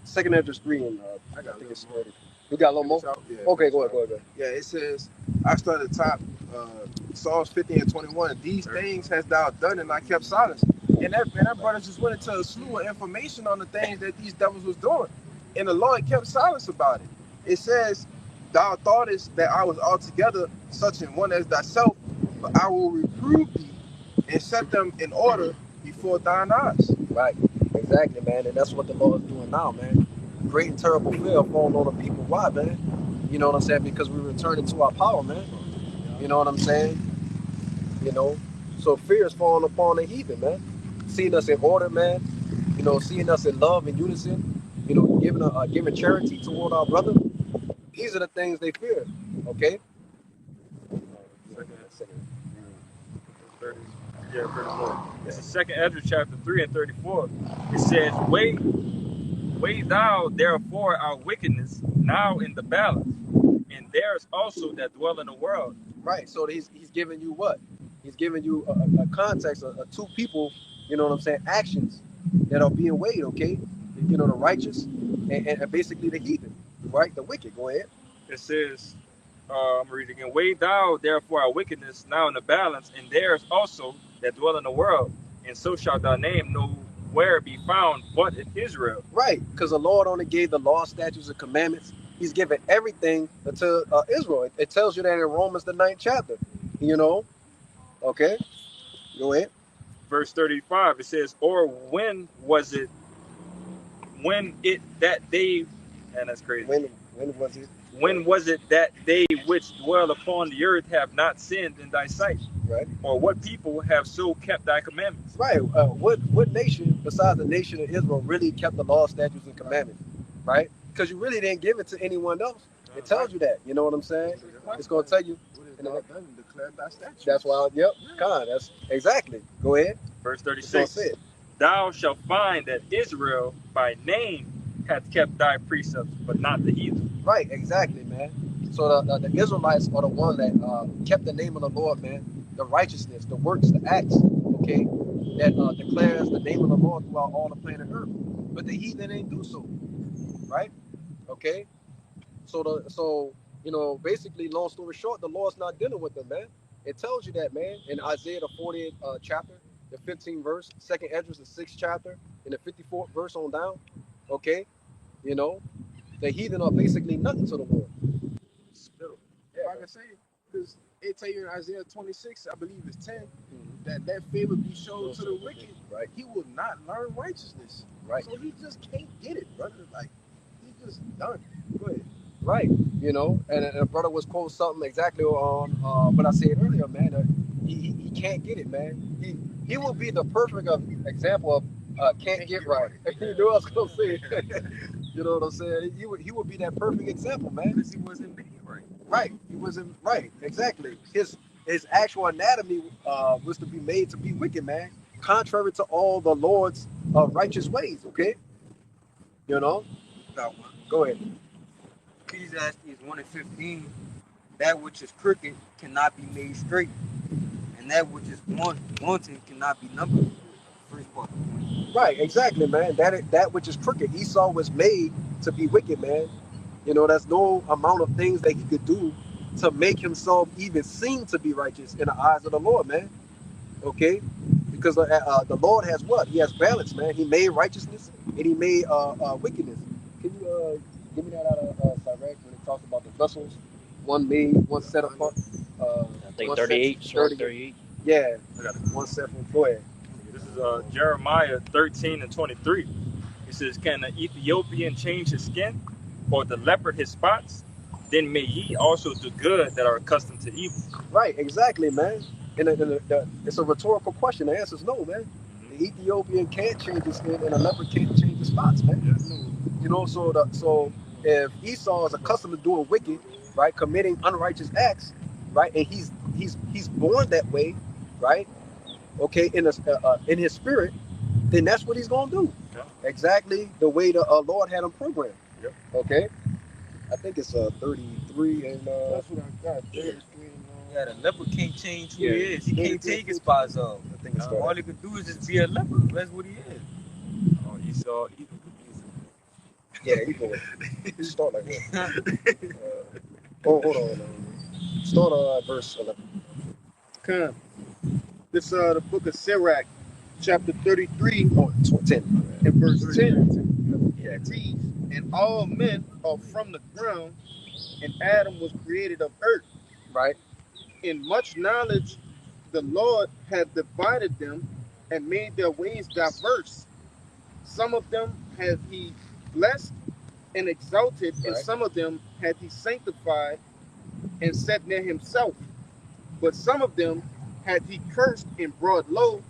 Second Esdras 3, and I got think it's a little more. we got a little more. Yeah. Okay, go ahead. Yeah, it says, I start at the top, Psalms 50 and 21. These things hast thou done, and I kept silence. And that brother just went into a slew of information on the things that these devils was doing. And the Lord kept silence about it. It says, thou thoughtest that I was altogether such an one as thyself, but I will reprove thee and set them in order before thine eyes. Right. Exactly, man. And that's what the Lord is doing now, man. Great and terrible fear falling on the people. Why, man? You know what I'm saying? Because we returning to our power, man. You know what I'm saying? You know? So fear is falling upon the heathen, man. Seeing us in order, man. You know, seeing us in love and unison. You know, giving charity toward our brother. These are the things they fear. Okay? Yeah, 34. It's the second Ezra chapter 3 and 34. It says, weigh thou therefore our wickedness now in the balance, and there's also that dwell in the world. Right. So he's giving you what? He's giving you a context of two people, you know what I'm saying, actions that are being weighed, okay? You know, the righteous and basically the heathen, right? The wicked. Go ahead. It says, I'm reading again, weigh thou therefore our wickedness now in the balance, and there's also that dwell in the world, and so shall thy name nowhere be found but in Israel. Right, because the Lord only gave the law, statutes, and commandments. He's given everything to Israel. It tells you that in Romans, the 9th chapter, you know? Okay, go ahead. Verse 35, it says, or when it that they, and that's crazy. When was it? When was it that they which dwell upon the earth have not sinned in thy sight? Right. Or what people have so kept thy commandments? Right. What nation besides the nation of Israel really kept the law, statutes, and commandments? Right? Because you really didn't give it to anyone else. It tells you that. You know what I'm saying? It's going to tell you. That's why. Yep. Con. That's exactly. Go ahead. Verse 36. Thou shalt find that Israel by name hath kept thy precepts, but not the heathen. Right. Exactly, man. So the Israelites are the one that kept the name of the Lord, man. The righteousness, the works, the acts, okay, that declares the name of the Lord throughout all the planet Earth. But the heathen ain't do so, right? Okay. So you know, basically, long story short, the Lord's not dealing with them, man. It tells you that, man, in Isaiah the 40th chapter, the 15th verse, second Ezra the 6th chapter, in the 54th verse on down. Okay, you know, the heathen are basically nothing to the Lord. Yeah, I can say, because it tell you in Isaiah 26, I believe it's 10, that favor be shown to the wicked. Right. He will not learn righteousness. Right. So he just can't get it, brother. Like, he's just done. Go ahead. Right, you know, and a brother was quoting something exactly on what I said earlier, man. He can't get it, man. He will be the perfect example of can't get right. You know what I was gonna say? You know what I'm saying? He would be that perfect example, man. Because he wasn't made right. Right, he wasn't right. Exactly. His actual anatomy was to be made to be wicked, man, contrary to all the Lord's righteous ways. Okay, you know. Got one. Go ahead. Ecclesiastes 1 and 15, that which is crooked cannot be made straight, and that which is wanting cannot be numbered. First part. Right, exactly, man. That which is crooked. Esau was made to be wicked, man. You know, there's no amount of things that he could do to make himself even seem to be righteous in the eyes of the Lord, man. Okay? Because the Lord has what? He has balance, man. He made righteousness and he made wickedness. Can you give me that out of Sirach when it talks about the vessels? One made, one set apart. I think 38. 38. Yeah, one set from. Go ahead. This is Jeremiah 13 and 23. It says, can the Ethiopian change his skin, or the leopard his spots? Then may ye also do good that are accustomed to evil. Right, exactly, man. And it's a rhetorical question. The answer is no, man. The Ethiopian can't change his skin, and a leopard can't change his spots, man. Yes. You know, so if Esau is accustomed to doing wicked, right, committing unrighteous acts, right, and he's born that way, right, okay, in his spirit, then that's what he's gonna do. Okay. Exactly the way the Lord had him programmed. Yep. Okay. I think it's 33 and That's what I got. Yeah, the leopard can't change who Yeah. he is. He can't take his spots off. I think it's All he can do is just be a leopard. That's what he is. Oh, Esau. yeah, he can start like that. Hold on. Start verse 11. Come. This the book of Sirach, chapter 33, 10. and verse 10. Yeah, it reads, and all men are from the ground, and Adam was created of earth. Right. In much knowledge, the Lord hath divided them and made their ways diverse. Some of them hath he blessed and exalted, and Right. some of them hath he sanctified and set near himself. But some of them hath he cursed and brought low,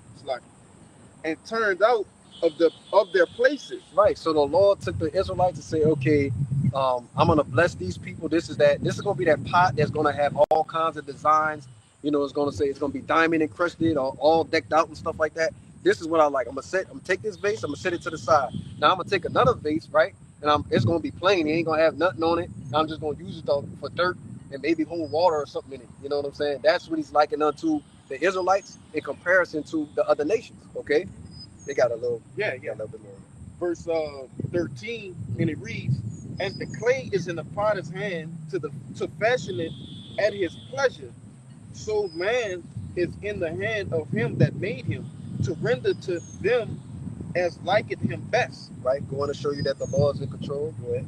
and turned out of their places. Right. So the Lord took the Israelites to say, okay, I'm gonna bless these people. This is that. This is gonna be that pot that's gonna have all kinds of designs. You know, it's gonna say it's gonna be diamond encrusted or all decked out and stuff like that. This is what I like. I'm gonna take this vase. I'm gonna set it to the side. Now I'm gonna take another vase, right? And it's gonna be plain. It ain't gonna have nothing on it. I'm just gonna use it for dirt and maybe hold water or something in it. You know what I'm saying? That's what he's liking unto the Israelites in comparison to the other nations. Okay, they got a little, Yeah. got a little bit more. Verse 13, and it reads, as the clay is in the potter's hand to fashion it at his pleasure, so man is in the hand of him that made him, to render to them as liketh him best. Right, going to show you that the Lord's in control. Go ahead.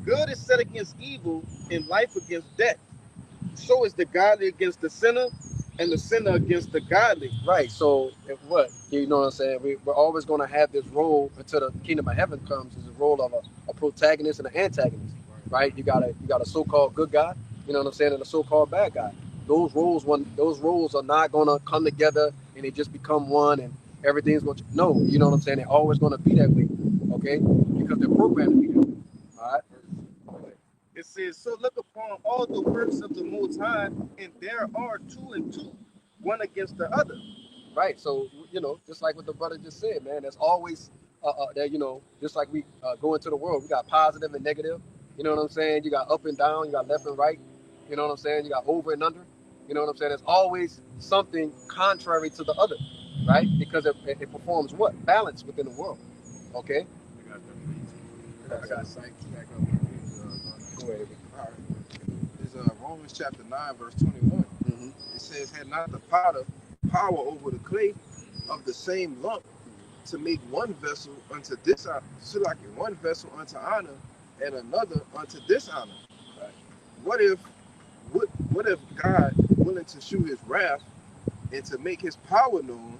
Good is set against evil, and life against death. So is the godly against the sinner, and the sinner against the godly. Right. So what? You know what I'm saying? We're always going to have this role until the kingdom of heaven comes. Is the role of a protagonist and an antagonist. Right. You got a so-called good guy. You know what I'm saying? And a so-called bad guy. Those roles are not going to come together and they just become one and everything's going to. No. You know what I'm saying? They're always going to be that way. Okay. Because they're programmed to be that way. All right. It says, so look upon all the works of the Most High, and there are two and two, one against the other. Right. So, you know, just like what the brother just said, man, there's always that, you know, just like we go into the world, we got positive and negative. You know what I'm saying? You got up and down, you got left and right. You know what I'm saying? You got over and under. You know what I'm saying? There's always something contrary to the other, right? Because it performs what? Balance within the world. Okay? I got psyched back up. Go ahead. All right. It's Romans chapter 9, verse 21. Mm-hmm. It says, had not the potter power over the clay of the same lump to make one vessel unto dishonor, so like one vessel unto honor and another unto dishonor. Right. What if God, willing to shew his wrath and to make his power known,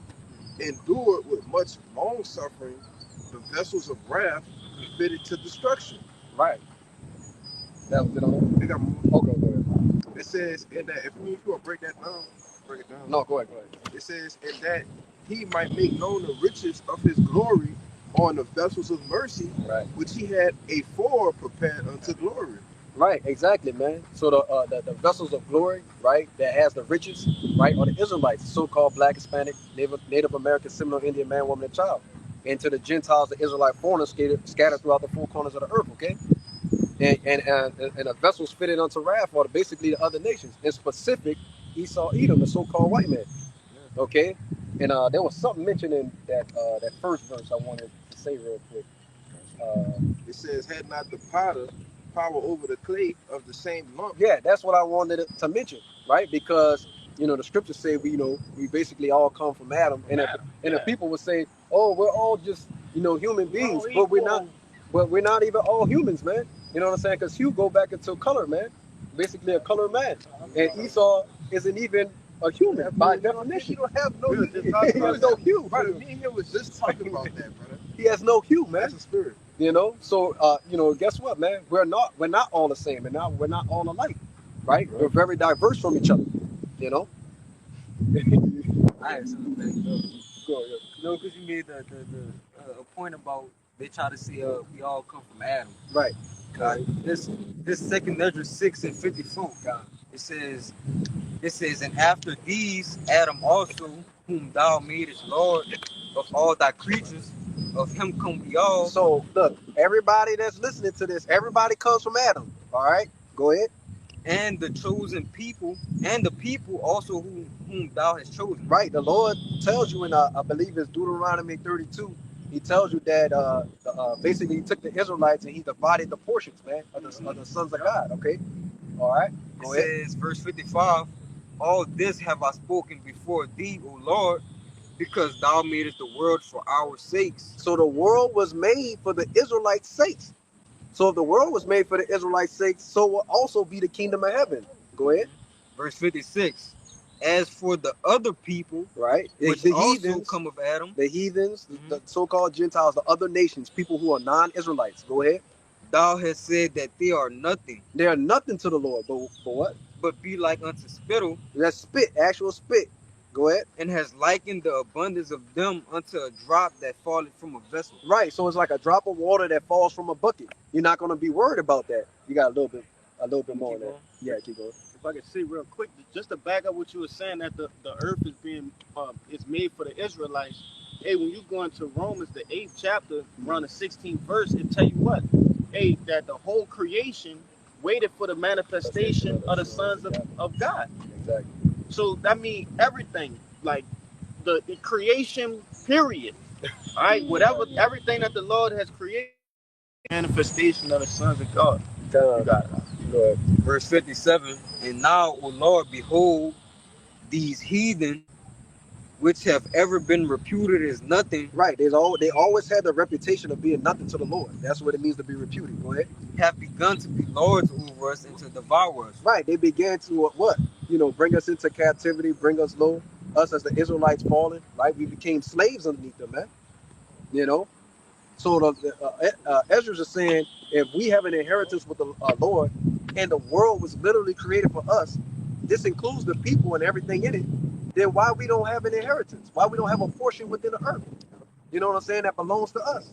endured with much long suffering the vessels of wrath fitted to destruction? Right. That was it on that? They got more. Okay, go ahead. It says, in that, if you want to break that down, break it down. No, go ahead. It says, in that he might make known the riches of his glory on the vessels of mercy, Right. which he had afore prepared unto glory. Right, exactly, man. So the vessels of glory, right, that has the riches, right, are the Israelites, so-called Black, Hispanic, Native American, Seminole, Indian, man, woman, and child. And to the Gentiles, the Israelite foreigners scattered throughout the four corners of the earth, okay? And the vessels fitted unto wrath are basically the other nations. In specific, Esau, Edom, the so-called white man, okay? And there was something mentioned in that first verse I wanted to say real quick. It says, had not the potter power over the clay of the same lump. Yeah, that's what I wanted to mention, right? Because you know the scriptures say we basically all come from Adam, and the people would say, oh, we're all just human beings, but we're not even all humans, man. You know what I'm saying? Because Hugh go back into color, man, basically a colored man, and Esau isn't even a human by definition. You don't have no. He has no hue. Brother, me and him was just talking about that, brother. He has no hue, man. That's a spirit. So guess what, man? We're not all the same, and we're not all alike, right? We're very diverse from each other, I have something. Because you made the a point about they try to say we all come from Adam. right? This second Ezra 6:54, it says, and after these Adam also, whom thou madest Lord of all thy creatures, of him come we all. So look, everybody that's listening to this, everybody comes from Adam. All right, go ahead. And the chosen people, and the people also whom thou hast chosen. Right, the Lord tells you in I believe it's Deuteronomy 32. He tells you that basically he took the Israelites and he divided the portions, man, of the sons of God. Okay, all right, It says, verse 55, All this have I spoken before thee, O Lord, because thou madest the world for our sakes. So the world was made for the Israelites' sakes. So if the world was made for the Israelites' sakes, so will also be the kingdom of heaven. Go ahead. Verse 56. As for the other people, Right? which The also heathens, come of Adam, the heathens, the so-called Gentiles, the other nations, people who are non-Israelites. Go ahead. thou hast said that they are nothing, They are nothing to the Lord, but what? but be like unto spittle, That's spit, actual spit. Go ahead. and has likened the abundance of them unto a drop that falleth from a vessel. Right. So it's like a drop of water that falls from a bucket. You're not going to be worried about that. You got a little bit more on that. Yeah, keep going. If I could say real quick, just to back up what you were saying, that the earth is being is made for the Israelites. Hey, when you go into Romans, the 8th chapter, around the 16th verse, it tell you what? Hey, that the whole creation waited for the manifestation of the sons of God. Exactly. So that means everything, like the creation, period. All right, whatever, everything that the Lord has created, manifestation of the sons of God. You got it. Go ahead. Verse 57. And now, O Lord, behold, these heathen, which have ever been reputed as nothing, Right. They always had the reputation of being nothing to the Lord. That's what it means to be reputed. Go ahead. have begun to be lords over us and to devour us. Right. They began to what? Bring us into captivity, bring us low. Us as the Israelites fallen, right? We became slaves underneath them, man. So Ezra's is saying, if we have an inheritance with the Lord, and the world was literally created for us, this includes the people and everything in it, then why we don't have an inheritance? Why we don't have a portion within the earth? You know what I'm saying? That belongs to us.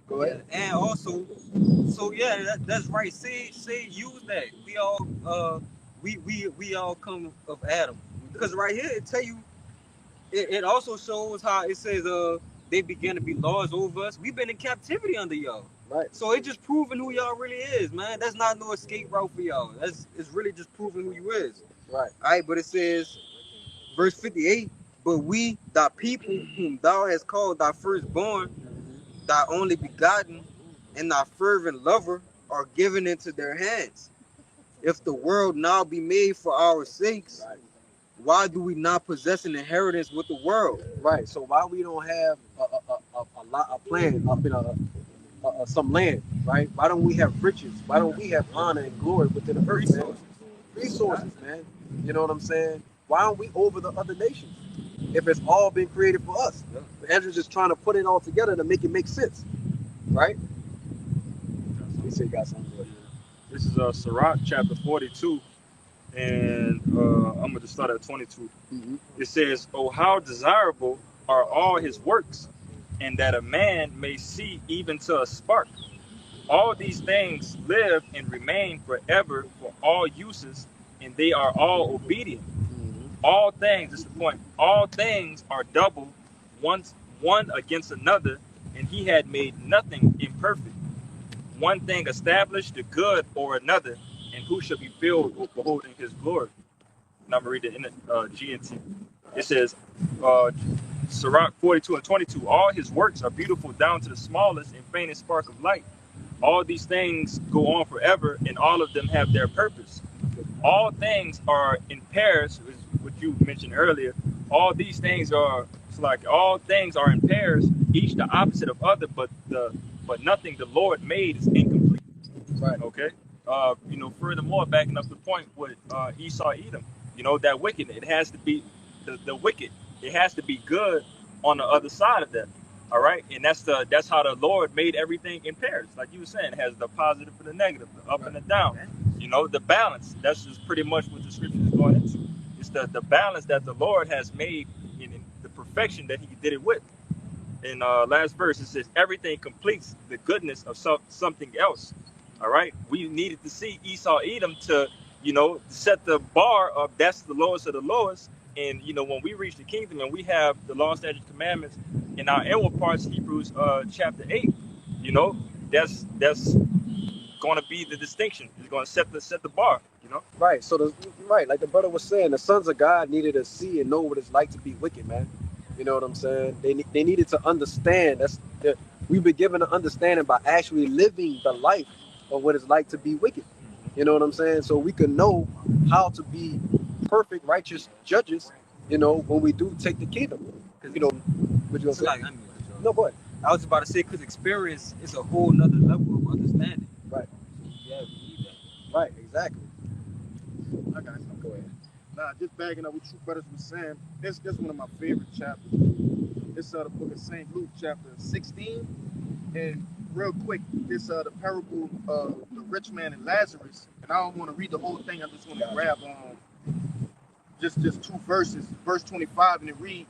Go ahead. And also, so yeah, that's right. Say use that. We all we all come of Adam. Because right here it tell you, it also shows how it says they began to be lords over us. We've been in captivity under y'all. Right. So it's just proving who y'all really is, man. That's not no escape route for y'all. It's really just proving who you is. Right. All right, but it says, verse 58, but we, thy people, whom thou hast called thy firstborn, thy only begotten, and thy fervent lover, are given into their hands. If the world now be made for our sakes, Right. why do we not possess an inheritance with the world? Right. So why we don't have a plan up in some land, right? Why don't we have riches? Why don't we have honor and glory within the earth, man? Resources, man. You know what I'm saying? Why aren't we over the other nations if it's all been created for us? Andrew's just trying to put it all together to make it make sense, right? He said, "Got something good." This is Sirach chapter 42, and I'm going to just start at 22. Mm-hmm. It says, "Oh, how desirable are all his works, and that a man may see even to a spark. All these things live and remain forever for all uses, and they are all obedient. All things," this is the point, "all things are double, one against another, and he had made nothing imperfect. One thing established the good or another, and who shall be filled with beholding his glory?" And I'm going to read it in the GNT. It says, Sirach 42 and 22, "All his works are beautiful down to the smallest and faintest spark of light. All these things go on forever, and all of them have their purpose. All things are in pairs," is what you mentioned earlier. All these things are, it's like all things are in pairs, each the opposite of other, but nothing the Lord made is incomplete. Right. Okay. Furthermore, backing up the point with Esau Edom, that wicked, it has to be the wicked. It has to be good on the other side of that. All right, and that's how the Lord made everything in pairs, like you were saying. It has the positive and the negative, the up and the down. The balance. That's just pretty much what the scripture is going into. It's the balance that the Lord has made in the perfection that He did it with. In last verse, it says everything completes the goodness of something else. All right, we needed to see Esau Edom to set the bar of that's the lowest of the lowest. And when we reach the kingdom and we have the law, statutes, commandments in our inward parts, Hebrews chapter 8, that's going to be the distinction. It's going to set the bar. Right. So like the brother was saying, the sons of God needed to see and know what it's like to be wicked, man. You know what I'm saying? They needed to understand. We've been given an understanding by actually living the life of what it's like to be wicked. You know what I'm saying? So we can know how to be, perfect, righteous judges, you know, when we do take the kingdom. You know, what you gonna It's say? like, I mean, No, go ahead. I was about to say, because experience is a whole nother level of understanding. Right. Yeah, we need that. Right, exactly. I got you. Go ahead. Nah, just bagging up what you brothers were saying. This one of my favorite chapters. It's the book of St. Luke, chapter 16. And real quick, this the parable of the rich man and Lazarus. And I don't want to read the whole thing. I just want to grab just 2 verses. Verse 25, and it reads,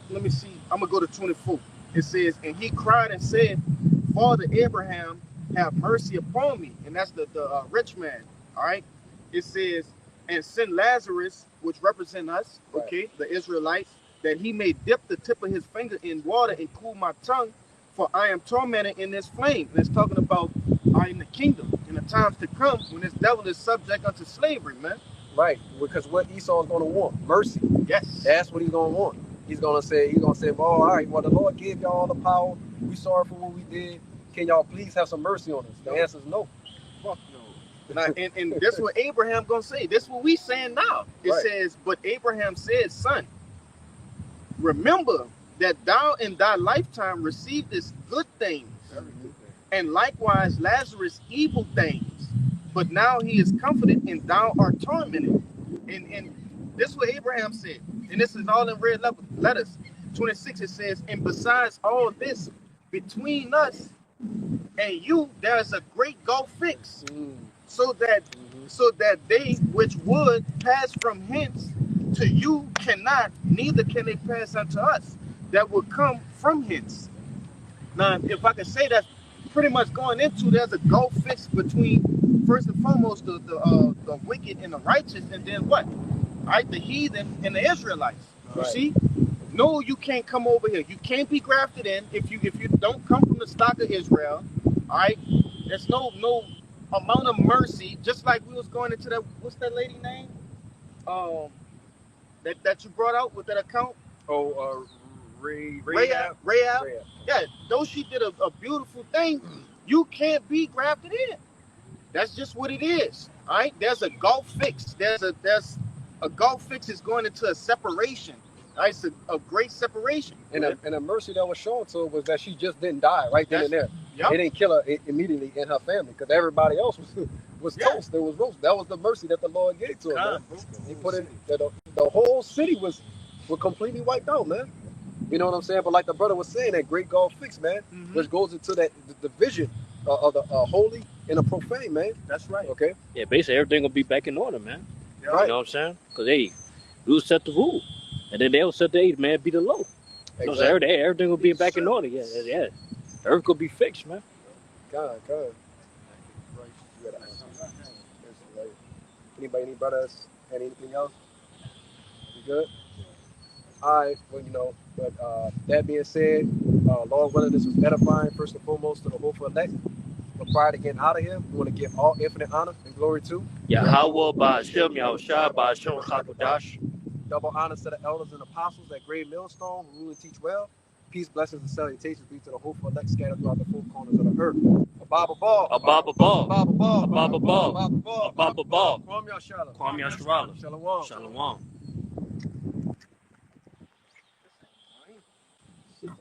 let me see, I'm gonna go to 24. It says, and he cried and said, Father Abraham, have mercy upon me. And that's the rich man. All right. It says, and send Lazarus, which represent us, okay, the Israelites, that he may dip the tip of his finger in water and cool my tongue, for I am tormented in this flame. And it's talking about in the kingdom, in the times to come, when this devil is subject unto slavery, man. Right, because what Esau is going to want, mercy. Yes. That's what he's going to want. He's going to say, well, all right, well, the Lord gave y'all all the power. We sorry for what we did. Can y'all please have some mercy on us? The answer is no. Fuck no. And this is what Abraham gonna say. This is what we saying now. It says, but Abraham said, son, remember that thou in thy lifetime receivest good things, and likewise Lazarus evil things. But now he is comforted, and thou art tormented. And this is what Abraham said. And this is all in red letters. 26, it says, and besides all this, between us and you, there is a great gulf fixed. So that they which would pass from hence to you cannot, neither can they pass unto us that will come from hence. Now, if I can say, that's pretty much going into, there's a gulf fixed between, first and foremost, the wicked and the righteous, and then what? Right, the heathen and the Israelites. You see? No, you can't come over here. You can't be grafted in if you don't come from the stock of Israel. All right, there's no amount of mercy. Just like we was going into that, what's that lady name? That you brought out with that account. Rahab. Yeah, though she did a beautiful thing, you can't be grafted in. That's just what it is. All right, there's a gulf fix. There's a gulf fix is going into a separation. Right? It's a great separation. And a mercy that was shown to her was that she just didn't die right then and there. Yep. It didn't kill her immediately in her family, because everybody else was toast. There was roast. That was the mercy that the Lord gave to her. Man. He put in the whole city was completely wiped out, man. You know what I'm saying? But like the brother was saying, that great gulf fix, man, which goes into that the vision of the holy and the profane, man. That's right. Okay. Yeah, basically everything will be back in order, man. Yeah. Right. You know what I'm saying? Because we will set the rule, and then they'll set the 8, man, be the low. Exactly. You know, so everything will be back in order. Yeah. Everything will be fixed, man. God. Anybody, any brothers, anything else? You good? All right, well, you know, but that being said, Lord willing, this was edifying, first and foremost, to the hopeful elect. But prior to getting out of here, we want to give all infinite honor and glory to Yahweh Ba'ashem Yahushua Ba'ashem Chakodash. Double honors to the elders and apostles at Great Millstone, who rule and teach well. Peace, blessings, and salutations be to the hopeful elect scattered throughout the four corners of the earth. Ababa Ball. Ababa Ball. Ababa Ball. Ababa Ball. Ababa Ball. Ababa Ball. Kwam Yashala. Kwam Yashala. Shalom. Shalom.